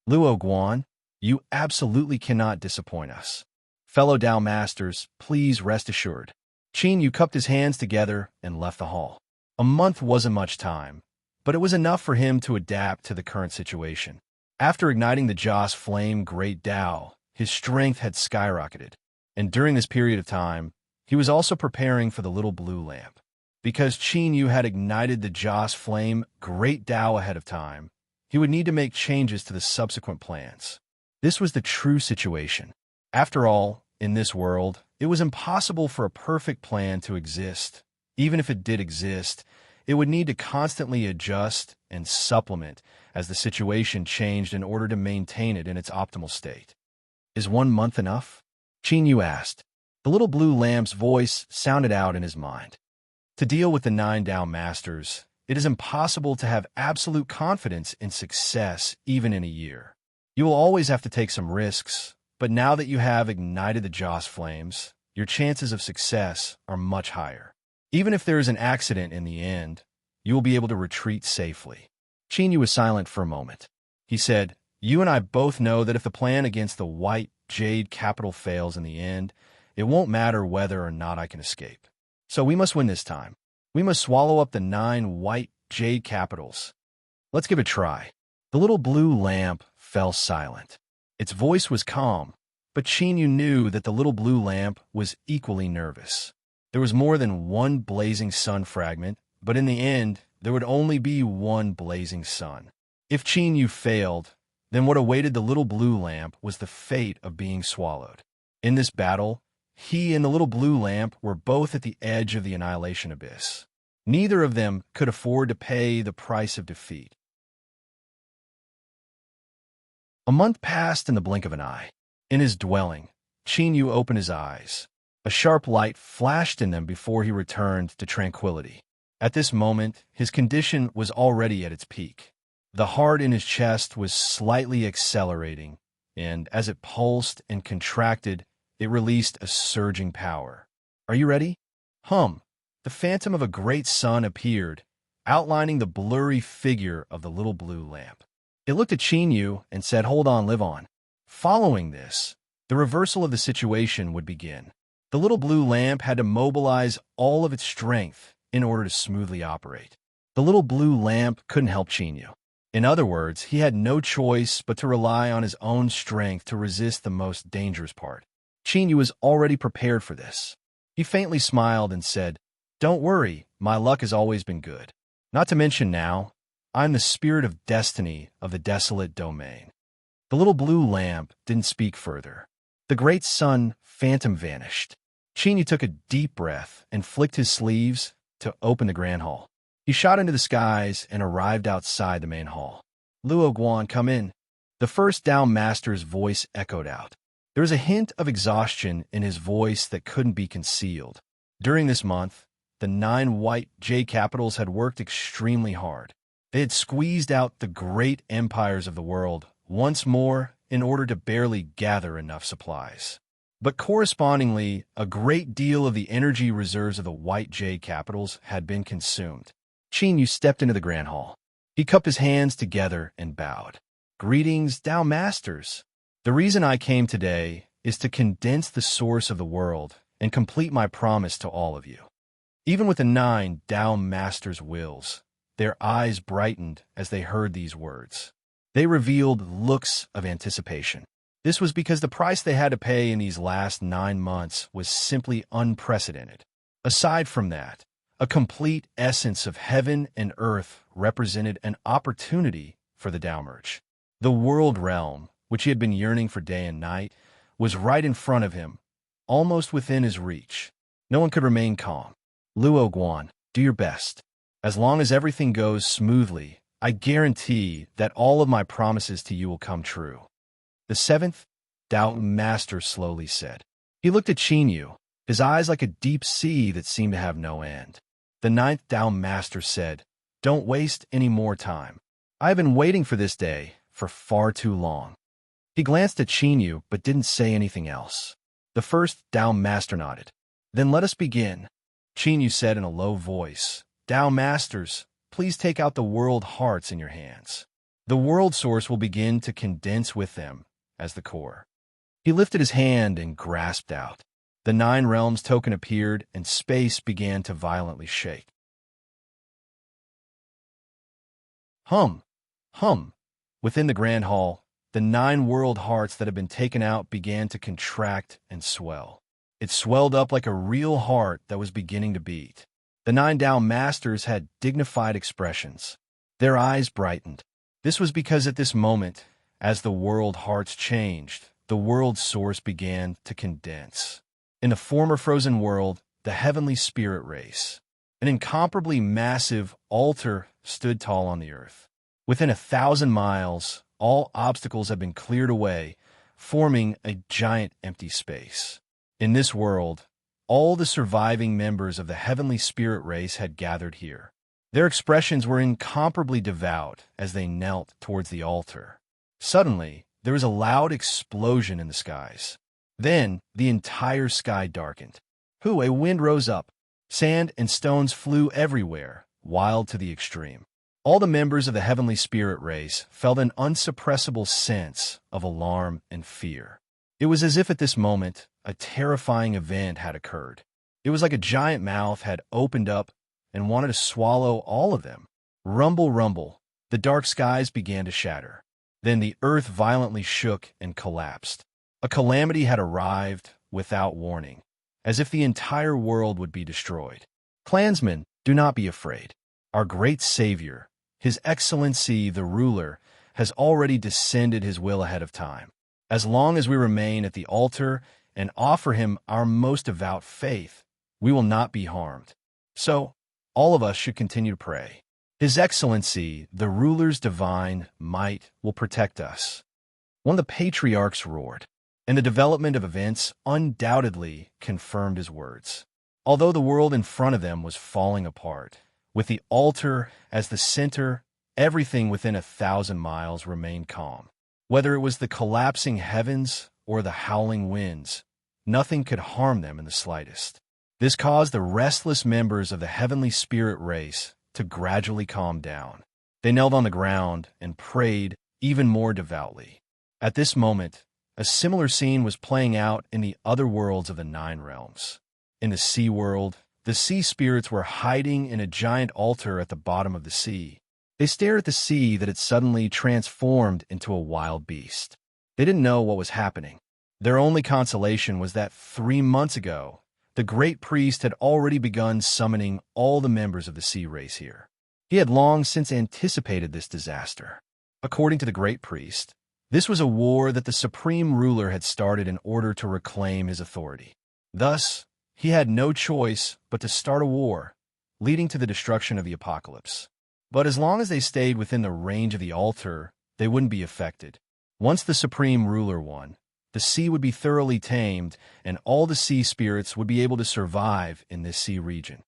Luo Guan, you absolutely cannot disappoint us. Fellow Tao Masters, please rest assured. Qin Yu cupped his hands together and left the hall. A month wasn't much time, but it was enough for him to adapt to the current situation. After igniting the Joss Flame Great Tao, his strength had skyrocketed, and during this period of time, he was also preparing for the little blue lamp. Because Qin Yu had ignited the Joss Flame Great Tao ahead of time, he would need to make changes to the subsequent plans. This was the true situation. After all, in this world, it was impossible for a perfect plan to exist. Even if it did exist, it would need to constantly adjust and supplement as the situation changed in order to maintain it in its optimal state. Is 1 month enough? Qin Yu asked. The little blue lamp's voice sounded out in his mind. To deal with the 9 Tao Masters, it is impossible to have absolute confidence in success even in a year. You will always have to take some risks, but now that you have ignited the Joss Flames, your chances of success are much higher. Even if there is an accident in the end, you will be able to retreat safely. Qin Yu was silent for a moment. He said, you and I both know that if the plan against the White Jade capital fails in the end, it won't matter whether or not I can escape. So we must win this time. We must swallow up the 9 White Jade capitals. Let's give it a try. The little blue lamp fell silent. Its voice was calm, but Qin Yu knew that the little blue lamp was equally nervous. There was more than one blazing sun fragment, but in the end, there would only be one blazing sun. If Qin Yu failed, then what awaited the little blue lamp was the fate of being swallowed. In this battle, he and the little blue lamp were both at the edge of the annihilation abyss. Neither of them could afford to pay the price of defeat. A month passed in the blink of an eye. In his dwelling, Qin Yu opened his eyes. A sharp light flashed in them before he returned to tranquility. At this moment, his condition was already at its peak. The heart in his chest was slightly accelerating, and as it pulsed and contracted, it released a surging power. Are you ready? Hum! The phantom of a great sun appeared, outlining the blurry figure of the little blue lamp. It looked at Qin Yu and said, hold on, live on. Following this, the reversal of the situation would begin. The little blue lamp had to mobilize all of its strength in order to smoothly operate. The little blue lamp couldn't help Qin Yu. In other words, he had no choice but to rely on his own strength to resist the most dangerous part. Qin Yu was already prepared for this. He faintly smiled and said, don't worry, my luck has always been good. Not to mention now, I'm the spirit of destiny of the desolate domain. The little blue lamp didn't speak further. The great sun phantom vanished. Qin Yu took a deep breath and flicked his sleeves to open the grand hall. He shot into the skies and arrived outside the main hall. Luo Guan, come in. The first Tao Master's voice echoed out. There was a hint of exhaustion in his voice that couldn't be concealed. During this month, the 9 White Jade capitals had worked extremely hard. They had squeezed out the great empires of the world once more in order to barely gather enough supplies. But correspondingly, a great deal of the energy reserves of the White Jade capitals had been consumed. Qin Yu stepped into the grand hall. He cupped his hands together and bowed. Greetings, Tao Masters. The reason I came today is to condense the source of the world and complete my promise to all of you. Even with the 9 Tao Masters' wills, their eyes brightened as they heard these words. They revealed looks of anticipation. This was because the price they had to pay in these last 9 months was simply unprecedented. Aside from that, a complete essence of heaven and earth represented an opportunity for the Tao merch. The world realm, which he had been yearning for day and night, was right in front of him, almost within his reach. No one could remain calm. Luo Guan, do your best. As long as everything goes smoothly, I guarantee that all of my promises to you will come true. The 7th Tao Master slowly said. He looked at Qin Yu, his eyes like a deep sea that seemed to have no end. The 9th Tao Master said, don't waste any more time. I have been waiting for this day for far too long. He glanced at Chinyu but didn't say anything else. The first Tao Master nodded. Then let us begin, Chinyu said in a low voice. Tao Masters, please take out the world hearts in your hands. The world source will begin to condense with them as the core. He lifted his hand and grasped out. The 9 realms token appeared and space began to violently shake. Hum, hum. Within the grand hall, the 9 world hearts that had been taken out began to contract and swell. It swelled up like a real heart that was beginning to beat. The 9 Tao Masters had dignified expressions. Their eyes brightened. This was because at this moment, as the world hearts changed, the world source began to condense. In the former frozen world, the heavenly spirit race, an incomparably massive altar stood tall on the earth. Within 1,000 miles, all obstacles had been cleared away, forming a giant empty space. In this world, all the surviving members of the heavenly spirit race had gathered here. Their expressions were incomparably devout as they knelt towards the altar. Suddenly, there was a loud explosion in the skies. Then, the entire sky darkened. A wind rose up. Sand and stones flew everywhere, wild to the extreme. All the members of the heavenly spirit race felt an unsuppressible sense of alarm and fear. It was as if at this moment, a terrifying event had occurred. It was like a giant mouth had opened up and wanted to swallow all of them. Rumble, rumble. The dark skies began to shatter. Then the earth violently shook and collapsed. A calamity had arrived without warning, as if the entire world would be destroyed. Clansmen, do not be afraid. Our great Savior, His Excellency the Ruler, has already descended His will ahead of time. As long as we remain at the altar and offer Him our most devout faith, we will not be harmed. So, all of us should continue to pray. His Excellency, the Ruler's divine might, will protect us. One of the patriarchs roared, and the development of events undoubtedly confirmed his words. Although the world in front of them was falling apart, with the altar as the center, everything within 1,000 miles remained calm. Whether it was the collapsing heavens or the howling winds, nothing could harm them in the slightest. This caused the restless members of the heavenly spirit race to gradually calm down. They knelt on the ground and prayed even more devoutly. At this moment, a similar scene was playing out in the other worlds of the 9 realms. In the sea world, the sea spirits were hiding in a giant altar at the bottom of the sea. They stared at the sea that had suddenly transformed into a wild beast. They didn't know what was happening. Their only consolation was that 3 months ago, the great priest had already begun summoning all the members of the sea race here. He had long since anticipated this disaster. According to the great priest, this was a war that the supreme ruler had started in order to reclaim his authority. Thus, he had no choice but to start a war, leading to the destruction of the apocalypse. But as long as they stayed within the range of the altar, they wouldn't be affected. Once the supreme ruler won, the sea would be thoroughly tamed, and all the sea spirits would be able to survive in this sea region.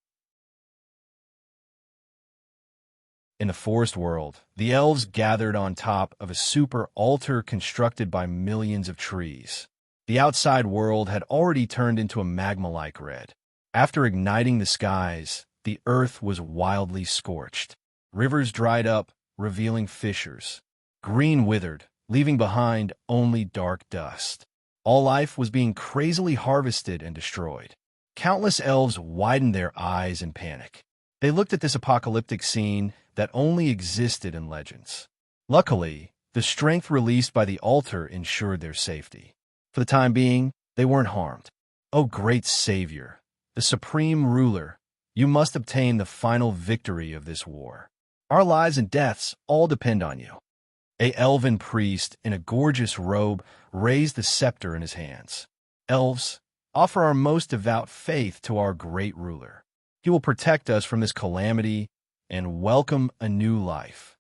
In the forest world, the elves gathered on top of a super altar constructed by millions of trees. The outside world had already turned into a magma-like red. After igniting the skies, the earth was wildly scorched. Rivers dried up, revealing fissures. Green withered, leaving behind only dark dust. All life was being crazily harvested and destroyed. Countless elves widened their eyes in panic. They looked at this apocalyptic scene that only existed in legends. Luckily, the strength released by the altar ensured their safety. For the time being, they weren't harmed. O great Savior, the supreme ruler, you must obtain the final victory of this war. Our lives and deaths all depend on you. A elven priest in a gorgeous robe raised the scepter in his hands. Elves, offer our most devout faith to our great ruler. He will protect us from this calamity and welcome a new life.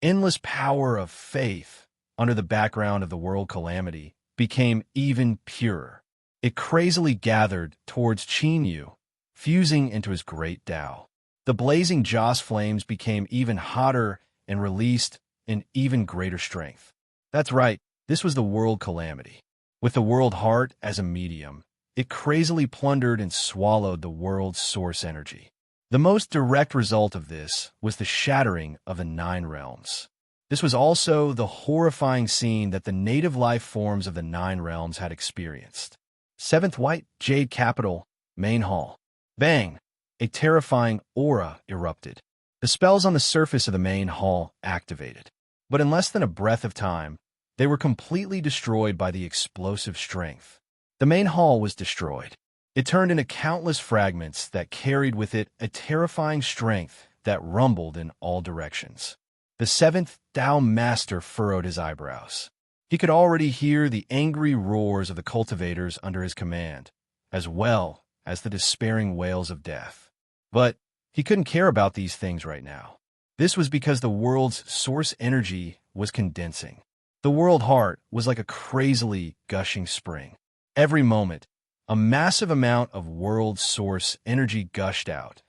Endless power of faith under the background of the world calamity became even purer. It crazily gathered towards Chinyu, fusing into his great Tao. The blazing joss flames became even hotter and released in even greater strength. That's right, This was the world calamity. With the world heart as a medium, it crazily plundered and swallowed the world's source energy. The most direct result of this was the shattering of the 9 realms. This was also the horrifying scene that the native life forms of the 9 realms had experienced. 7th White Jade Capital, Main Hall. Bang! A terrifying aura erupted. The spells on the surface of the main hall activated. But in less than a breath of time, they were completely destroyed by the explosive strength. The main hall was destroyed. It turned into countless fragments that carried with it a terrifying strength that rumbled in all directions. The 7th Tao Master furrowed his eyebrows. He could already hear the angry roars of the cultivators under his command, as well as the despairing wails of death. But he couldn't care about these things right now. This was because the world's source energy was condensing. The world heart was like a crazily gushing spring. Every moment, a massive amount of world source energy gushed out,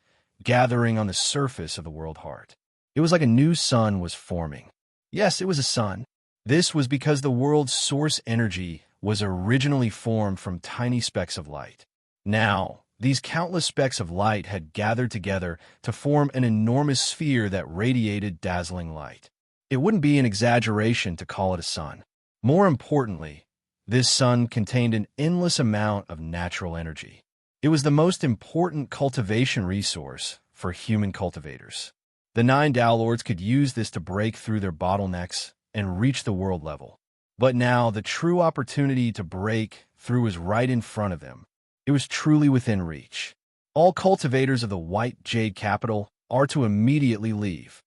gathering on the surface of the world heart. It was like a new sun was forming. Yes, it was a sun. This was because the world's source energy was originally formed from tiny specks of light. Now, these countless specks of light had gathered together to form an enormous sphere that radiated dazzling light. It wouldn't be an exaggeration to call it a sun. More importantly, this sun contained an endless amount of natural energy. It was the most important cultivation resource for human cultivators. The 9 Tao Lords could use this to break through their bottlenecks and reach the world level. But now the true opportunity to break through was right in front of them. It was truly within reach. All cultivators of the White Jade Capital are to immediately leave.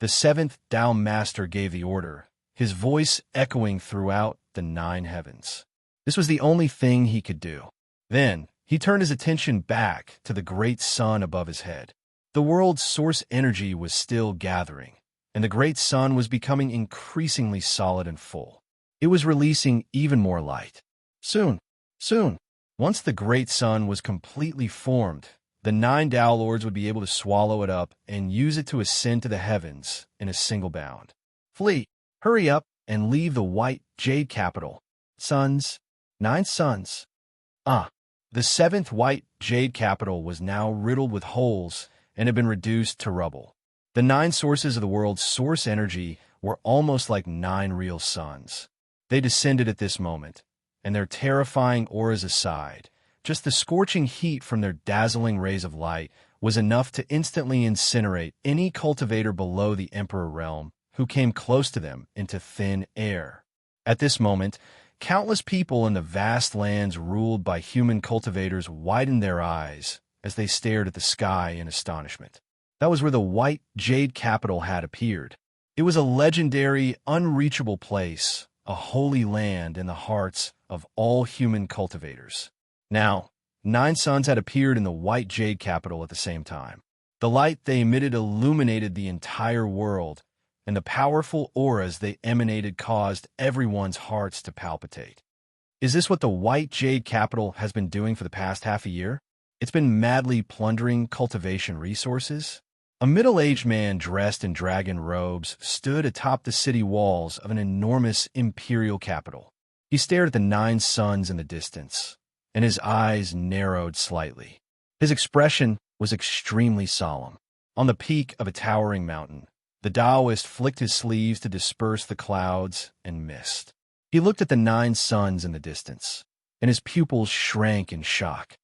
The 7th Tao Master gave the order, his voice echoing throughout the 9 heavens. This was the only thing he could do. Then, he turned his attention back to the great sun above his head. The world's source energy was still gathering, and the great sun was becoming increasingly solid and full. It was releasing even more light. Soon, once the great sun was completely formed, the 9 Tao Lords would be able to swallow it up and use it to ascend to the heavens in a single bound. Flee, hurry up, and leave the White Jade Capital. Suns, 9 suns. The 7th White Jade Capital was now riddled with holes and had been reduced to rubble. The 9 sources of the world's source energy were almost like 9 real suns. They descended at this moment, and their terrifying auras aside, just the scorching heat from their dazzling rays of light was enough to instantly incinerate any cultivator below the Emperor realm who came close to them into thin air. At this moment, countless people in the vast lands ruled by human cultivators widened their eyes as they stared at the sky in astonishment. That was where the White Jade Capital had appeared. It was a legendary, unreachable place, a holy land in the hearts of all human cultivators. Now, 9 suns had appeared in the White Jade Capital at the same time. The light they emitted illuminated the entire world, and the powerful auras they emanated caused everyone's hearts to palpitate. Is this what the White Jade Capital has been doing for the past half a year? It's been madly plundering cultivation resources. A middle-aged man dressed in dragon robes stood atop the city walls of an enormous imperial capital. He stared at the 9 suns in the distance, and his eyes narrowed slightly. His expression was extremely solemn. On the peak of a towering mountain, the Taoist flicked his sleeves to disperse the clouds and mist. He looked at the 9 suns in the distance, and his pupils shrank in shock.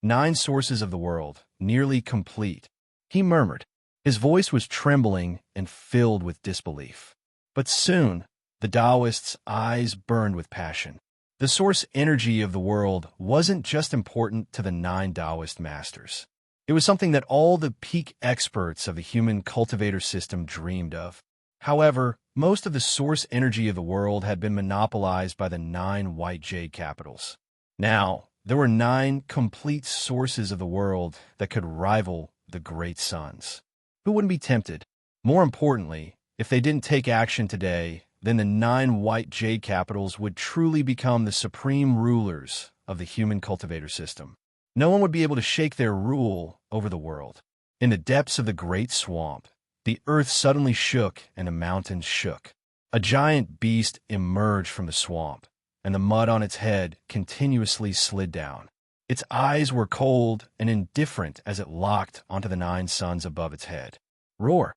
9 sources of the world, nearly complete, he murmured. His voice was trembling and filled with disbelief. But soon, the Taoist's eyes burned with passion. The source energy of the world wasn't just important to the 9 Taoist masters. It was something that all the peak experts of the human cultivator system dreamed of. However, most of the source energy of the world had been monopolized by the 9 White Jade Capitals. Now, there were 9 complete sources of the world that could rival the great suns. Who wouldn't be tempted? More importantly, if they didn't take action today, then the 9 White Jade Capitals would truly become the supreme rulers of the human cultivator system. No one would be able to shake their rule over the world. In the depths of the great swamp, The earth suddenly shook and the mountains shook. A giant beast emerged from the swamp, and the mud on its head continuously slid down. Its eyes were cold and indifferent as it locked onto the 9 suns above its head. Roar!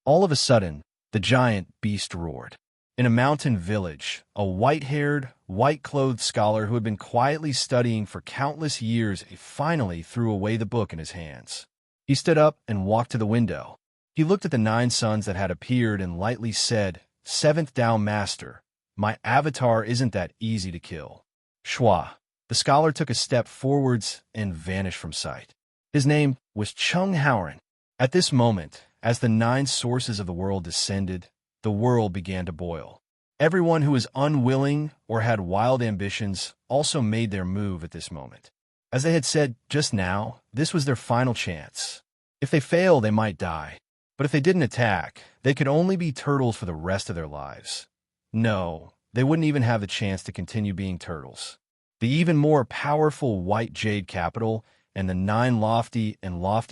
All of a sudden, the giant beast roared. In a mountain village, a white-haired, white-clothed scholar who had been quietly studying for countless years finally threw away the book in his hands. He stood up and walked to the window. He looked at the 9 suns that had appeared and lightly said, "Seventh Tao Master, my avatar isn't that easy to kill." Shwa. The scholar took a step forwards and vanished from sight. His name was Chung Howren. At this moment, as the 9 sources of the world descended, the world began to boil. Everyone who was unwilling or had wild ambitions also made their move at this moment. As they had said just now, this was their final chance. If they failed, they might die. But if they didn't attack, they could only be turtles for the rest of their lives. No, they wouldn't even have the chance to continue being turtles. The even more powerful white jade capital and the 9 lofty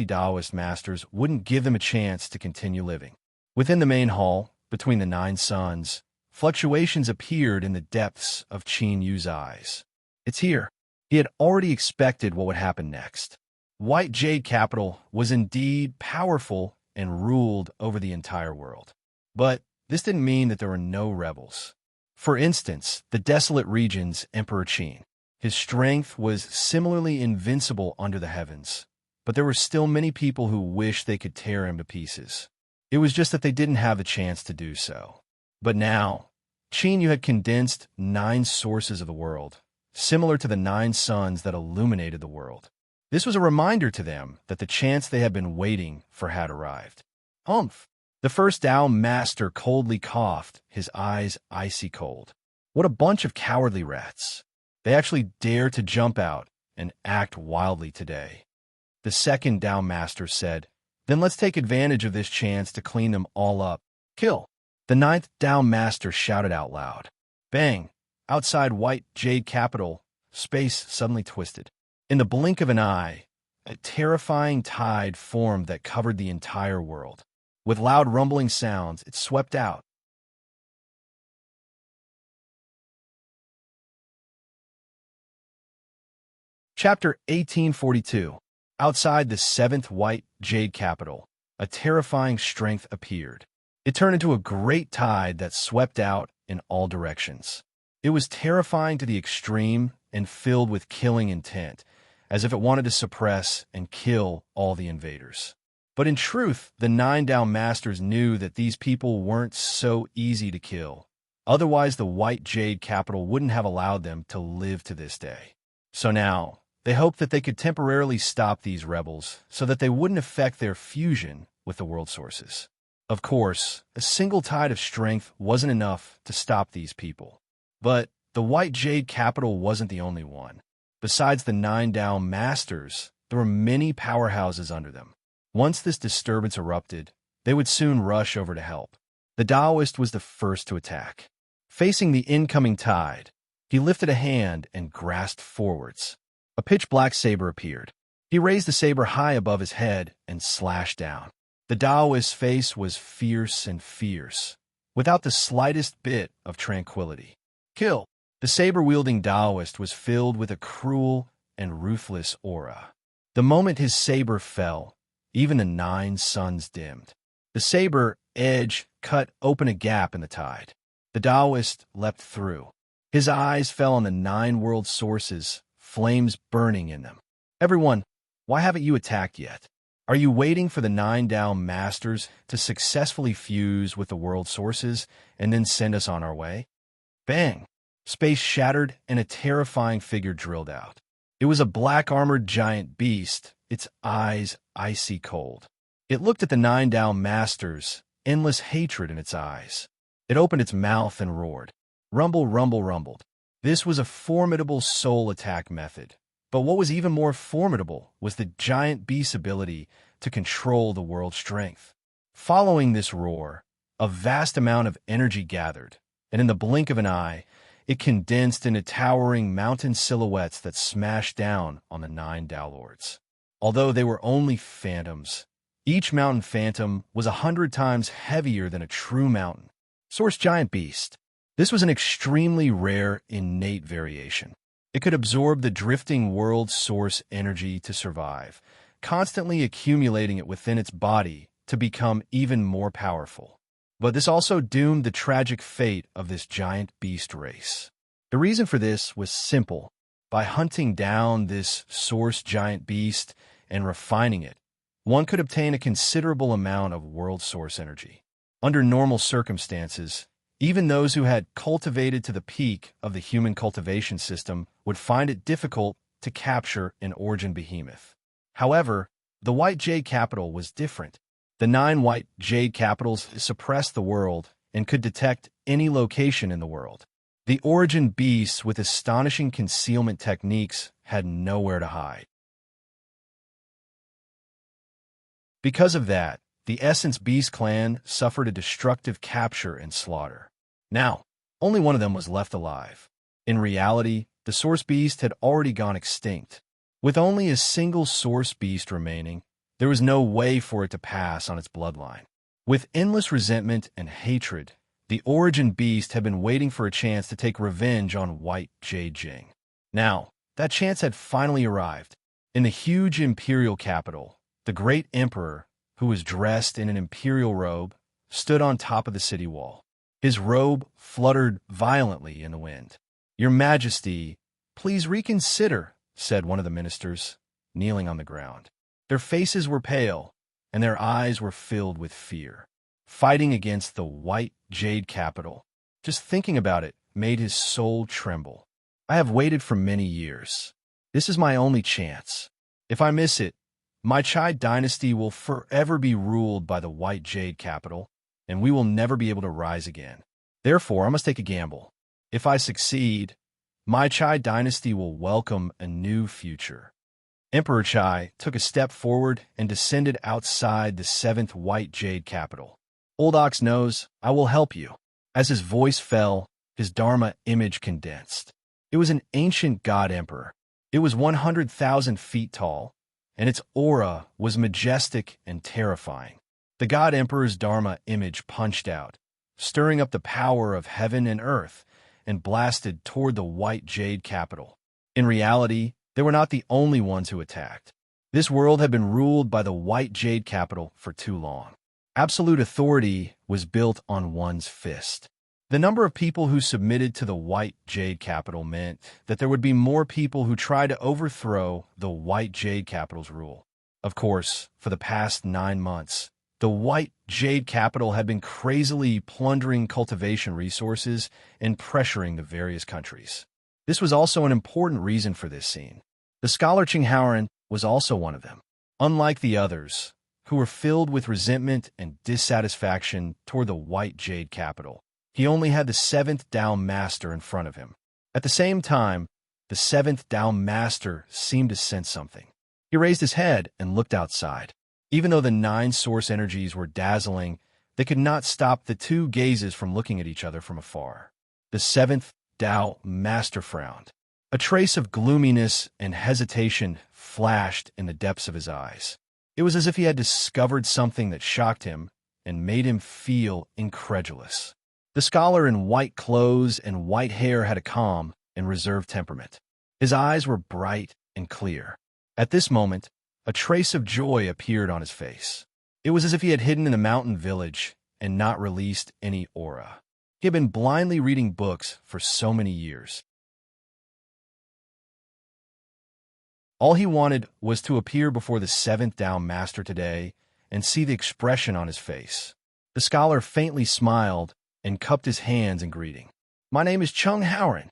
Taoist masters wouldn't give them a chance to continue living. Within the main hall, between the 9 suns, fluctuations appeared in the depths of Qin Yu's eyes. It's here. He had already expected what would happen next. White jade capital was indeed powerful and ruled over the entire world. But this didn't mean that there were no rebels. For instance, the desolate region's Emperor Qin. His strength was similarly invincible under the heavens, but there were still many people who wished they could tear him to pieces. It was just that they didn't have the chance to do so. But now, Qin Yu had condensed 9 sources of the world, similar to the 9 suns that illuminated the world. This was a reminder to them that the chance they had been waiting for had arrived. Humph! The first Tao master coldly coughed, his eyes icy cold. What a bunch of cowardly rats. They actually dare to jump out and act wildly today. The second Tao master said, "Then let's take advantage of this chance to clean them all up. Kill." The 9th Tao master shouted out loud. Bang! Outside white jade capital, space suddenly twisted. In the blink of an eye, a terrifying tide formed that covered the entire world. With loud rumbling sounds, it swept out. Chapter 1842. Outside the 7th white jade capital, a terrifying strength appeared. It turned into a great tide that swept out in all directions. It was terrifying to the extreme and filled with killing intent, as if it wanted to suppress and kill all the invaders. But in truth, the 9 Tao masters knew that these people weren't so easy to kill. Otherwise, the white jade capital wouldn't have allowed them to live to this day. So now, they hoped that they could temporarily stop these rebels so that they wouldn't affect their fusion with the world sources. Of course, a single tide of strength wasn't enough to stop these people. But the white jade capital wasn't the only one. Besides the 9 Tao masters, there were many powerhouses under them. Once this disturbance erupted, they would soon rush over to help. The Taoist was the first to attack. Facing the incoming tide, he lifted a hand and grasped forwards. A pitch-black saber appeared. He raised the saber high above his head and slashed down. The Taoist's face was fierce and fierce, without the slightest bit of tranquility. Kill! The saber-wielding Taoist was filled with a cruel and ruthless aura. The moment his saber fell, even the 9 suns dimmed. The saber edge cut open a gap in the tide. The Taoist leapt through. His eyes fell on the 9 world sources, flames burning in them. Everyone, why haven't you attacked yet? Are you waiting for the 9 Tao masters to successfully fuse with the world sources and then send us on our way? Bang! Space shattered and a terrifying figure drilled out. It was a black-armored giant beast, its eyes icy cold. It looked at the 9 Tao masters, endless hatred in its eyes. It opened its mouth and roared. Rumble, rumble, rumbled. This was a formidable soul attack method. But what was even more formidable was the giant beast's ability to control the world's strength. Following this roar, a vast amount of energy gathered, and in the blink of an eye, it condensed into towering mountain silhouettes that smashed down on the 9 Tao lords. Although they were only phantoms, each mountain phantom was 100 times heavier than a true mountain. Source giant beast. This was an extremely rare, innate variation. It could absorb the drifting world's source energy to survive, constantly accumulating it within its body to become even more powerful. But this also doomed the tragic fate of this giant beast race. The reason for this was simple. By hunting down this source giant beast and refining it, one could obtain a considerable amount of world source energy. Under normal circumstances, even those who had cultivated to the peak of the human cultivation system would find it difficult to capture an origin behemoth. However, the white jade capital was different. The 9 white jade capitals suppressed the world and could detect any location in the world. The origin beasts with astonishing concealment techniques had nowhere to hide. Because of that, the Essence Beast clan suffered a destructive capture and slaughter. Now, only one of them was left alive. In reality, the Source Beast had already gone extinct. With only a single Source Beast remaining, there was no way for it to pass on its bloodline. With endless resentment and hatred, the Origin Beast had been waiting for a chance to take revenge on White Jade Jing. Now, that chance had finally arrived. In the huge imperial capital, the great emperor, who was dressed in an imperial robe, stood on top of the city wall. His robe fluttered violently in the wind. "Your Majesty, please reconsider," said one of the ministers, kneeling on the ground. Their faces were pale, and their eyes were filled with fear. Fighting against the white jade capital, just thinking about it made his soul tremble. "I have waited for many years. This is my only chance. If I miss it, my Chai dynasty will forever be ruled by the white jade capital, and we will never be able to rise again. Therefore, I must take a gamble. If I succeed, my Chai dynasty will welcome a new future." Emperor Chai took a step forward and descended outside the 7th white jade capital. "Old Ox knows, I will help you." As his voice fell, his Dharma image condensed. It was an ancient god emperor. It was 100,000 feet tall, and its aura was majestic and terrifying. The god emperor's Dharma image punched out, stirring up the power of heaven and earth, and blasted toward the white jade capital. In reality, they were not the only ones who attacked. This world had been ruled by the white jade capital for too long. Absolute authority was built on one's fist. The number of people who submitted to the white jade capital meant that there would be more people who tried to overthrow the white jade capital's rule. Of course, for the past 9 months, the white jade capital had been crazily plundering cultivation resources and pressuring the various countries. This was also an important reason for this scene. The scholar Qinghao was also one of them. Unlike the others, who were filled with resentment and dissatisfaction toward the white jade capital, he only had the 7th Dao Master in front of him. At the same time, the 7th Dao Master seemed to sense something. He raised his head and looked outside. Even though the 9 source energies were dazzling, they could not stop the 2 gazes from looking at each other from afar. The 7th Dao Master frowned. A trace of gloominess and hesitation flashed in the depths of his eyes. It was as if he had discovered something that shocked him and made him feel incredulous. The scholar in white clothes and white hair had a calm and reserved temperament. His eyes were bright and clear. At this moment, a trace of joy appeared on his face. It was as if he had hidden in a mountain village and not released any aura. He had been blindly reading books for so many years. All he wanted was to appear before the 7th Dao Master today and see the expression on his face. The scholar faintly smiled and cupped his hands in greeting. "My name is Chung Haoren."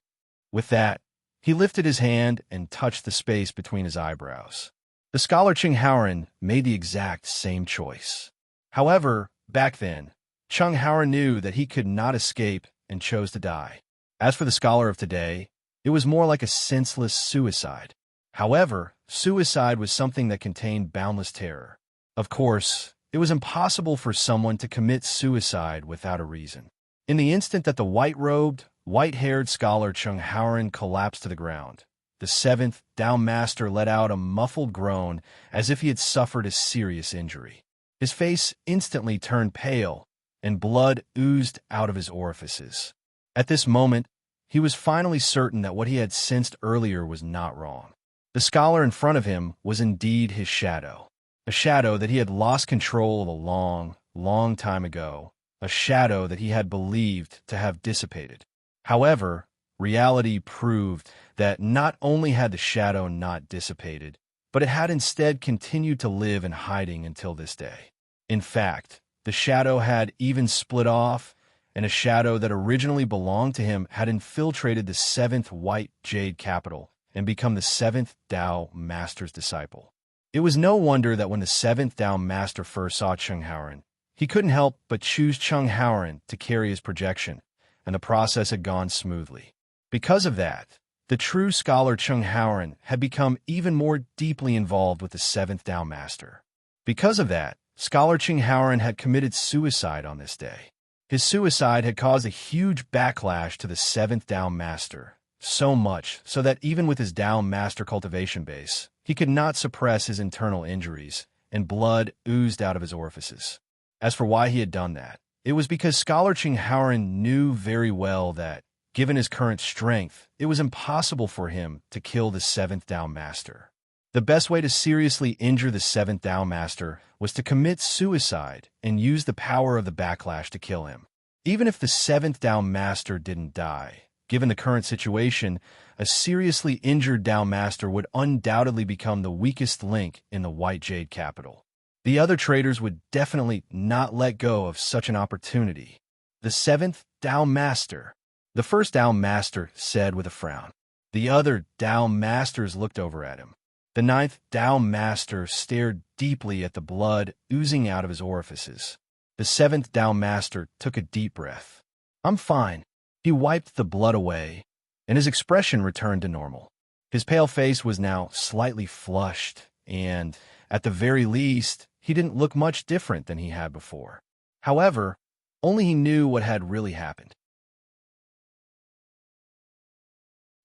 With that, he lifted his hand and touched the space between his eyebrows. The scholar Chung Haoren made the exact same choice. However, back then, Chung Haoren knew that he could not escape and chose to die. As for the scholar of today, it was more like a senseless suicide. However, suicide was something that contained boundless terror. Of course, it was impossible for someone to commit suicide without a reason. In the instant that the white-robed, white-haired scholar Chung Haoren collapsed to the ground, the seventh Tao Master let out a muffled groan as if he had suffered a serious injury. His face instantly turned pale, and blood oozed out of his orifices. At this moment, he was finally certain that what he had sensed earlier was not wrong. The scholar in front of him was indeed his shadow, a shadow that he had lost control of a long, long time ago, a shadow that he had believed to have dissipated. However, reality proved that not only had the shadow not dissipated, but it had instead continued to live in hiding until this day. In fact, the shadow had even split off, and a shadow that originally belonged to him had infiltrated the seventh white jade capital and become the seventh Tao Master's disciple. It was no wonder that when the seventh Tao Master first saw Chung Haoran, he couldn't help but choose Chung Haoran to carry his projection, and the process had gone smoothly. Because of that, the true scholar Chung Haoran had become even more deeply involved with the seventh Tao Master. Because of that, Scholar Chung Haoran had committed suicide on this day. His suicide had caused a huge backlash to the seventh Tao Master, so much so that even with his Tao Master cultivation base, he could not suppress his internal injuries, and blood oozed out of his orifices. As for why he had done that, it was because Scholar Chung Haoran knew very well that, given his current strength, it was impossible for him to kill the seventh Tao Master. The best way to seriously injure the seventh Tao Master was to commit suicide and use the power of the backlash to kill him. Even if the seventh Tao Master didn't die, given the current situation, a seriously injured Tao Master would undoubtedly become the weakest link in the White Jade capital. The other traders would definitely not let go of such an opportunity. The seventh Tao Master. The first Tao Master said with a frown. The other Tao Masters looked over at him. The ninth Tao Master stared deeply at the blood oozing out of his orifices. The seventh Tao Master took a deep breath. "I'm fine." He wiped the blood away, and his expression returned to normal. His pale face was now slightly flushed, and, at the very least, he didn't look much different than he had before. However, only he knew what had really happened.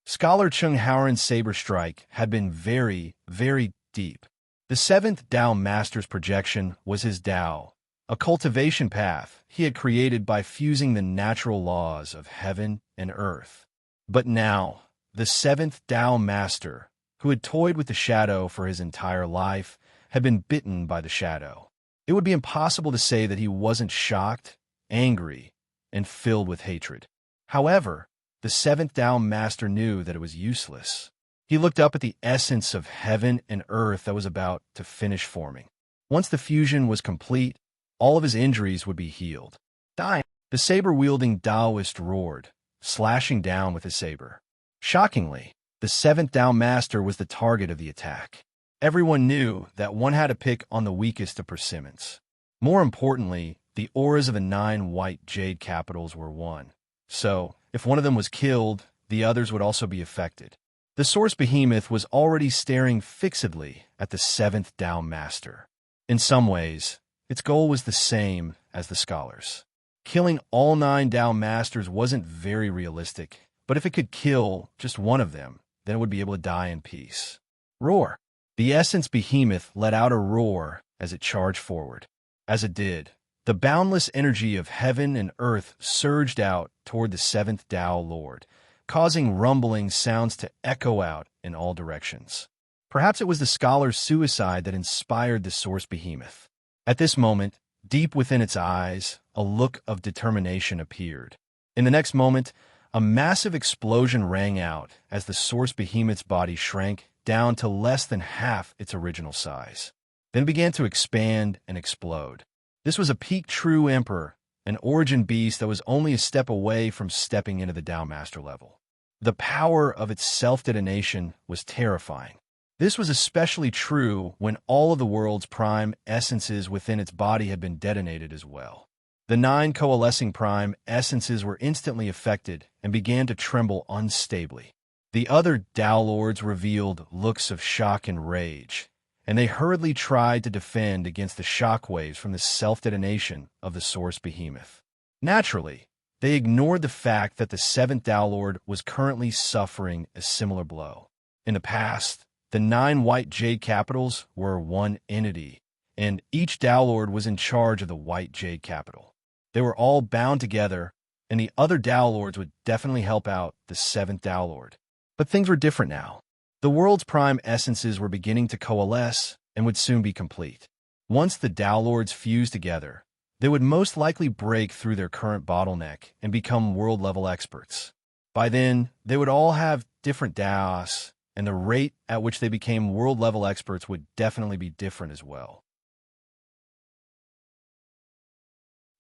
Scholar Chung Haoran's saber strike had been very, very deep. The seventh Tao Master's projection was his Tao, a cultivation path he had created by fusing the natural laws of heaven and earth. But now, the seventh Tao Master, who had toyed with the shadow for his entire life, had been bitten by the shadow. It would be impossible to say that he wasn't shocked, angry, and filled with hatred. However, the seventh Tao Master knew that it was useless. He looked up at the essence of heaven and earth that was about to finish forming. Once the fusion was complete, all of his injuries would be healed. "Die!" The saber-wielding Taoist roared, slashing down with his saber. Shockingly, the seventh Tao Master was the target of the attack. Everyone knew that one had to pick on the weakest of persimmons. More importantly, the auras of the 9 white jade capitals were one. So, if one of them was killed, the others would also be affected. The source behemoth was already staring fixedly at the seventh Tao Master. In some ways, its goal was the same as the scholars. Killing all 9 Tao Masters wasn't very realistic, but if it could kill just one of them, then it would be able to die in peace. Roar! The essence behemoth let out a roar as it charged forward. As it did, the boundless energy of heaven and earth surged out toward the seventh Tao Lord, causing rumbling sounds to echo out in all directions. Perhaps it was the scholar's suicide that inspired the source behemoth. At this moment, deep within its eyes, a look of determination appeared. In the next moment, a massive explosion rang out as the source behemoth's body shrank down to less than half its original size, then began to expand and explode. This was a peak true emperor, an origin beast that was only a step away from stepping into the Tao Master level. The power of its self-detonation was terrifying. This was especially true when all of the world's prime essences within its body had been detonated as well. The 9 coalescing prime essences were instantly affected and began to tremble unstably. The other Tao Lords revealed looks of shock and rage, and they hurriedly tried to defend against the shockwaves from the self-detonation of the source behemoth. Naturally, they ignored the fact that the seventh Tao Lord was currently suffering a similar blow. In the past, the 9 white jade capitals were one entity, and each Tao Lord was in charge of the white jade capital. They were all bound together, and the other Tao Lords would definitely help out the 7th Tao Lord. But things were different now. The world's prime essences were beginning to coalesce and would soon be complete. Once the Tao Lords fused together, they would most likely break through their current bottleneck and become world-level experts. By then, they would all have different Taos, and the rate at which they became world-level experts would definitely be different as well.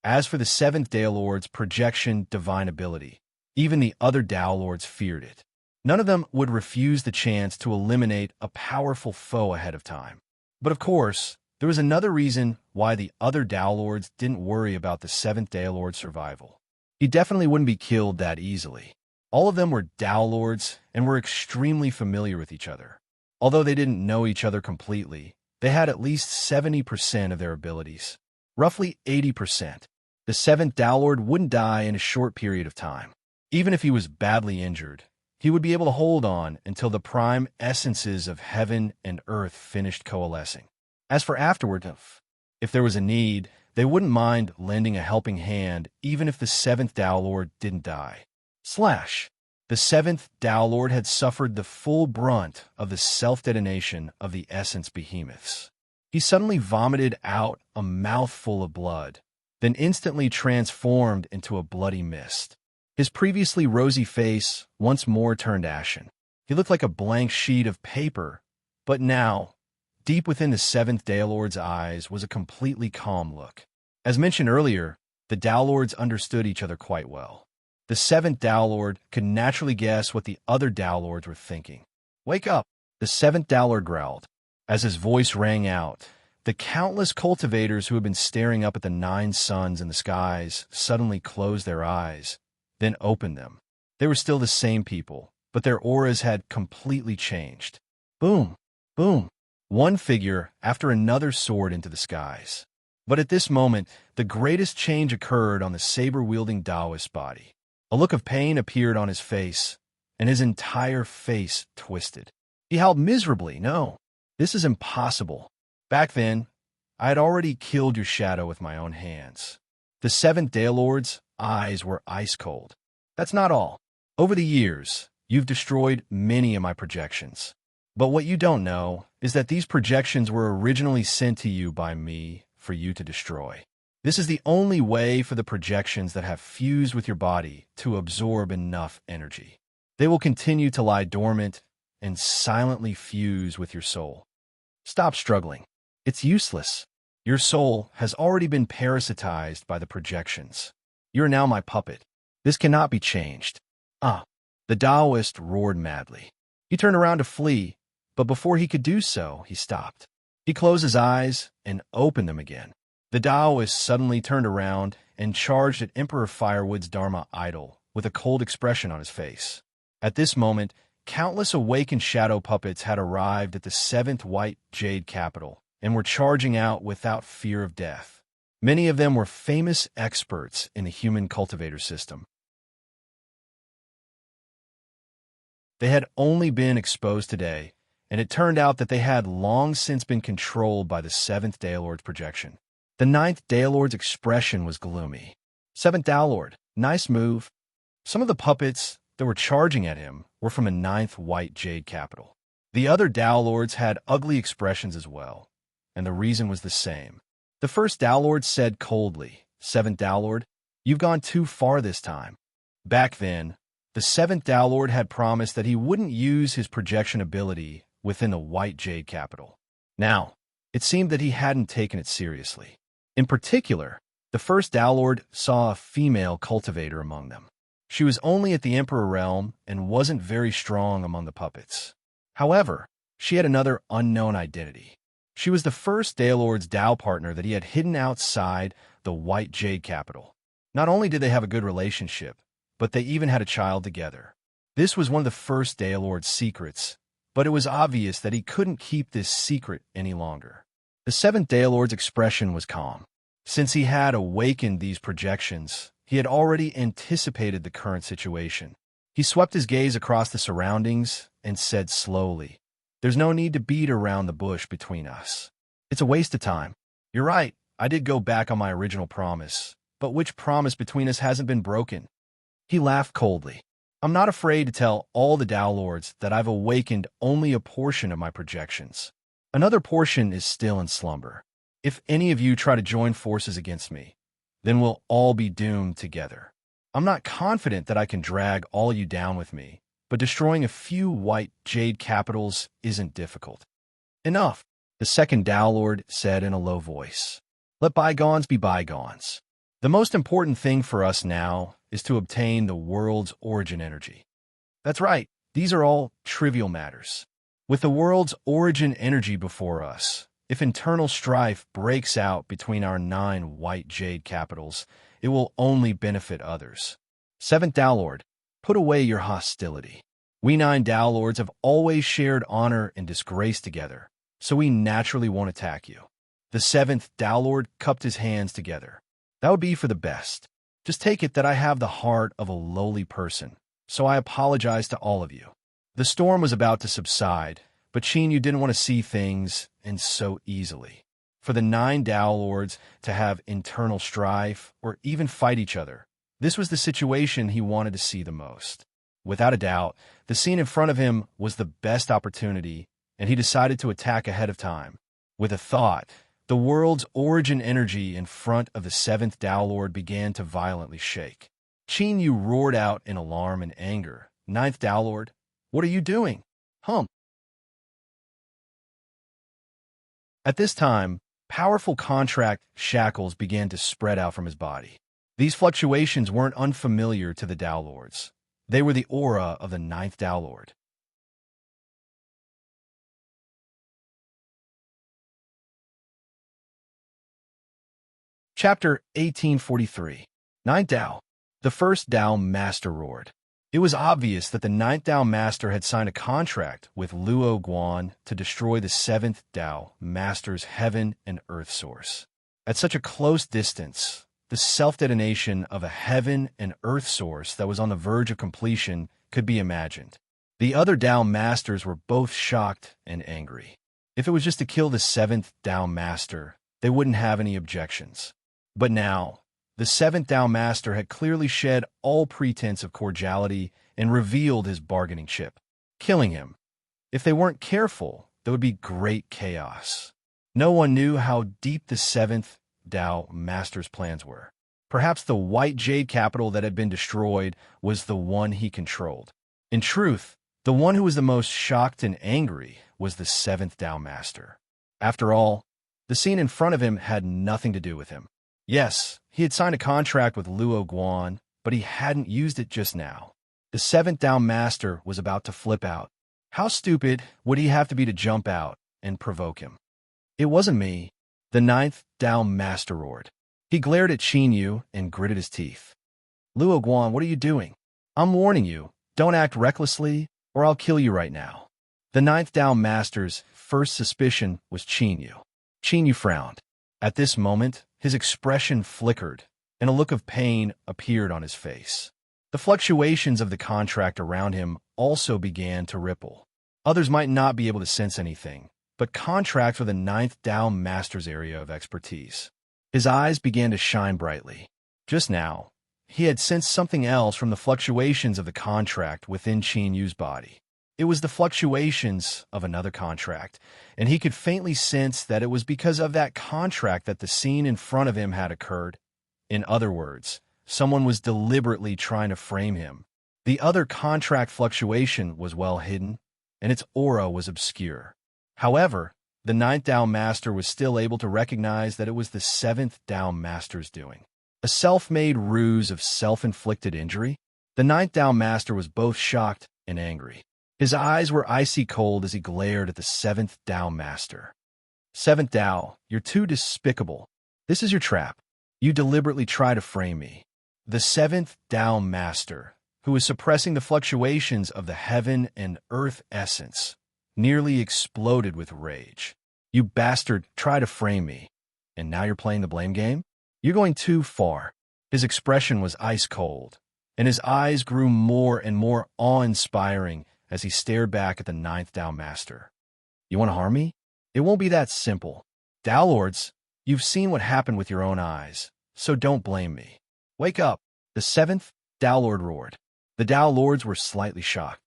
As for the 7th Tao Lord's projection divine ability, even the other Tao Lords feared it. None of them would refuse the chance to eliminate a powerful foe ahead of time. But of course, there was another reason why the other Tao Lords didn't worry about the 7th Tao Lord's survival. He definitely wouldn't be killed that easily. All of them were Tao Lords and were extremely familiar with each other. Although they didn't know each other completely, they had at least 70% of their abilities. Roughly 80%. The 7th Tao Lord wouldn't die in a short period of time. Even if he was badly injured, he would be able to hold on until the prime essences of heaven and earth finished coalescing. As for afterward, if there was a need, they wouldn't mind lending a helping hand even if the 7th Tao Lord didn't die. The 7th Tao Lord had suffered the full brunt of the self-detonation of the essence behemoths. He suddenly vomited out a mouthful of blood, then instantly transformed into a bloody mist. His previously rosy face once more turned ashen. He looked like a blank sheet of paper, but now, deep within the 7th Tao Lord's eyes was a completely calm look. As mentioned earlier, the Tao Lords understood each other quite well. The 7th Tao Lord could naturally guess what the other Tao Lords were thinking. "Wake up!" the 7th Tao Lord growled. As his voice rang out, the countless cultivators who had been staring up at the 9 suns in the skies suddenly closed their eyes, then opened them. They were still the same people, but their auras had completely changed. Boom! Boom! One figure after another soared into the skies. But at this moment, the greatest change occurred on the saber-wielding Taoist's body. A look of pain appeared on his face, and his entire face twisted. He howled miserably. "No, this is impossible. Back then, I had already killed your shadow with my own hands." The 7th Tao Lord's eyes were ice cold. "That's not all. Over the years, you've destroyed many of my projections. But what you don't know is that these projections were originally sent to you by me for you to destroy. This is the only way for the projections that have fused with your body to absorb enough energy. They will continue to lie dormant and silently fuse with your soul. Stop struggling. It's useless. Your soul has already been parasitized by the projections. You are now my puppet. This cannot be changed." The Taoist roared madly. He turned around to flee, but before he could do so, he stopped. He closed his eyes and opened them again. The Taoist suddenly turned around and charged at Emperor Firewood's Dharma idol with a cold expression on his face. At this moment, countless awakened shadow puppets had arrived at the 7th White Jade capital and were charging out without fear of death. Many of them were famous experts in the human cultivator system. They had only been exposed today, and it turned out that they had long since been controlled by the 7th Tao Lord's projection. The 9th Tao Lord's expression was gloomy. "7th Tao Lord, nice move." Some of the puppets that were charging at him were from a 9th White Jade capital. The other Tao Lords had ugly expressions as well, and the reason was the same. The first Tao Lord said coldly, "7th Tao Lord, you've gone too far this time." Back then, the 7th Tao Lord had promised that he wouldn't use his projection ability within the White Jade capital. Now, it seemed that he hadn't taken it seriously. In particular, the first Tao Lord saw a female cultivator among them. She was only at the Emperor realm and wasn't very strong among the puppets. However, she had another unknown identity. She was the first Tao Lord's Tao partner that he had hidden outside the White Jade capital. Not only did they have a good relationship, but they even had a child together. This was one of the first Tao Lord's secrets, but it was obvious that he couldn't keep this secret any longer. The 7th Tao Lord's expression was calm. Since he had awakened these projections, he had already anticipated the current situation. He swept his gaze across the surroundings and said slowly, "There's no need to beat around the bush between us. It's a waste of time. You're right, I did go back on my original promise, but which promise between us hasn't been broken?" He laughed coldly. "I'm not afraid to tell all the Tao Lords that I've awakened only a portion of my projections. Another portion is still in slumber. If any of you try to join forces against me, then we'll all be doomed together. I'm not confident that I can drag all you down with me, but destroying a few white jade capitals isn't difficult." "Enough," the second Tao Lord said in a low voice. "Let bygones be bygones. The most important thing for us now is to obtain the world's origin energy." "That's right, these are all trivial matters. With the world's origin energy before us, if internal strife breaks out between our 9 white jade capitals, it will only benefit others. Seventh Tao Lord, put away your hostility. We 9 Tao Lords have always shared honor and disgrace together, so we naturally won't attack you." The seventh Tao Lord cupped his hands together. "That would be for the best. Just take it that I have the heart of a lowly person, so I apologize to all of you." The storm was about to subside, but Qin Yu didn't want to see things end so easily. For the 9 Tao Lords to have internal strife or even fight each other, this was the situation he wanted to see the most. Without a doubt, the scene in front of him was the best opportunity, and he decided to attack ahead of time. With a thought, the world's origin energy in front of the 7th Tao Lord began to violently shake. Qin Yu roared out in alarm and anger, "Ninth Tao Lord, what are you doing?" At this time, powerful contract shackles began to spread out from his body. These fluctuations weren't unfamiliar to the Tao Lords. They were the aura of the 9th Tao Lord. Chapter 1843. 9th Tao. The first Tao Master roared. It was obvious that the 9th Tao Master had signed a contract with Luo Guan to destroy the 7th Tao Master's heaven and earth source. At such a close distance, the self-detonation of a heaven and earth source that was on the verge of completion could be imagined. The other Tao Masters were both shocked and angry. If it was just to kill the 7th Tao Master, they wouldn't have any objections. But now, the 7th Tao Master had clearly shed all pretense of cordiality and revealed his bargaining chip. Killing him. If they weren't careful, there would be great chaos. No one knew how deep the 7th Tao Master's plans were. Perhaps the white jade capital that had been destroyed was the one he controlled. In truth, the one who was the most shocked and angry was the 7th Tao Master. After all, the scene in front of him had nothing to do with him. Yes, he had signed a contract with Luo Guan, but he hadn't used it just now. The 7th Tao Master was about to flip out. How stupid would he have to be to jump out and provoke him? "It wasn't me," the 9th Tao Master roared. He glared at Qin Yu and gritted his teeth. "Luo Guan, what are you doing? I'm warning you, don't act recklessly, or I'll kill you right now." The 9th Tao Master's first suspicion was Qin Yu. Qin Yu frowned. At this moment, his expression flickered, and a look of pain appeared on his face. The fluctuations of the contract around him also began to ripple. Others might not be able to sense anything, but contracts were the 9th Tao Master's area of expertise. His eyes began to shine brightly. Just now, he had sensed something else from the fluctuations of the contract within Qin Yu's body. It was the fluctuations of another contract, and he could faintly sense that it was because of that contract that the scene in front of him had occurred. In other words, someone was deliberately trying to frame him. The other contract fluctuation was well hidden, and its aura was obscure. However, the 9th Tao Master was still able to recognize that it was the 7th Tao Master's doing. A self-made ruse of self-inflicted injury? The 9th Tao Master was both shocked and angry. His eyes were icy cold as he glared at the 7th Tao Master. "7th Tao, you're too despicable. This is your trap. You deliberately try to frame me." The 7th Tao Master, who was suppressing the fluctuations of the heaven and earth essence, nearly exploded with rage. "You bastard, try to frame me. And now you're playing the blame game? You're going too far." His expression was ice cold, and his eyes grew more and more awe-inspiring as he stared back at the ninth Tao Master. You want to harm me? It won't be that simple. Tao Lords, you've seen what happened with your own eyes, so don't blame me. Wake up, the seventh Tao Lord roared. The Tao Lords were slightly shocked.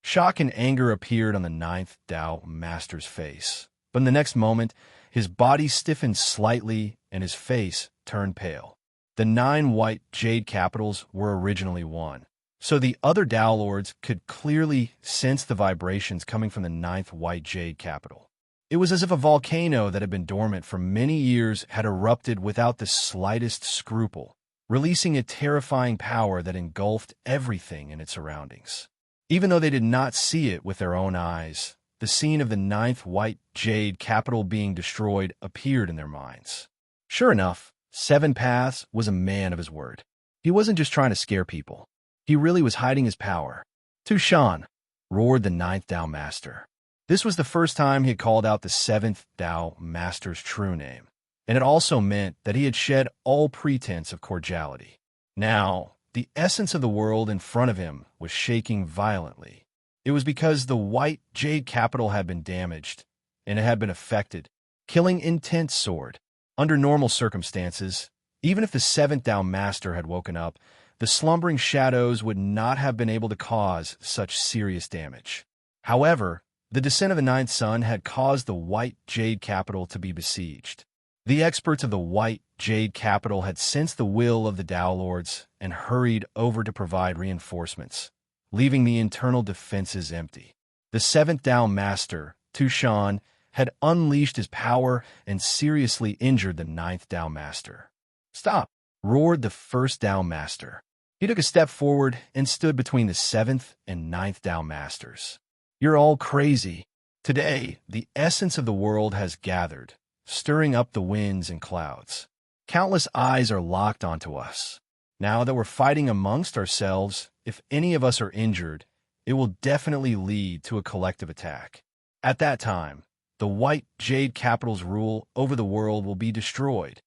Shock and anger appeared on the ninth Tao Master's face, but in the next moment, his body stiffened slightly and his face turned pale. The 9 white jade capitals were originally one, so the other Tao Lords could clearly sense the vibrations coming from the ninth white jade capital. It was as if a volcano that had been dormant for many years had erupted without the slightest scruple, releasing a terrifying power that engulfed everything in its surroundings. Even though they did not see it with their own eyes, the scene of the ninth white jade capital being destroyed appeared in their minds. Sure enough, Seven Paths was a man of his word. He wasn't just trying to scare people. He really was hiding his power. Tushan, roared the ninth Tao Master. This was the first time he had called out the seventh Tao Master's true name, and it also meant that he had shed all pretense of cordiality. Now, the essence of the world in front of him was shaking violently. It was because the white jade capital had been damaged, and it had been affected, killing Intense Sword. Under normal circumstances, even if the seventh Tao Master had woken up, the slumbering shadows would not have been able to cause such serious damage. However, the descent of the ninth sun had caused the white jade capital to be besieged. The experts of the white jade capital had sensed the will of the Tao Lords and hurried over to provide reinforcements, leaving the internal defenses empty. The seventh Tao Master, Tushan, had unleashed his power and seriously injured the ninth Tao Master. Stop! Roared the first Tao Master. He took a step forward and stood between the seventh and ninth Tao Masters. You're all crazy. Today, the essence of the world has gathered, stirring up the winds and clouds. Countless eyes are locked onto us. Now that we're fighting amongst ourselves, if any of us are injured, it will definitely lead to a collective attack. At that time, the white jade capital's rule over the world will be destroyed.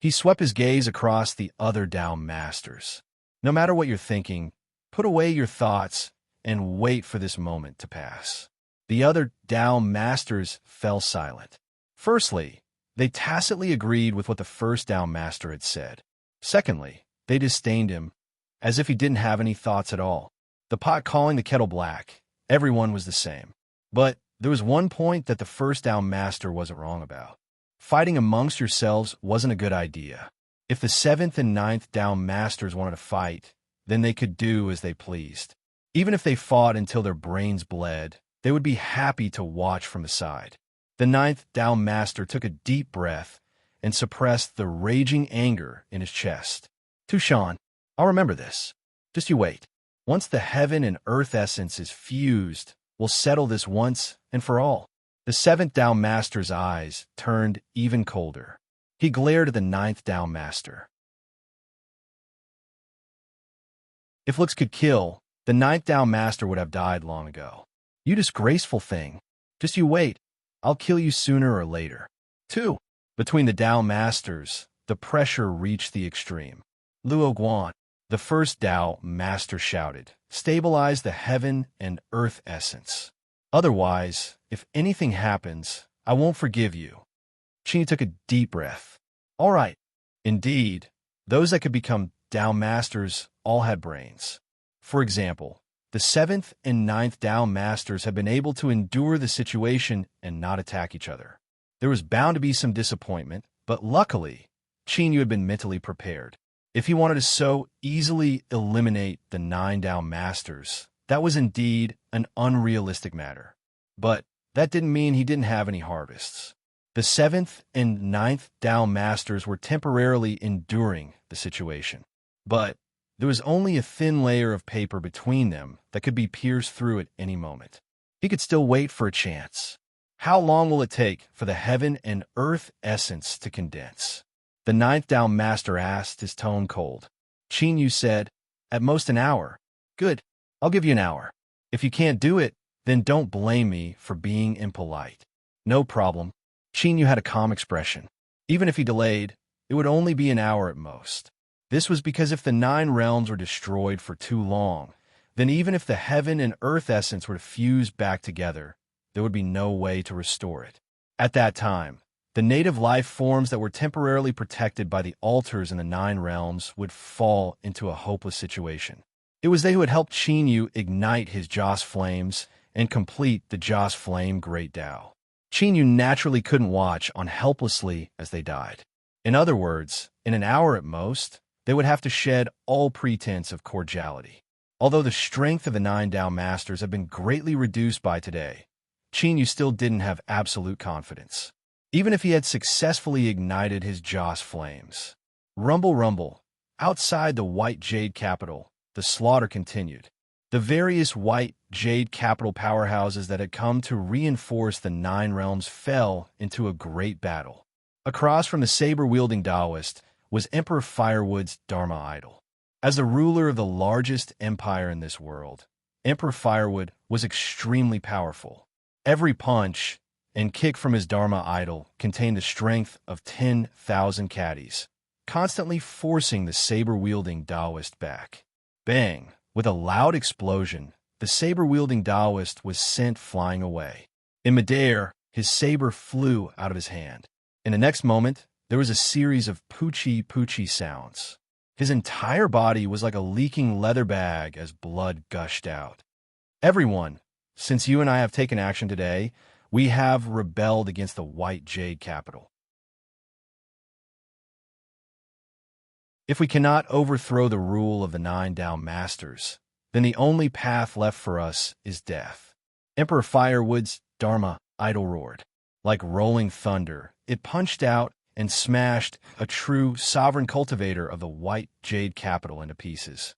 He swept his gaze across the other Tao Masters. No matter what you're thinking, put away your thoughts and wait for this moment to pass. The other Tao Masters fell silent. Firstly, they tacitly agreed with what the first Tao Master had said. Secondly, they disdained him, as if he didn't have any thoughts at all. The pot calling the kettle black, everyone was the same. But there was one point that the first Tao Master wasn't wrong about. Fighting amongst yourselves wasn't a good idea. If the seventh and ninth Tao Masters wanted to fight, then they could do as they pleased. Even if they fought until their brains bled, they would be happy to watch from the side. The ninth Tao Master took a deep breath and suppressed the raging anger in his chest. Tushan, I'll remember this. Just you wait. Once the heaven and earth essence is fused, we'll settle this once and for all. The seventh Tao Master's eyes turned even colder. He glared at the ninth Tao Master. If looks could kill, the ninth Tao Master would have died long ago. You disgraceful thing. Just you wait. I'll kill you sooner or later. 2. Between the Tao Masters, the pressure reached the extreme. Luo Guan, the first Tao Master shouted, stabilize the heaven and earth essence. Otherwise, if anything happens, I won't forgive you. Qin took a deep breath. All right. Indeed, those that could become Tao Masters all had brains. For example, the seventh and ninth Tao Masters had been able to endure the situation and not attack each other. There was bound to be some disappointment, but luckily, Qin Yu had been mentally prepared. If he wanted to so easily eliminate the 9 Tao Masters, that was indeed an unrealistic matter. But that didn't mean he didn't have any harvests. The 7th and 9th Tao Masters were temporarily enduring the situation. But there was only a thin layer of paper between them that could be pierced through at any moment. He could still wait for a chance. How long will it take for the heaven and earth essence to condense? The 9th Tao Master asked, his tone cold. Qin Yu said, at most an hour. Good, I'll give you an hour. If you can't do it, then don't blame me for being impolite. No problem. Qin Yu had a calm expression. Even if he delayed, it would only be an hour at most. This was because if the nine realms were destroyed for too long, then even if the heaven and earth essence were to fuse back together, there would be no way to restore it. At that time, the native life forms that were temporarily protected by the altars in the nine realms would fall into a hopeless situation. It was they who had helped Qinyu ignite his Joss flames and complete the Joss flame Great Tao. Qinyu naturally couldn't watch on helplessly as they died. In other words, in an hour at most, they would have to shed all pretense of cordiality. Although the strength of the nine Tao masters had been greatly reduced by today, Qinyu still didn't have absolute confidence, even if he had successfully ignited his Joss flames. Rumble, rumble. Outside the white jade capital, the slaughter continued. The various white jade capital powerhouses that had come to reinforce the nine realms fell into a great battle. Across from the saber-wielding Taoist was Emperor Firewood's Dharma idol. As the ruler of the largest empire in this world, Emperor Firewood was extremely powerful. Every punch and kick from his Dharma idol contained the strength of 10,000 caddies, constantly forcing the saber-wielding Taoist back. Bang! With a loud explosion, the saber-wielding Taoist was sent flying away. In midair, his saber flew out of his hand. In the next moment, there was a series of poochie-poochie sounds. His entire body was like a leaking leather bag as blood gushed out. Everyone, since you and I have taken action today, we have rebelled against the white jade capital. If we cannot overthrow the rule of the nine Tao masters, then the only path left for us is death. Emperor Firewood's Dharma idol roared. Like rolling thunder, it punched out and smashed a true sovereign cultivator of the white jade capital into pieces.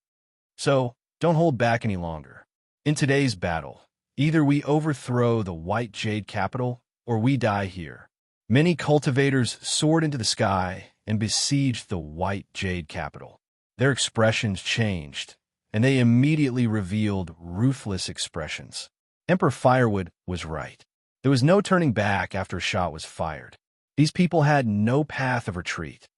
So, don't hold back any longer. In today's battle, either we overthrow the white jade capital or we die here. Many cultivators soared into the sky and besieged the white jade capital. Their expressions changed, and they immediately revealed ruthless expressions. Emperor Firewood was right. There was no turning back after a shot was fired. These people had no path of retreat.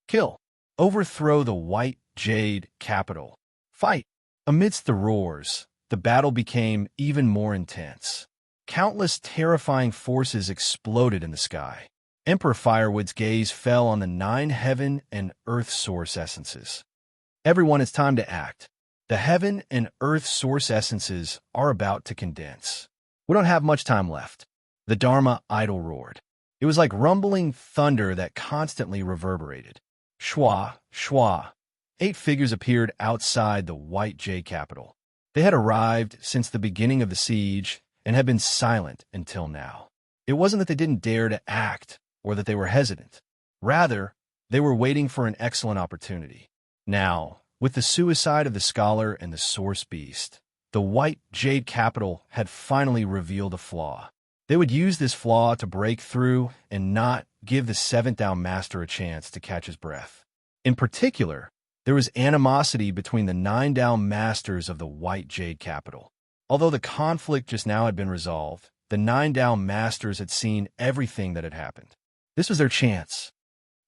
Kill. Overthrow the white jade capital. Fight. Amidst the roars, the battle became even more intense. Countless terrifying forces exploded in the sky. Emperor Firewood's gaze fell on the nine heaven and earth source essences. Everyone, it's time to act. The heaven and earth source essences are about to condense. We don't have much time left. The Dharma idol roared. It was like rumbling thunder that constantly reverberated. Shwa, shwa. 8 figures appeared outside the white jade capital. They had arrived since the beginning of the siege and had been silent until now. It wasn't that they didn't dare to act or that they were hesitant. Rather, they were waiting for an excellent opportunity. Now, with the suicide of the scholar and the source beast, the white jade capital had finally revealed a flaw. They would use this flaw to break through and not give the seventh Tao master a chance to catch his breath. In particular, there was animosity between the nine Tao masters of the white jade capital. Although the conflict just now had been resolved, the nine Tao masters had seen everything that had happened. This was their chance.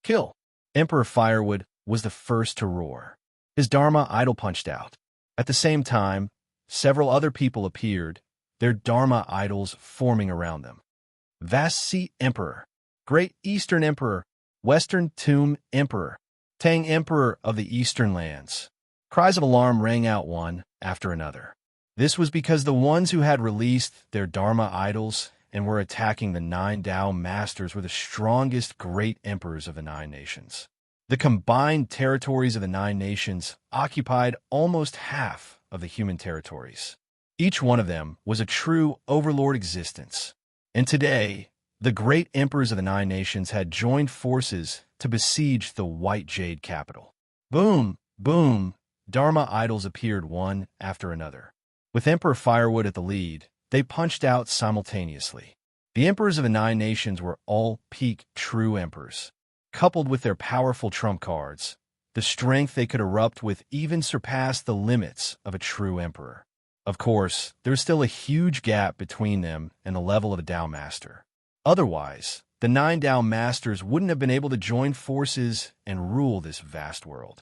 Kill. Emperor Firewood was the first to roar. His Dharma idol punched out. At the same time, several other people appeared, their Dharma idols forming around them. Vast Sea Emperor, Great Eastern Emperor, Western Tomb Emperor, Tang Emperor of the Eastern Lands. Cries of alarm rang out one after another. This was because the ones who had released their Dharma idols and were attacking the nine Tao masters were the strongest great emperors of the nine nations. The combined territories of the nine nations occupied almost half of the human territories. Each one of them was a true overlord existence. And today, the great emperors of the nine nations had joined forces to besiege the white jade capital. Boom, boom, Dharma idols appeared one after another. With Emperor Firewood at the lead, they punched out simultaneously. The emperors of the nine nations were all peak true emperors. Coupled with their powerful trump cards, the strength they could erupt with even surpassed the limits of a true emperor. Of course, there was still a huge gap between them and the level of a Tao Master. Otherwise, the nine Tao Masters wouldn't have been able to join forces and rule this vast world.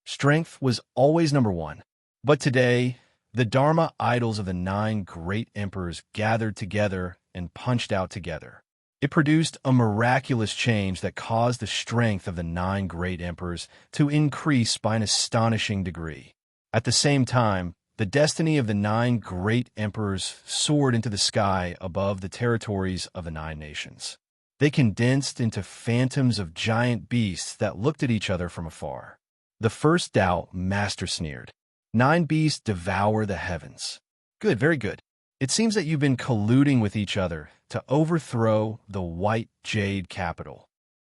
Strength was always number one. But today, the Dharma idols of the 9 great emperors gathered together and punched out together. It produced a miraculous change that caused the strength of the 9 great emperors to increase by an astonishing degree. At the same time, the destiny of the 9 great emperors soared into the sky above the territories of the 9 nations. They condensed into phantoms of giant beasts that looked at each other from afar. The first Tao master sneered, 9 beasts devour the heavens. Good, very good. It seems that you've been colluding with each other to overthrow the white jade capital.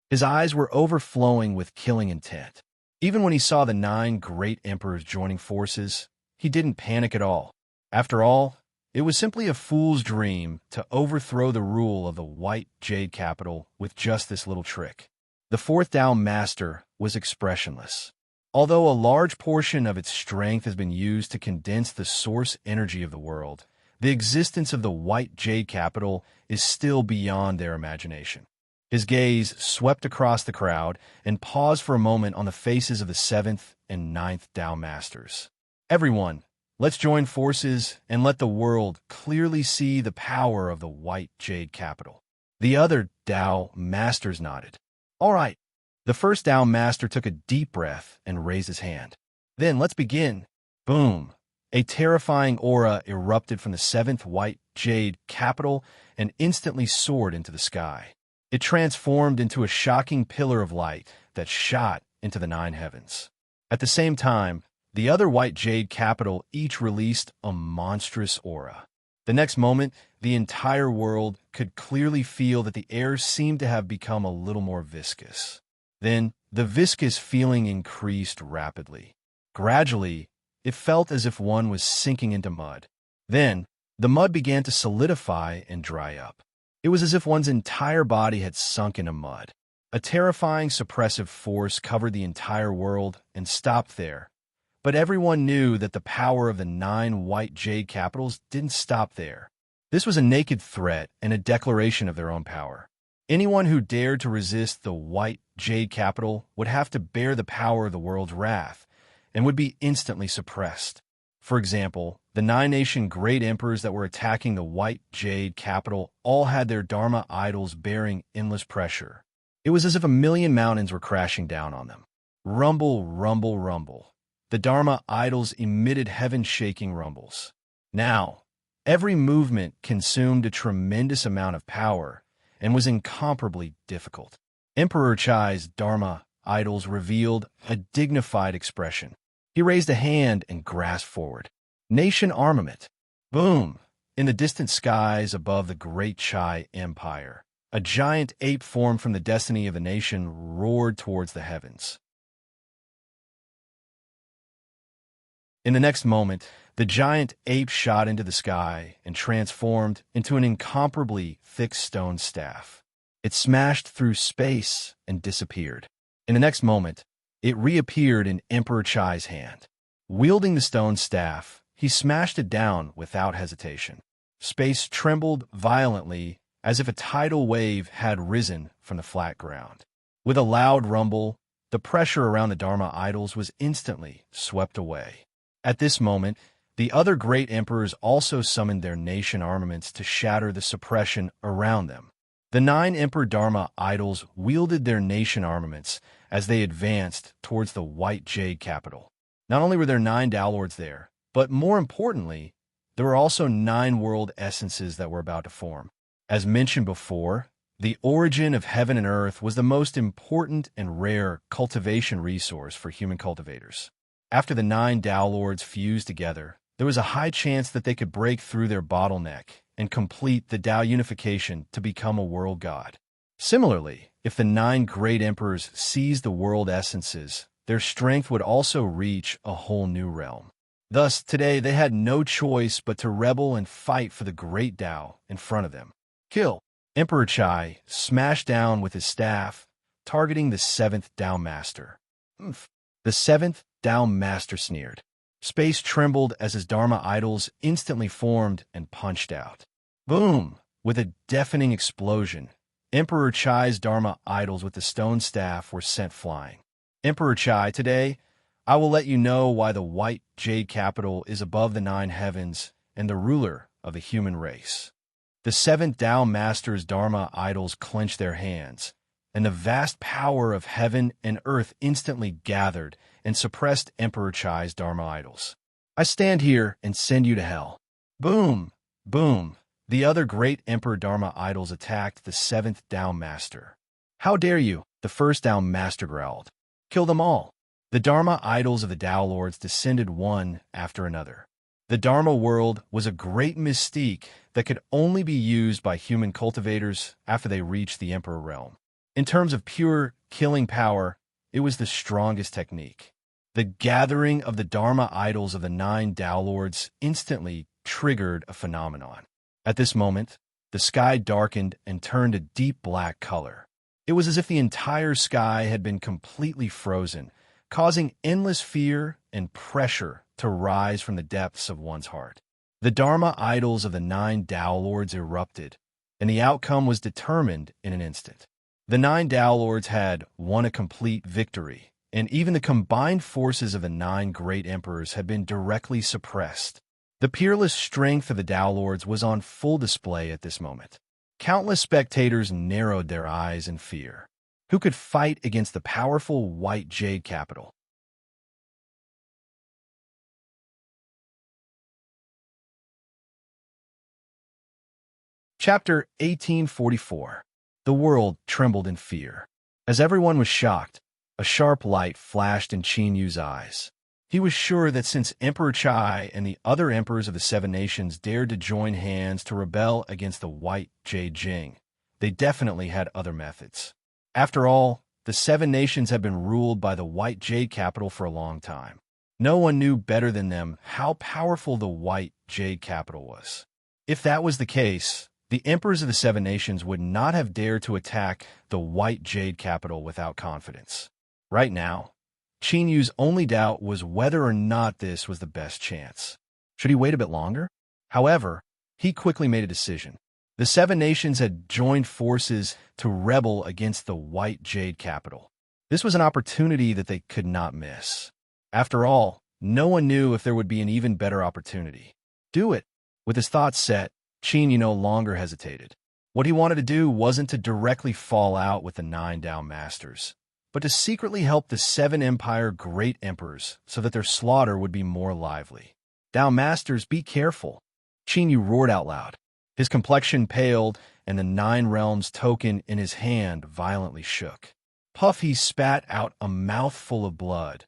His eyes were overflowing with killing intent. Even when he saw the 9 great emperors joining forces, he didn't panic at all. After all, it was simply a fool's dream to overthrow the rule of the white jade capital with just this little trick. The fourth Tao master was expressionless. Although a large portion of its strength has been used to condense the source energy of the world, the existence of the white jade capital is still beyond their imagination. His gaze swept across the crowd and paused for a moment on the faces of the 7th and 9th Tao masters. Everyone, let's join forces and let the world clearly see the power of the white jade capital. The other Tao masters nodded. All right. The first Tao master took a deep breath and raised his hand. Then let's begin. Boom. A terrifying aura erupted from the 7th white jade capital and instantly soared into the sky. It transformed into a shocking pillar of light that shot into the 9 heavens. At the same time, the other white jade capital each released a monstrous aura. The next moment, the entire world could clearly feel that the air seemed to have become a little more viscous. Then, the viscous feeling increased rapidly. Gradually, it felt as if one was sinking into mud. Then, the mud began to solidify and dry up. It was as if one's entire body had sunk into mud. A terrifying suppressive force covered the entire world and stopped there. But everyone knew that the power of the 9 white jade capitals didn't stop there. This was a naked threat and a declaration of their own power. Anyone who dared to resist the white jade capital would have to bear the power of the world's wrath and would be instantly suppressed. For example, the 9 nation great emperors that were attacking the white jade capital all had their Dharma idols bearing endless pressure. It was as if a million mountains were crashing down on them. Rumble, rumble, rumble. The Dharma idols emitted heaven-shaking rumbles. Now, every movement consumed a tremendous amount of power and was incomparably difficult. Emperor Chai's Dharma idols revealed a dignified expression. He raised a hand and grasped forward. Nation armament. Boom! In the distant skies above the great Chai Empire, a giant ape formed from the destiny of the nation roared towards the heavens. In the next moment, the giant ape shot into the sky and transformed into an incomparably thick stone staff. It smashed through space and disappeared. In the next moment, it reappeared in Emperor Chai's hand. Wielding the stone staff, he smashed it down without hesitation. Space trembled violently as if a tidal wave had risen from the flat ground. With a loud rumble, the pressure around the Dharma idols was instantly swept away. At this moment, the other great emperors also summoned their nation armaments to shatter the suppression around them. The 9 Emperor Dharma idols wielded their nation armaments as they advanced towards the white jade capital. Not only were there 9 Tao Lords there, but more importantly, there were also 9 world essences that were about to form. As mentioned before, the origin of heaven and earth was the most important and rare cultivation resource for human cultivators. After the 9 Tao Lords fused together, there was a high chance that they could break through their bottleneck and complete the Tao unification to become a world god. Similarly, if the 9 great emperors seized the world essences, their strength would also reach a whole new realm. Thus, today they had no choice but to rebel and fight for the great Tao in front of them. Kill! Emperor Chai smashed down with his staff, targeting the 7th Tao Master. The 7th Tao Master sneered. Space trembled as his Dharma idols instantly formed and punched out. Boom! With a deafening explosion, Emperor Chai's Dharma idols with the stone staff were sent flying. Emperor Chai, today, I will let you know why the white jade capital is above the 9 heavens and the ruler of the human race. The 7 Tao Masters' Dharma idols clenched their hands, and the vast power of heaven and earth instantly gathered and suppressed Emperor Chai's Dharma idols. I stand here and send you to hell. Boom! Boom! The other great Emperor Dharma idols attacked the 7th Tao Master. How dare you? The first Tao Master growled. Kill them all. The Dharma idols of the Tao Lords descended one after another. The Dharma world was a great mystique that could only be used by human cultivators after they reached the Emperor realm. In terms of pure killing power, it was the strongest technique. The gathering of the Dharma idols of the 9 Tao Lords instantly triggered a phenomenon. At this moment, the sky darkened and turned a deep black color. It was as if the entire sky had been completely frozen, causing endless fear and pressure to rise from the depths of one's heart. The Dharma idols of the 9 Tao Lords erupted, and the outcome was determined in an instant. The 9 Tao Lords had won a complete victory, and even the combined forces of the 9 great emperors had been directly suppressed. The peerless strength of the Tao Lords was on full display at this moment. Countless spectators narrowed their eyes in fear. Who could fight against the powerful white jade capital? Chapter 1844. The world trembled in fear. As everyone was shocked, a sharp light flashed in Qin Yu's eyes. He was sure that since Emperor Chai and the other emperors of the 7 nations dared to join hands to rebel against the white jade Jing, they definitely had other methods. After all, the 7 nations had been ruled by the white jade capital for a long time. No one knew better than them how powerful the white jade capital was. If that was the case, the emperors of the 7 nations would not have dared to attack the white jade capital without confidence. Right now, Qin Yu's only doubt was whether or not this was the best chance. Should he wait a bit longer? However, he quickly made a decision. The 7 nations had joined forces to rebel against the white jade capital. This was an opportunity that they could not miss. After all, no one knew if there would be an even better opportunity. Do it! With his thoughts set, Qin Yu no longer hesitated. What he wanted to do wasn't to directly fall out with the 9 Tao Masters, but to secretly help the 7 Empire great emperors so that their slaughter would be more lively. Tao Masters, be careful! Qin Yu roared out loud. His complexion paled, and the 9 realms token in his hand violently shook. Puff, he spat out a mouthful of blood,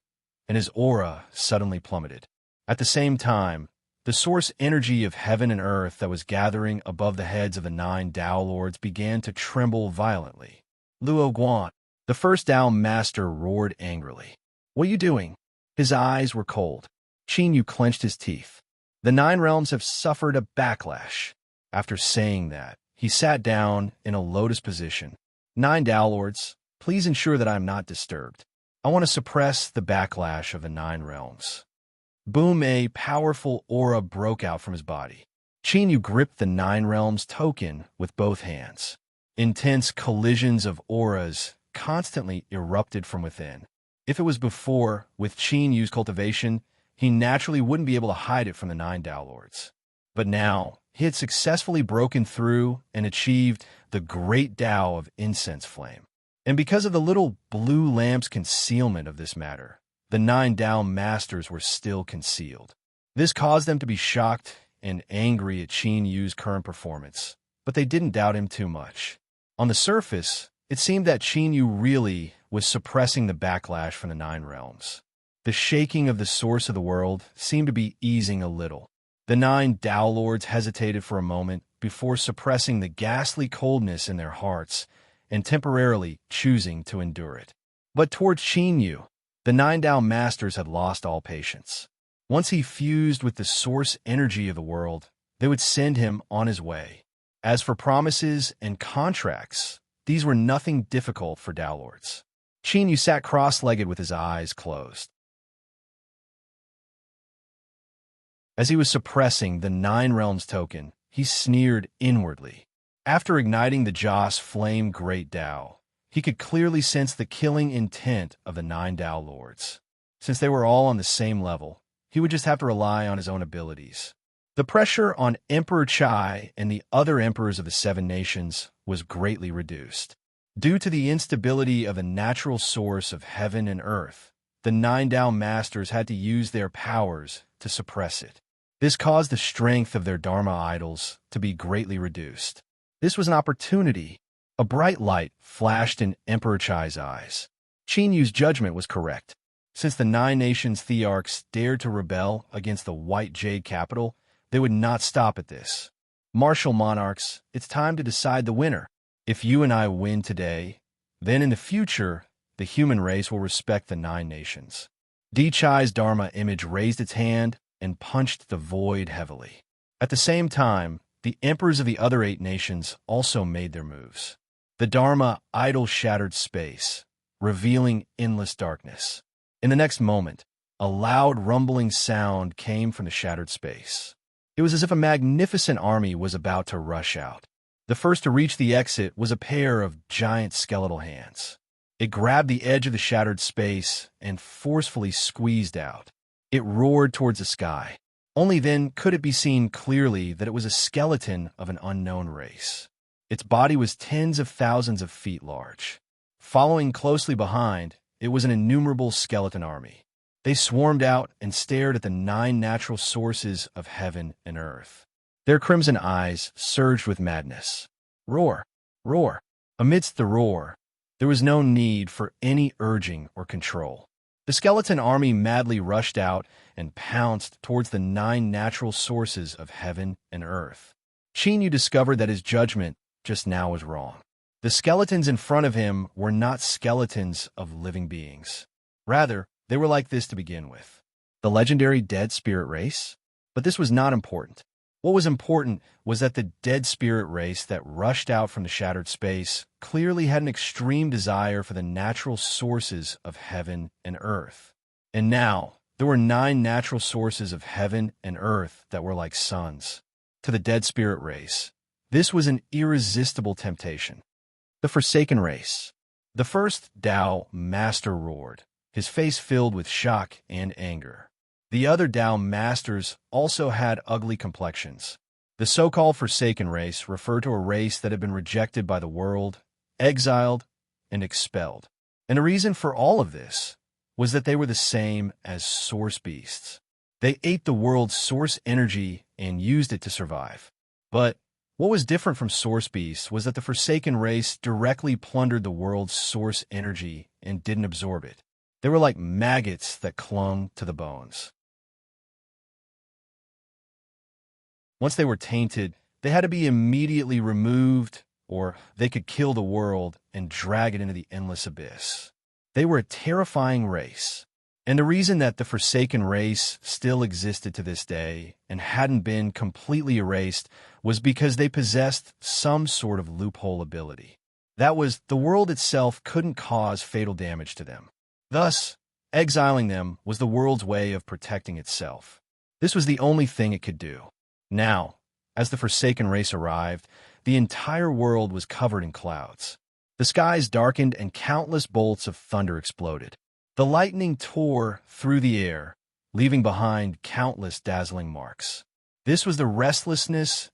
and his aura suddenly plummeted. At the same time, the source energy of heaven and earth that was gathering above the heads of the 9 Tao Lords began to tremble violently. Luo Guan, the first Tao Master, roared angrily. What are you doing? His eyes were cold. Qin Yu clenched his teeth. The 9 realms have suffered a backlash. After saying that, he sat down in a lotus position. 9 Tao Lords, please ensure that I am not disturbed. I want to suppress the backlash of the 9 realms. Boom! A powerful aura broke out from his body. Qin Yu gripped the 9 realms token with both hands. Intense collisions of auras constantly erupted from within. If it was before, with Qin Yu's cultivation, he naturally wouldn't be able to hide it from the 9 Tao Lords. But now, he had successfully broken through and achieved the great Tao of incense flame. And because of the little blue lamp's concealment of this matter, the 9 Tao Masters were still concealed. This caused them to be shocked and angry at Qin Yu's current performance, but they didn't doubt him too much. On the surface, it seemed that Qin Yu really was suppressing the backlash from the 9 realms. The shaking of the source of the world seemed to be easing a little. The 9 Tao Lords hesitated for a moment before suppressing the ghastly coldness in their hearts and temporarily choosing to endure it. But towards Qin Yu, the 9 Tao Masters had lost all patience. Once he fused with the source energy of the world, they would send him on his way. As for promises and contracts, these were nothing difficult for Tao Lords. Qin Yu sat cross-legged with his eyes closed. As he was suppressing the 9 realms token, he sneered inwardly. After igniting the Joss flame great Tao, he could clearly sense the killing intent of the 9 Tao Lords. Since they were all on the same level, he would just have to rely on his own abilities. The pressure on Emperor Chai and the other emperors of the Seven Nations was greatly reduced. Due to the instability of the natural source of heaven and earth, the Nine Tao Masters had to use their powers to suppress it. This caused the strength of their Dharma idols to be greatly reduced. This was an opportunity. A bright light flashed in Emperor Chai's eyes. Qin Yu's judgment was correct. Since the Nine Nations Thearchs dared to rebel against the White Jade capital, they would not stop at this. Martial monarchs, it's time to decide the winner. If you and I win today, then in the future, the human race will respect the Nine Nations. Di Chai's Dharma image raised its hand and punched the void heavily. At the same time, the emperors of the other 8 nations also made their moves. The Dharma idol shattered space, revealing endless darkness. In the next moment, a loud rumbling sound came from the shattered space. It was as if a magnificent army was about to rush out. The first to reach the exit was a pair of giant skeletal hands. It grabbed the edge of the shattered space and forcefully squeezed out. It roared towards the sky. Only then could it be seen clearly that it was a skeleton of an unknown race. Its body was tens of thousands of feet large. Following closely behind, it was an innumerable skeleton army. They swarmed out and stared at the 9 natural sources of heaven and earth. Their crimson eyes surged with madness. Roar! Roar! Amidst the roar, there was no need for any urging or control. The skeleton army madly rushed out and pounced towards the 9 natural sources of heaven and earth. Qin Yu discovered that his judgment just now was wrong. The skeletons in front of him were not skeletons of living beings. Rather, they were like this to begin with. The legendary dead spirit race? But this was not important. What was important was that the dead spirit race that rushed out from the shattered space clearly had an extreme desire for the natural sources of heaven and earth. And now, there were 9 natural sources of heaven and earth that were like suns. To the dead spirit race, this was an irresistible temptation. The Forsaken Race. The first Tao Master roared, his face filled with shock and anger. The other Tao Masters also had ugly complexions. The so-called Forsaken Race referred to a race that had been rejected by the world, exiled, and expelled. And the reason for all of this was that they were the same as source beasts. They ate the world's source energy and used it to survive. But what was different from source beasts was that the Forsaken Race directly plundered the world's source energy and didn't absorb it. They were like maggots that clung to the bones. Once they were tainted, they had to be immediately removed, or they could kill the world and drag it into the endless abyss. They were a terrifying race. And the reason that the Forsaken Race still existed to this day and hadn't been completely erased was because they possessed some sort of loophole ability. That was, the world itself couldn't cause fatal damage to them. Thus, exiling them was the world's way of protecting itself. This was the only thing it could do. Now, as the Forsaken Race arrived, the entire world was covered in clouds. The skies darkened and countless bolts of thunder exploded. The lightning tore through the air, leaving behind countless dazzling marks. This was the restlessness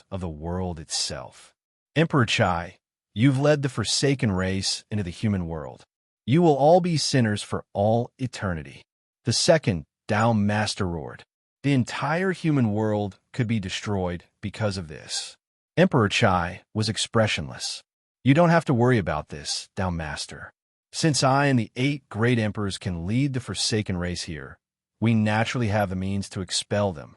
of the world itself. Emperor Chai, you've led the Forsaken Race into the human world. You will all be sinners for all eternity. The second Tao Master roared. The entire human world could be destroyed because of this. Emperor Chai was expressionless. You don't have to worry about this, Tao Master. Since I and the 8 great emperors can lead the Forsaken Race here, we naturally have the means to expel them.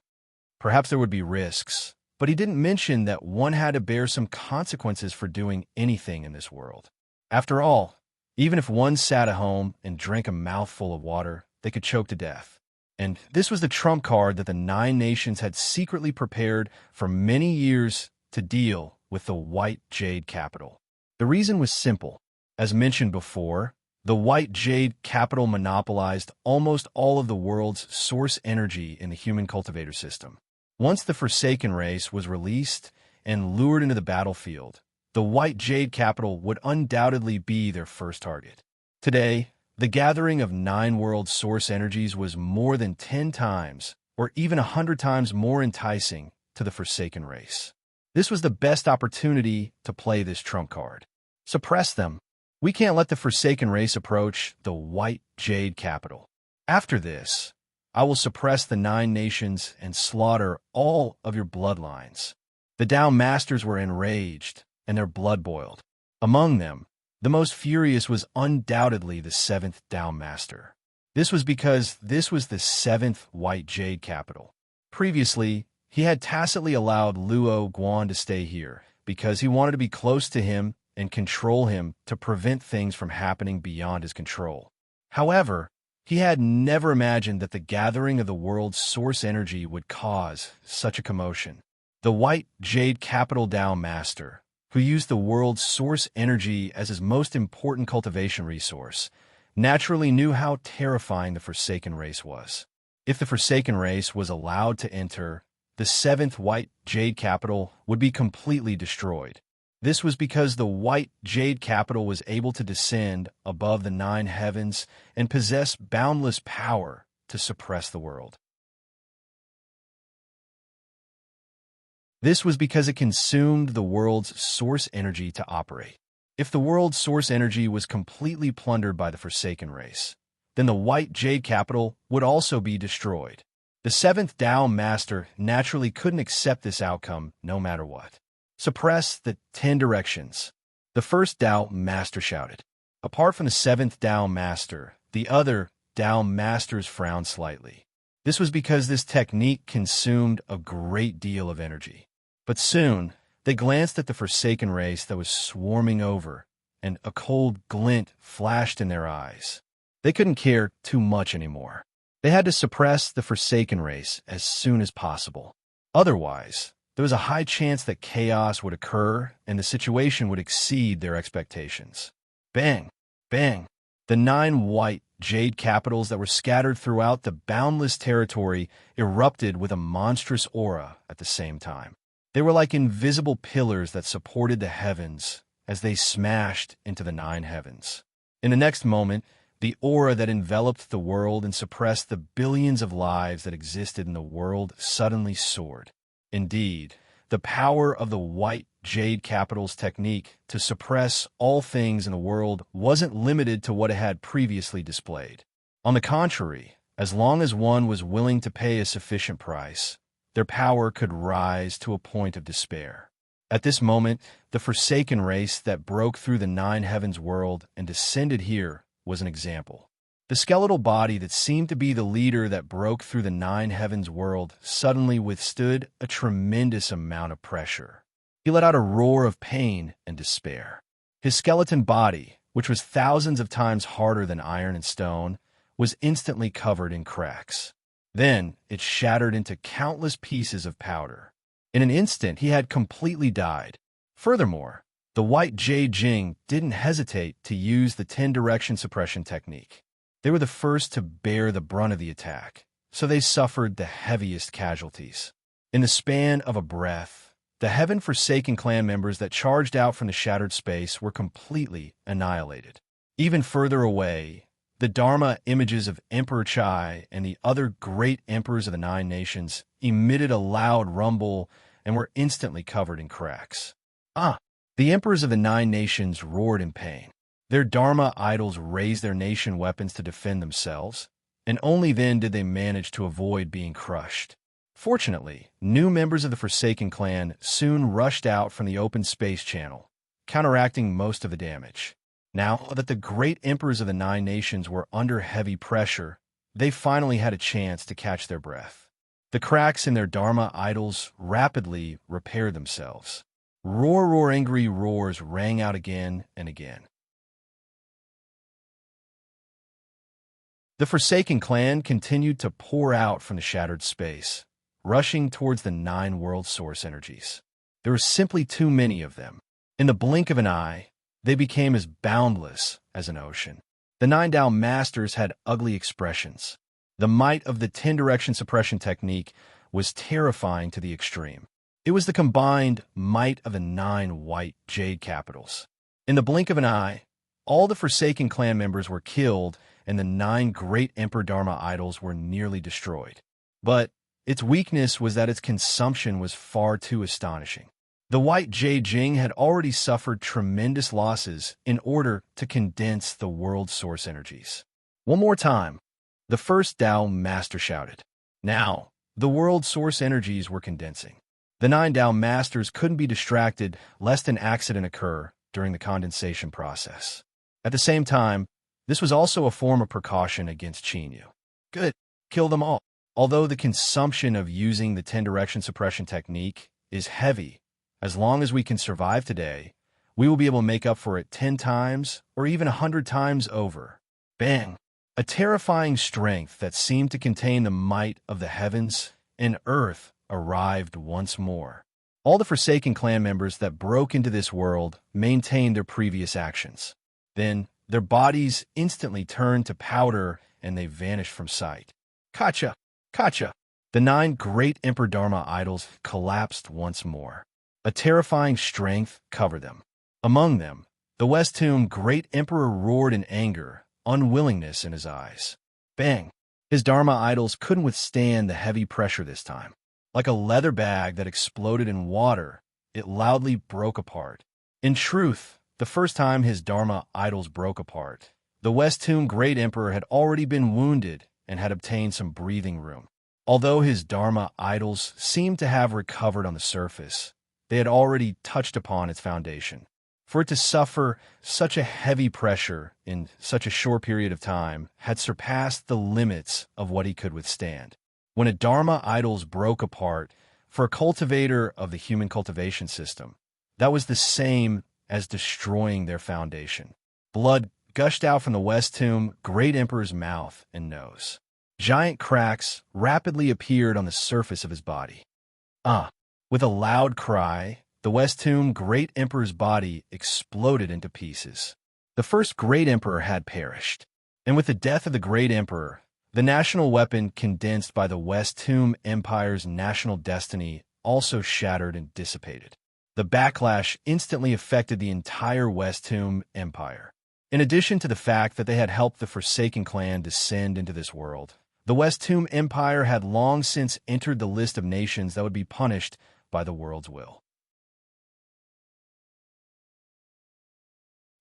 Perhaps there would be risks, but he didn't mention that one had to bear some consequences for doing anything in this world. After all, even if one sat at home and drank a mouthful of water, they could choke to death. And this was the trump card that the 9 nations had secretly prepared for many years to deal with the White Jade capital. The reason was simple. As mentioned before, the White Jade capital monopolized almost all of the world's source energy in the human cultivator system. Once the Forsaken Race was released and lured into the battlefield, the White Jade capital would undoubtedly be their first target. Today, The gathering of 9 world source energies was more than 10 times, or even 100 times more enticing to the Forsaken race. This was the best opportunity to play this trump card. Suppress them. We can't let the Forsaken race approach the White Jade capital. After this, I will suppress the 9 nations and slaughter all of your bloodlines. The Tao Masters were enraged, and their blood boiled. Among them, the most furious was undoubtedly the 7th Tao Master. This was because this was the 7th White Jade capital. Previously, he had tacitly allowed Luo Guan to stay here because he wanted to be close to him and control him to prevent things from happening beyond his control. However, he had never imagined that the gathering of the world's source energy would cause such a commotion. The White Jade capital Tao Master, who used the world's source energy as his most important cultivation resource, naturally knew how terrifying the Forsaken race was. If the Forsaken race was allowed to enter, the 7th White Jade capital would be completely destroyed. This was because the White Jade capital was able to descend above the 9 heavens and possess boundless power to suppress the world. This was because it consumed the world's source energy to operate. If the world's source energy was completely plundered by the Forsaken race, then the White Jade capital would also be destroyed. The 7th Tao Master naturally couldn't accept this outcome no matter what. Suppress the 10 directions. The first Tao Master shouted. Apart from the 7th Tao Master, the other Tao Masters frowned slightly. This was because this technique consumed a great deal of energy. But soon, they glanced at the Forsaken race that was swarming over, and a cold glint flashed in their eyes. They couldn't care too much anymore. They had to suppress the Forsaken race as soon as possible. Otherwise, there was a high chance that chaos would occur and the situation would exceed their expectations. Bang! Bang! The 9 White Jade capitals that were scattered throughout the boundless territory erupted with a monstrous aura at the same time. They were like invisible pillars that supported the heavens as they smashed into the 9 heavens. In the next moment, the aura that enveloped the world and suppressed the billions of lives that existed in the world suddenly soared. Indeed, the power of the White Jade capital's technique to suppress all things in the world wasn't limited to what it had previously displayed. On the contrary, as long as one was willing to pay a sufficient price, their power could rise to a point of despair. At this moment, the Forsaken race that broke through the 9 heavens world and descended here was an example. The skeletal body that seemed to be the leader that broke through the 9 heavens world suddenly withstood a tremendous amount of pressure. He let out a roar of pain and despair. His skeleton body, which was thousands of times harder than iron and stone, was instantly covered in cracks. Then it shattered into countless pieces of powder. In an instant, he had completely died. Furthermore, the White Jade Jing didn't hesitate to use the 10-direction suppression technique. They were the first to bear the brunt of the attack, so they suffered the heaviest casualties. In the span of a breath, the Heaven-Forsaken clan members that charged out from the shattered space were completely annihilated. Even further away, the Dharma images of Emperor Chai and the other great emperors of the 9 nations emitted a loud rumble and were instantly covered in cracks. The emperors of the 9 nations roared in pain. Their Dharma idols raised their nation weapons to defend themselves, and only then did they manage to avoid being crushed. Fortunately, new members of the Forsaken clan soon rushed out from the open space channel, counteracting most of the damage. Now that the great emperors of the 9 nations were under heavy pressure, they finally had a chance to catch their breath. The cracks in their Dharma idols rapidly repaired themselves. Roar, roar, angry roars rang out again and again. The Forsaken clan continued to pour out from the shattered space, rushing towards the 9 world source energies. There were simply too many of them. In the blink of an eye, they became as boundless as an ocean. The 9 Tao Masters had ugly expressions. The might of the 10-direction suppression technique was terrifying to the extreme. It was the combined might of the 9 White Jade capitals. In the blink of an eye, All the Forsaken clan members were killed, and the 9 great Emperor Dharma idols were nearly destroyed. But its weakness was that its consumption was far too astonishing. The White Jade Jing had already suffered tremendous losses in order to condense the world's source energies. One more time, the first Tao Master shouted. Now, the world's source energies were condensing. The 9 Tao Masters couldn't be distracted lest an accident occur during the condensation process. At the same time, this was also a form of precaution against Qinyu. Good, kill them all. Although the consumption of using the 10 direction suppression technique is heavy, as long as we can survive today, we will be able to make up for it 10 times or even 100 times over. Bang! A terrifying strength that seemed to contain the might of the heavens and earth arrived once more. All the Forsaken clan members that broke into this world maintained their previous actions. Then, their bodies instantly turned to powder and they vanished from sight. Kacha! Kacha! The 9 great Emperor Dharma idols collapsed once more. A terrifying strength covered them. Among them, the West Tomb Great Emperor roared in anger, unwillingness in his eyes. Bang! His Dharma idols couldn't withstand the heavy pressure this time. Like a leather bag that exploded in water, it loudly broke apart. In truth, the first time his Dharma idols broke apart, the West Tomb Great Emperor had already been wounded and had obtained some breathing room. Although his Dharma idols seemed to have recovered on the surface, they had already touched upon its foundation. For it to suffer such a heavy pressure in such a short period of time had surpassed the limits of what he could withstand. When a Dharma idols broke apart, for a cultivator of the human cultivation system, that was the same as destroying their foundation. Blood gushed out from the West Tomb Great Emperor's mouth and nose. Giant cracks rapidly appeared on the surface of his body. With a loud cry, the West Tomb Great Emperor's body exploded into pieces. The first Great Emperor had perished. And with the death of the Great Emperor, the national weapon condensed by the West Tomb Empire's national destiny also shattered and dissipated. The backlash instantly affected the entire West Tomb Empire. In addition to the fact that they had helped the Forsaken clan descend into this world, the West Tomb Empire had long since entered the list of nations that would be punished by the world's will.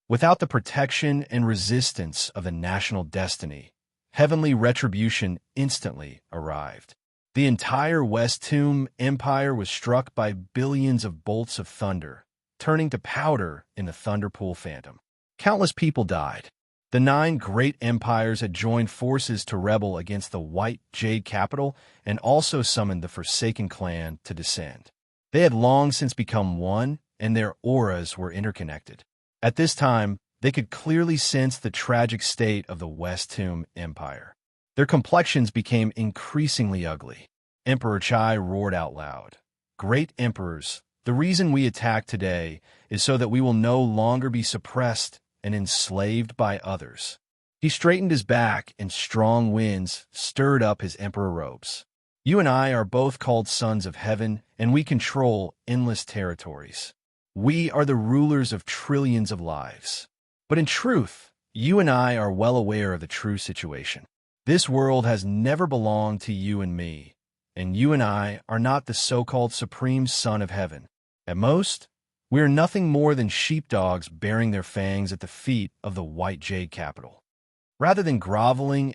Without the protection and resistance of the national destiny, heavenly retribution instantly arrived. The entire West Tomb Empire was struck by billions of bolts of thunder, turning to powder in the Thunderpool Phantom. Countless people died. The 9 great empires had joined forces to rebel against the White Jade capital and also summoned the Forsaken clan to descend. They had long since become one, and their auras were interconnected. At this time, they could clearly sense the tragic state of the West Tomb Empire. Their complexions became increasingly ugly. Emperor Chai roared out loud, "Great emperors, the reason we attack today is so that we will no longer be suppressed and enslaved by others." He straightened his back and strong winds stirred up his emperor robes. "You and I are both called sons of heaven, and we control endless territories. We are the rulers of trillions of lives. But in truth, you and I are well aware of the true situation. This world has never belonged to you and me, and you and I are not the so-called supreme son of heaven. At most, we are nothing more than sheepdogs bearing their fangs at the feet of the White Jade capital. Rather than groveling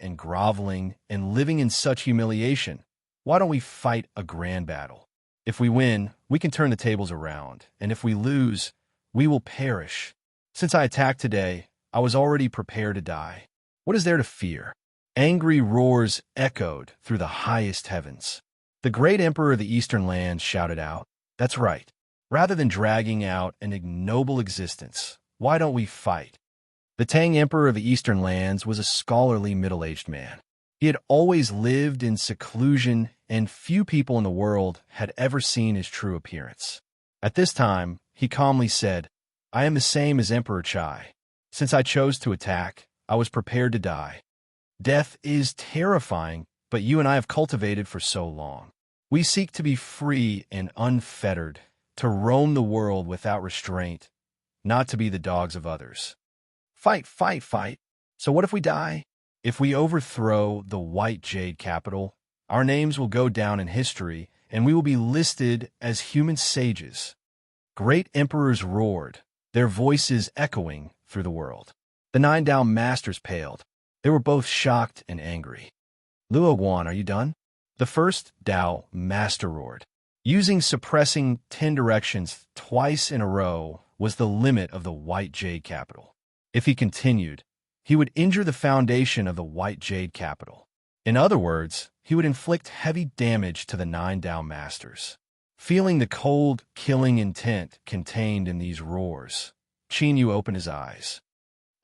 and living in such humiliation, why don't we fight a grand battle? If we win, we can turn the tables around, and if we lose, we will perish. Since I attacked today, I was already prepared to die. What is there to fear?" Angry roars echoed through the highest heavens. The great emperor of the Eastern lands shouted out, "That's right. Rather than dragging out an ignoble existence, why don't we fight?" The Tang emperor of the Eastern lands was a scholarly middle-aged man. He had always lived in seclusion, and few people in the world had ever seen his true appearance. At this time, he calmly said, "I am the same as Emperor Chai. Since I chose to attack, I was prepared to die. Death is terrifying, but you and I have cultivated for so long. We seek to be free and unfettered, to roam the world without restraint, not to be the dogs of others." Fight, fight, fight. So what if we die? If we overthrow the White Jade capital, our names will go down in history, and we will be listed as human sages. Great emperors roared, their voices echoing through the world. The 9 Dao masters paled. They were both shocked and angry. Luo Guan, are you done? The first Dao master roared. Using suppressing 10 directions twice in a row was the limit of the White Jade capital. If he continued, he would injure the foundation of the White Jade capital. In other words, he would inflict heavy damage to the 9 Dao masters. Feeling the cold, killing intent contained in these roars, Qin Yu opened his eyes.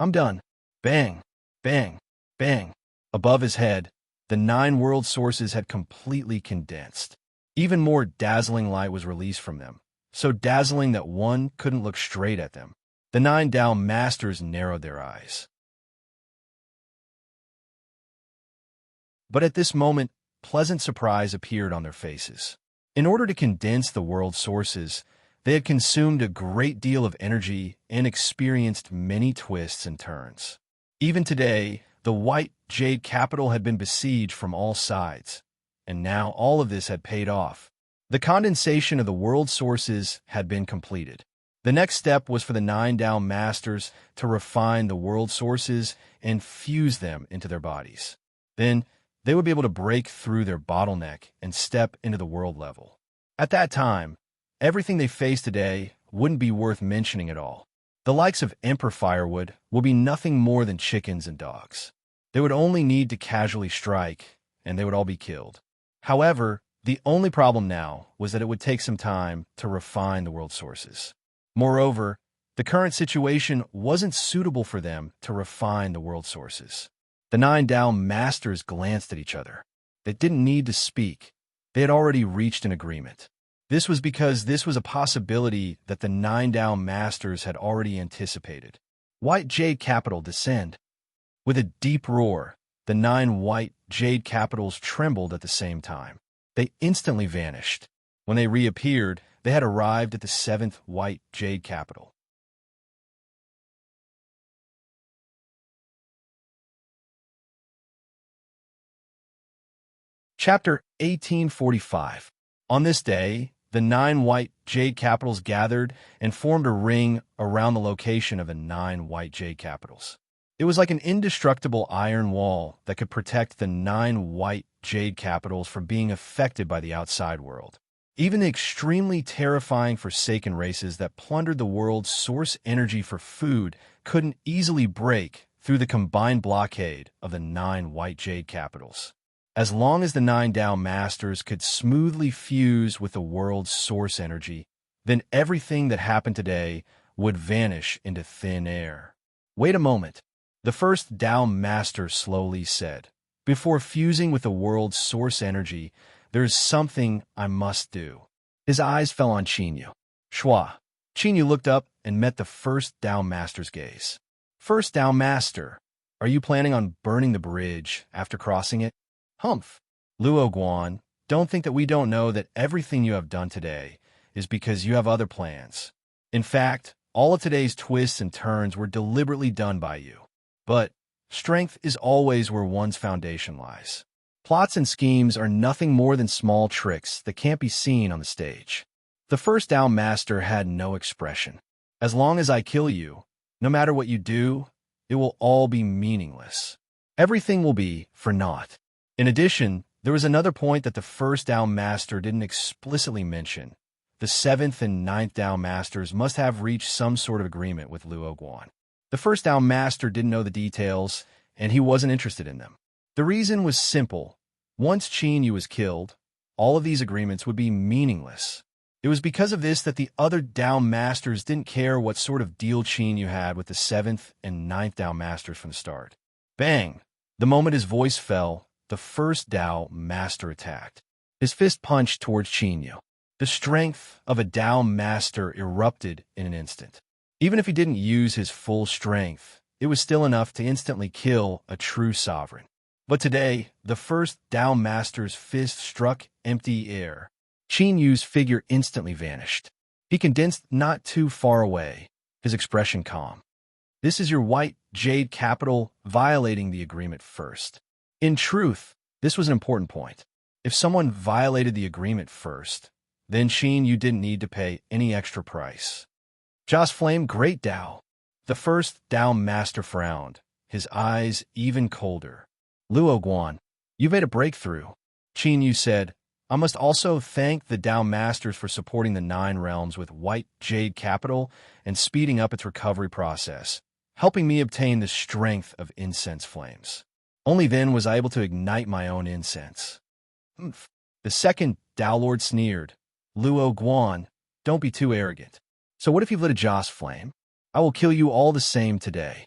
I'm done. Bang, bang, bang. Above his head, the 9 world sources had completely condensed. Even more dazzling light was released from them, so dazzling that one couldn't look straight at them. The 9 Dao masters narrowed their eyes. But at this moment, pleasant surprise appeared on their faces. In order to condense the world sources, they had consumed a great deal of energy and experienced many twists and turns. Even today, the White Jade capital had been besieged from all sides, and now all of this had paid off. The condensation of the world sources had been completed. The next step was for the 9 Dao masters to refine the world sources and fuse them into their bodies. Then, they would be able to break through their bottleneck and step into the world level. At that time, everything they face today wouldn't be worth mentioning at all. The likes of Emperor Firewood will be nothing more than chickens and dogs. They would only need to casually strike, and they would all be killed. However, the only problem now was that it would take some time to refine the world sources. Moreover, the current situation wasn't suitable for them to refine the world sources. The 9 Dao masters glanced at each other. They didn't need to speak. They had already reached an agreement. This was because this was a possibility that the 9 Dao masters had already anticipated. White Jade capital descend. With a deep roar, the 9 White Jade capitals trembled at the same time. They instantly vanished. When they reappeared, they had arrived at the 7th White Jade capital. Chapter 1845. On this day, the 9 White Jade capitals gathered and formed a ring around the location of the 9 White Jade capitals. It was like an indestructible iron wall that could protect the 9 White Jade capitals from being affected by the outside world. Even the extremely terrifying Forsaken races that plundered the world's source energy for food couldn't easily break through the combined blockade of the 9 White Jade capitals. As long as the 9 Dao masters could smoothly fuse with the world's source energy, then everything that happened today would vanish into thin air. Wait a moment, the first Dao master slowly said. Before fusing with the world's source energy, there's something I must do. His eyes fell on Qin Yu. Shua. Qin Yu looked up and met the first Dao master's gaze. First Dao master, are you planning on burning the bridge after crossing it? Humph. Luo Guan, don't think that we don't know that everything you have done today is because you have other plans. In fact, all of today's twists and turns were deliberately done by you. But strength is always where one's foundation lies. Plots and schemes are nothing more than small tricks that can't be seen on the stage. The first Dao master had no expression. As long as I kill you, no matter what you do, it will all be meaningless. Everything will be for naught. In addition, there was another point that the first Dao master didn't explicitly mention. The 7th and 9th Dao masters must have reached some sort of agreement with Luo Guan. The first Dao master didn't know the details, and he wasn't interested in them. The reason was simple. Once Qin Yu was killed, all of these agreements would be meaningless. It was because of this that the other Dao masters didn't care what sort of deal Qin Yu had with the 7th and 9th Dao masters from the start. Bang! The moment his voice fell, the first Dao master attacked. His fist punched towards Qin Yu. The strength of a Dao master erupted in an instant. Even if he didn't use his full strength, it was still enough to instantly kill a true sovereign. But today, the first Dao master's fist struck empty air. Qin Yu's figure instantly vanished. He condensed not too far away, his expression calm. This is your white jade capital violating the agreement first. In truth, this was an important point. If someone violated the agreement first, then Sheen, you didn't need to pay any extra price. Joss Flame, great Dao. The first Dao master frowned, his eyes even colder. Luo Guan, you made a breakthrough. Qin Yu said, I must also thank the Dao Masters for supporting the 9 realms with white jade capital and speeding up its recovery process, helping me obtain the strength of incense flames. Only then was I able to ignite my own incense. Humph. The second Dao Lord sneered, Luo Guan, don't be too arrogant. So what if you've lit a Joss flame? I will kill you all the same today.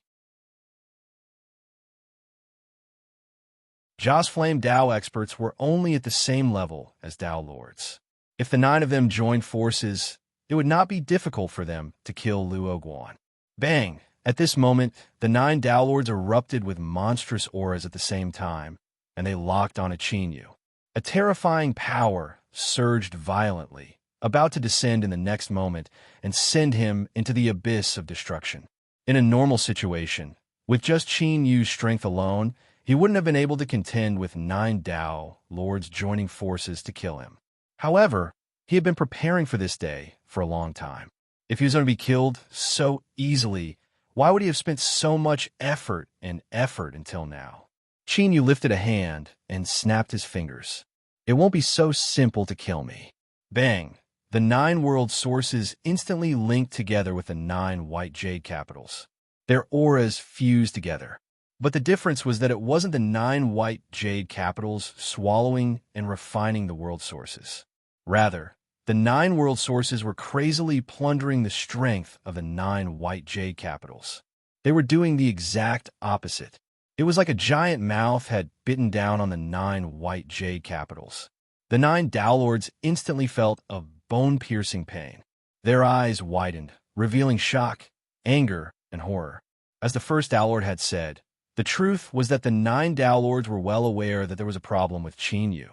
Joss Flame Dao experts were only at the same level as Dao Lords. If the 9 of them joined forces, it would not be difficult for them to kill Luo Guan. Bang! At this moment, the 9 Dao Lords erupted with monstrous auras at the same time, and they locked on Qin Yu. A terrifying power surged violently, about to descend in the next moment and send him into the abyss of destruction. In a normal situation, with just Qin Yu's strength alone, he wouldn't have been able to contend with 9 Dao Lords joining forces to kill him. However, he had been preparing for this day for a long time. If he was going to be killed so easily, why would he have spent so much effort until now? Qin Yu lifted a hand and snapped his fingers. It won't be so simple to kill me. Bang! The 9 world sources instantly linked together with the 9 white jade capitals. Their auras fused together. But the difference was that it wasn't the 9 white jade capitals swallowing and refining the world sources. Rather, the 9 world sources were crazily plundering the strength of the 9 white jade capitals. They were doing the exact opposite. It was like a giant mouth had bitten down on the 9 white jade capitals. The 9 Dao Lords instantly felt a bone-piercing pain. Their eyes widened, revealing shock, anger, and horror. As the first Dao Lord had said, the truth was that the 9 Dao Lords were well aware that there was a problem with Qin Yu.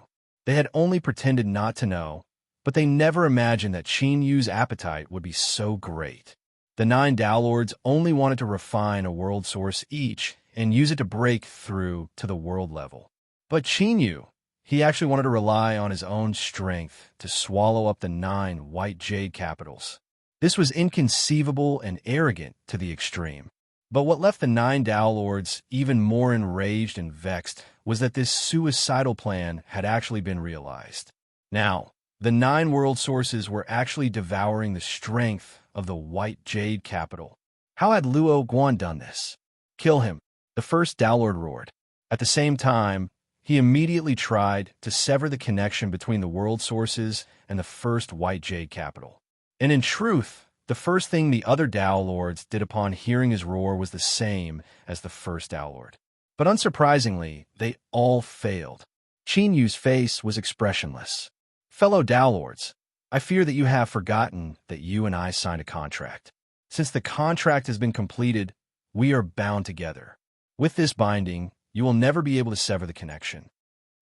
They had only pretended not to know, but they never imagined that Qin Yu's appetite would be so great. The 9 Dao Lords only wanted to refine a world source each and use it to break through to the world level. But Qin Yu, he actually wanted to rely on his own strength to swallow up the 9 white jade capitals. This was inconceivable and arrogant to the extreme. But what left the 9 Dao Lords even more enraged and vexed was that this suicidal plan had actually been realized. Now, the 9 world sources were actually devouring the strength of the white jade capital. How had Luo Guan done this? Kill him, the first Dao Lord roared. At the same time, he immediately tried to sever the connection between the world sources and the first white jade capital. And in truth, the first thing the other Dao Lords did upon hearing his roar was the same as the first Dao Lord. But unsurprisingly, they all failed. Qin Yu's face was expressionless. Fellow Dao Lords, I fear that you have forgotten that you and I signed a contract. Since the contract has been completed, we are bound together. With this binding, you will never be able to sever the connection.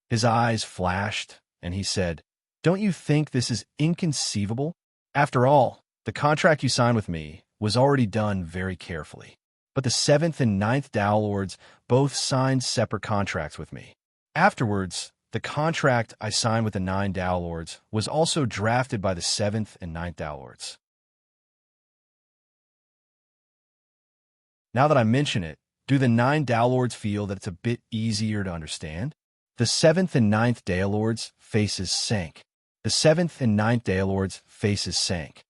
His eyes flashed, and he said, Don't you think this is inconceivable? After all, the contract you signed with me was already done very carefully. But the 7th and 9th Dao Lords both signed separate contracts with me. Afterwards, the contract I signed with the 9 Dao Lords was also drafted by the 7th and 9th Dao Lords. Now that I mention it, do the 9 Dao Lords feel that it's a bit easier to understand? The 7th and 9th Dao Lords' faces sank. The 7th and 9th Dao Lords' faces sank.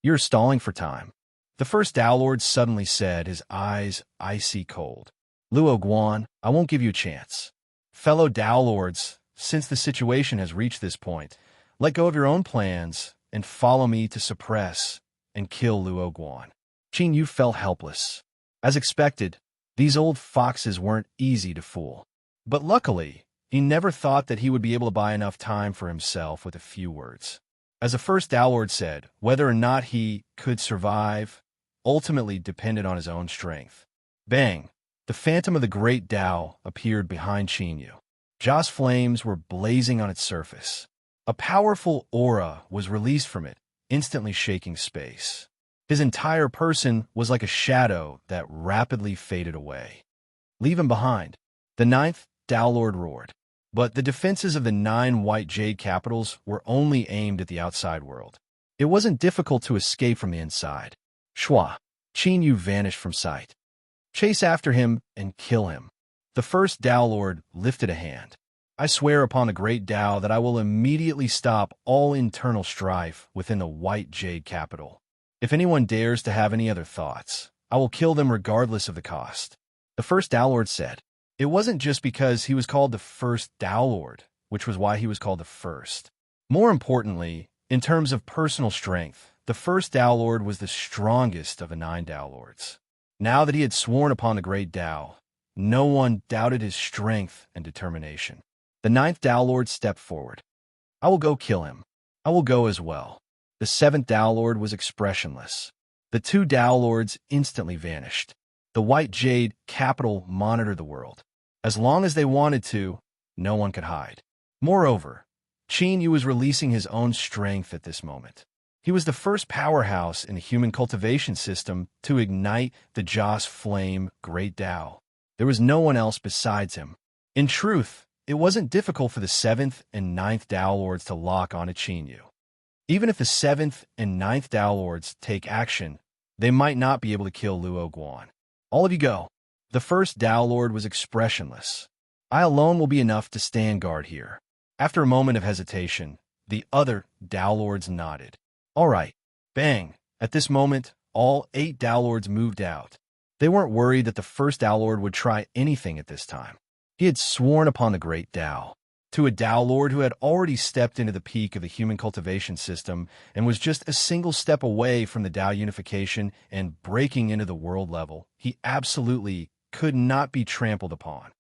You're stalling for time. The first Dao Lord suddenly said, his eyes icy cold. Luo Guan, I won't give you a chance. Fellow Dao Lords, since the situation has reached this point, let go of your own plans and follow me to suppress and kill Luo Guan. Qin Yu felt helpless. As expected, these old foxes weren't easy to fool. But luckily, he never thought that he would be able to buy enough time for himself with a few words. As the first Dao Lord said, whether or not he could survive ultimately depended on his own strength. Bang! The phantom of the great Dao appeared behind Qin Yu. Joss flames were blazing on its surface. A powerful aura was released from it, instantly shaking space. His entire person was like a shadow that rapidly faded away. "Leave him behind," the ninth Tao Lord roared. But the defenses of the 9 white jade capitals were only aimed at the outside world. It wasn't difficult to escape from the inside. Shua, Qin Yu vanished from sight. "Chase after him and kill him." The first Tao Lord lifted a hand. "I swear upon the great Tao that I will immediately stop all internal strife within the white jade capital. If anyone dares to have any other thoughts, I will kill them regardless of the cost." The first Tao Lord said. It wasn't just because he was called the first Tao Lord, which was why he was called the first. More importantly, in terms of personal strength, the first Tao Lord was the strongest of the 9 Tao Lords. Now that he had sworn upon the great Tao, no one doubted his strength and determination. The 9th Tao Lord stepped forward. "I will go kill him. I will go as well." The 7th Tao Lord was expressionless. The 2 Tao Lords instantly vanished. The white jade capital monitored the world. As long as they wanted to, no one could hide. Moreover, Qin Yu was releasing his own strength at this moment. He was the first powerhouse in the human cultivation system to ignite the Joss flame Great Tao. There was no one else besides him. In truth, it wasn't difficult for the 7th and 9th Tao Lords to lock onto Qin Yu. Even if the 7th and 9th Tao Lords take action, they might not be able to kill Luo Guan. "All of you go." The first Tao Lord was expressionless. "I alone will be enough to stand guard here." After a moment of hesitation, the other Tao Lords nodded. "All right." Bang! At this moment, all 8 Tao Lords moved out. They weren't worried that the first Tao Lord would try anything at this time. He had sworn upon the great Tao. To a Tao Lord who had already stepped into the peak of the human cultivation system and was just a single step away from the Tao unification and breaking into the world level, he absolutely could not be trampled upon.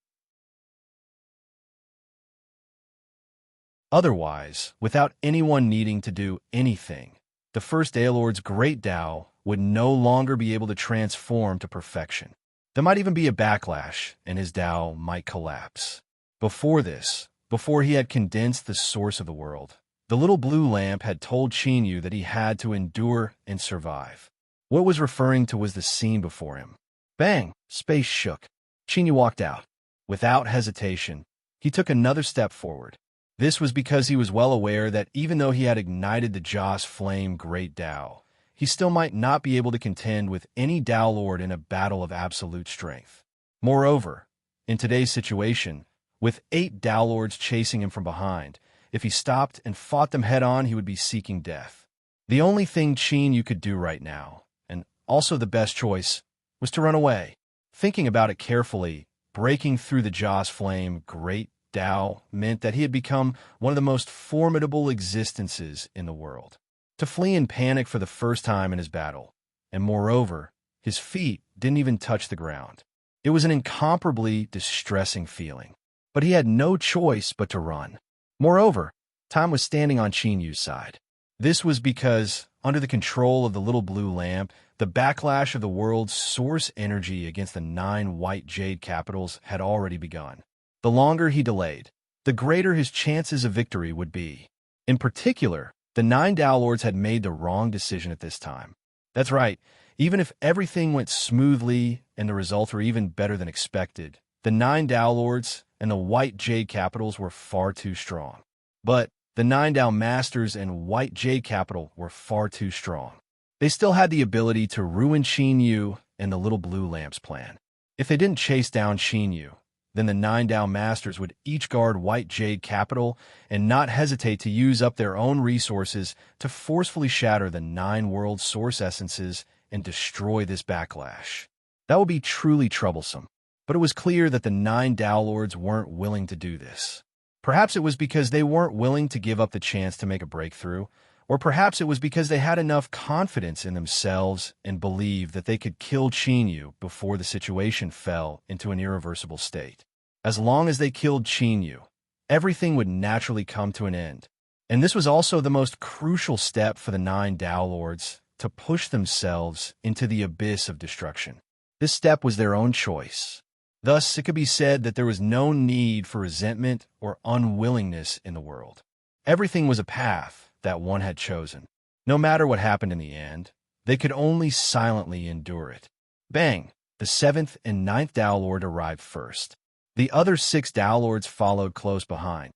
Otherwise, without anyone needing to do anything, the first Tao Lord's great Tao would no longer be able to transform to perfection. There might even be a backlash, and his Tao might collapse. Before he had condensed the source of the world, the little blue lamp had told Qin Yu that he had to endure and survive. What it was referring to was the scene before him. Bang! Space shook. Qin Yu walked out. Without hesitation, he took another step forward. This was because he was well aware that even though he had ignited the Joss flame Great Tao, he still might not be able to contend with any Tao Lord in a battle of absolute strength. Moreover, in today's situation, with 8 Tao Lords chasing him from behind, if he stopped and fought them head-on, he would be seeking death. The only thing Qin Yu could do right now, and also the best choice, was to run away. Thinking about it carefully, breaking through the Joss flame Great Tao meant that he had become one of the most formidable existences in the world. To flee in panic for the first time in his battle, and moreover, his feet didn't even touch the ground. It was an incomparably distressing feeling. But he had no choice but to run. Moreover, time was standing on Qin Yu's side. This was because, under the control of the little blue lamp, the backlash of the world's source energy against the 9 white jade capitals had already begun. The longer he delayed, the greater his chances of victory would be. In particular, the 9 Tao Lords had made the wrong decision at this time. That's right, even if everything went smoothly and the results were even better than expected, the 9 Tao Lords and the white jade capitals were far too strong. But the 9 Tao Masters and white jade capital were far too strong. They still had the ability to ruin Qin Yu and the little blue lamp's plan. If they didn't chase down Qin Yu, then the 9 Tao Masters would each guard white jade capital and not hesitate to use up their own resources to forcefully shatter the 9 world source essences and destroy this backlash. That would be truly troublesome. But it was clear that the 9 Tao Lords weren't willing to do this. Perhaps it was because they weren't willing to give up the chance to make a breakthrough, or perhaps it was because they had enough confidence in themselves and believed that they could kill Qin Yu before the situation fell into an irreversible state. As long as they killed Qin Yu, everything would naturally come to an end. And this was also the most crucial step for the 9 Tao Lords to push themselves into the abyss of destruction. This step was their own choice. Thus, it could be said that there was no need for resentment or unwillingness in the world. Everything was a path that one had chosen. No matter what happened in the end, They could only silently endure it. Bang! The seventh and ninth Tao Lord arrived first. The other 6 Tao Lords followed close behind.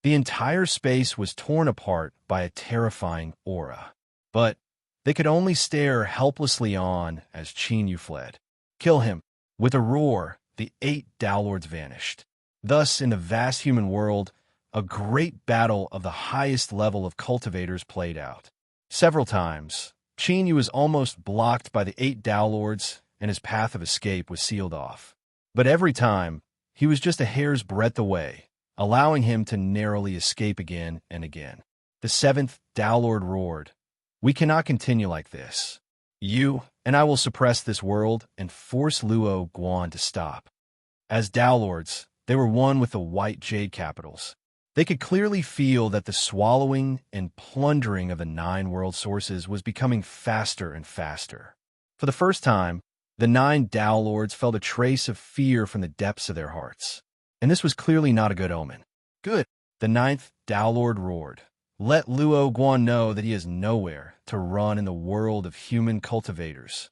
The entire space was torn apart by a terrifying aura. But they could only stare helplessly on as Qin Yu fled. Kill him! With a roar, the 8 Tao Lords vanished. Thus, in the vast human world, a great battle of the highest level of cultivators played out. Several times, Qin Yu was almost blocked by the 8 Tao Lords, and his path of escape was sealed off. But every time, he was just a hair's breadth away, allowing him to narrowly escape again and again. The 7th Tao Lord roared, "We cannot continue like this. You and I will suppress this world and force Luo Guan to stop." As Tao Lords, they were one with the white jade capitals. They could clearly feel that the swallowing and plundering of the 9 world sources was becoming faster and faster. For the first time, the 9 Tao Lords felt a trace of fear from the depths of their hearts. And this was clearly not a good omen. "Good," the 9th Tao Lord roared. "Let Luo Guan know that he has nowhere to run in the world of human cultivators."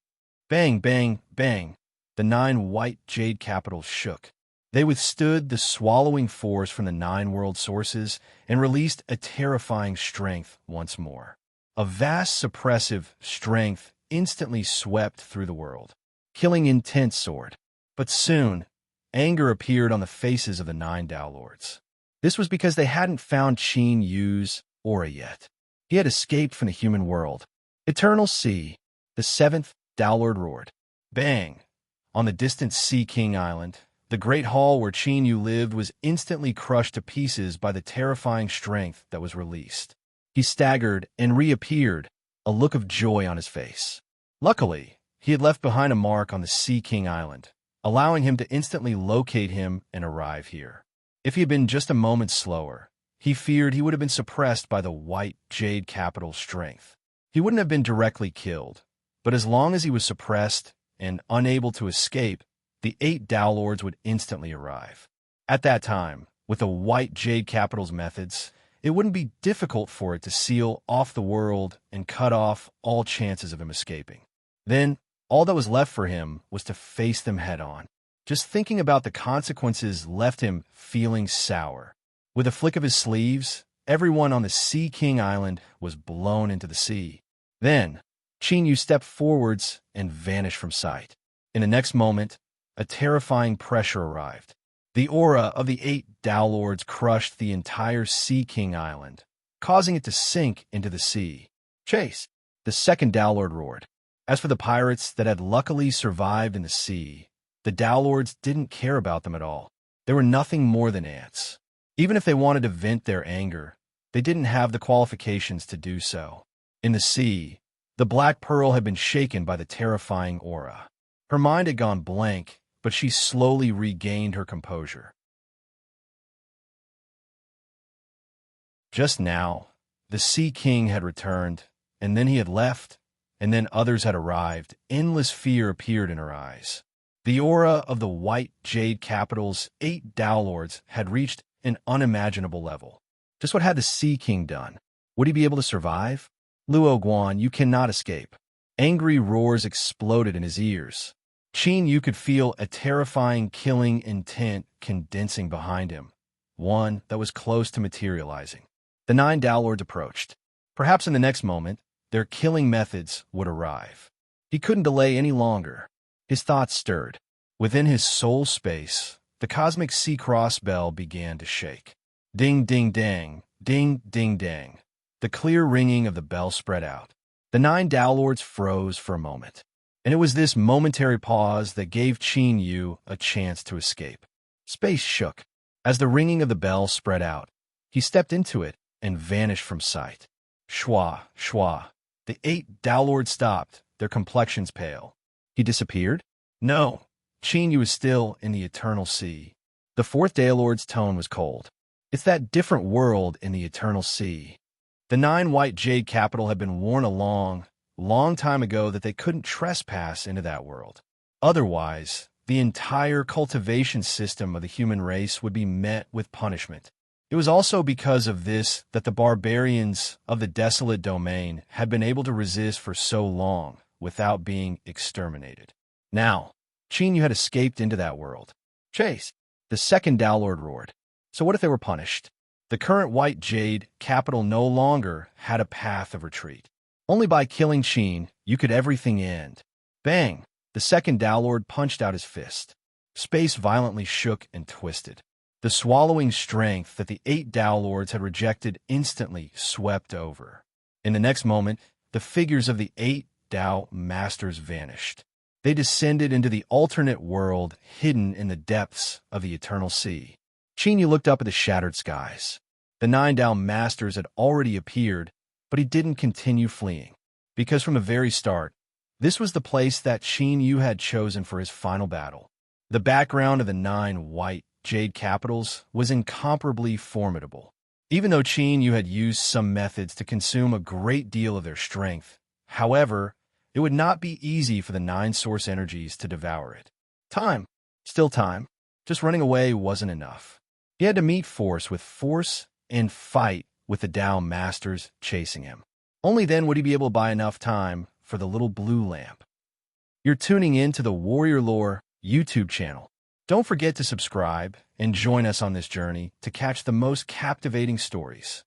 Bang, bang, bang. The 9 white jade capitals shook. They withstood the swallowing force from the 9 world sources and released a terrifying strength once more. A vast suppressive strength instantly swept through the world, killing intent soared. But soon, anger appeared on the faces of the 9 Tao Lords. This was because they hadn't found Qin Yu's aura yet. He had escaped from the human world. "Eternal Sea," the 7th Tao Lord roared. Bang! On the distant Sea King Island, the great hall where Qin Yu lived was instantly crushed to pieces by the terrifying strength that was released. He staggered and reappeared, a look of joy on his face. Luckily, he had left behind a mark on the Sea King Island, allowing him to instantly locate him and arrive here. If he had been just a moment slower, he feared he would have been suppressed by the white jade capital strength. He wouldn't have been directly killed, but as long as he was suppressed and unable to escape, the 8 Tao Lords would instantly arrive. At that time, with the white jade capital's methods, it wouldn't be difficult for it to seal off the world and cut off all chances of him escaping. Then, all that was left for him was to face them head-on. Just thinking about the consequences left him feeling sour. With a flick of his sleeves, everyone on the Sea King Island was blown into the sea. Then, Qin Yu stepped forwards and vanished from sight. In the next moment, a terrifying pressure arrived. The aura of the 8 Tao Lords crushed the entire Sea King Island, causing it to sink into the sea. "Chase!" the 2nd Tao Lord roared. As for the pirates that had luckily survived in the sea, the Tao Lords didn't care about them at all. They were nothing more than ants. Even if they wanted to vent their anger, they didn't have the qualifications to do so. In the sea, the Black Pearl had been shaken by the terrifying aura. Her mind had gone blank, but she slowly regained her composure. Just now, the Sea King had returned, and then he had left, and then others had arrived. Endless fear appeared in her eyes. The aura of the white jade capital's 8 Tao Lords had reached an unimaginable level. Just what had the Sea King done? Would he be able to survive? "Luo Guan, you cannot escape." Angry roars exploded in his ears. Qin Yu could feel a terrifying killing intent condensing behind him, one that was close to materializing. The 9 Tao Lords approached. Perhaps in the next moment, their killing methods would arrive. He couldn't delay any longer. His thoughts stirred. Within his soul space, the cosmic sea cross bell began to shake. Ding, ding, dang, ding, ding, dang. The clear ringing of the bell spread out. The 9 Tao Lords froze for a moment. And it was this momentary pause that gave Qin Yu a chance to escape. Space shook. As the ringing of the bell spread out, he stepped into it and vanished from sight. Shwa, shwa. The 8 Tao Lords stopped, their complexions pale. He disappeared? No. Qin Yu was still in the eternal sea. The 4th Tao Lord's tone was cold. It's that different world in the eternal sea. The 9 white jade capital had been warned a long time ago that they couldn't trespass into that world. Otherwise, the entire cultivation system of the human race would be met with punishment. It was also because of this that the barbarians of the desolate domain had been able to resist for so long without being exterminated. Now, Qin Yu had escaped into that world. Chase! The second Dowlord roared. So what if they were punished? The current White Jade capital no longer had a path of retreat. Only by killing Qin Yu could everything end. Bang! The second Dowlord punched out his fist. Space violently shook and twisted. The swallowing strength that the 8 Dowlords had rejected instantly swept over. In the next moment, the figures of the 8 Dao Masters vanished. They descended into the alternate world hidden in the depths of the eternal sea. Qin Yu looked up at the shattered skies. The 9 Dao Masters had already appeared, but he didn't continue fleeing. Because from the very start, this was the place that Qin Yu had chosen for his final battle. The background of the 9 White Jade capitals was incomparably formidable. Even though Qin Yu had used some methods to consume a great deal of their strength, however, it would not be easy for the 9 source energies to devour it. Time. Still time. Just running away wasn't enough. He had to meet force with force and fight with the Dao Masters chasing him. Only then would he be able to buy enough time for the little blue lamp. You're tuning in to the Warrior Lore YouTube channel. Don't forget to subscribe and join us on this journey to catch the most captivating stories.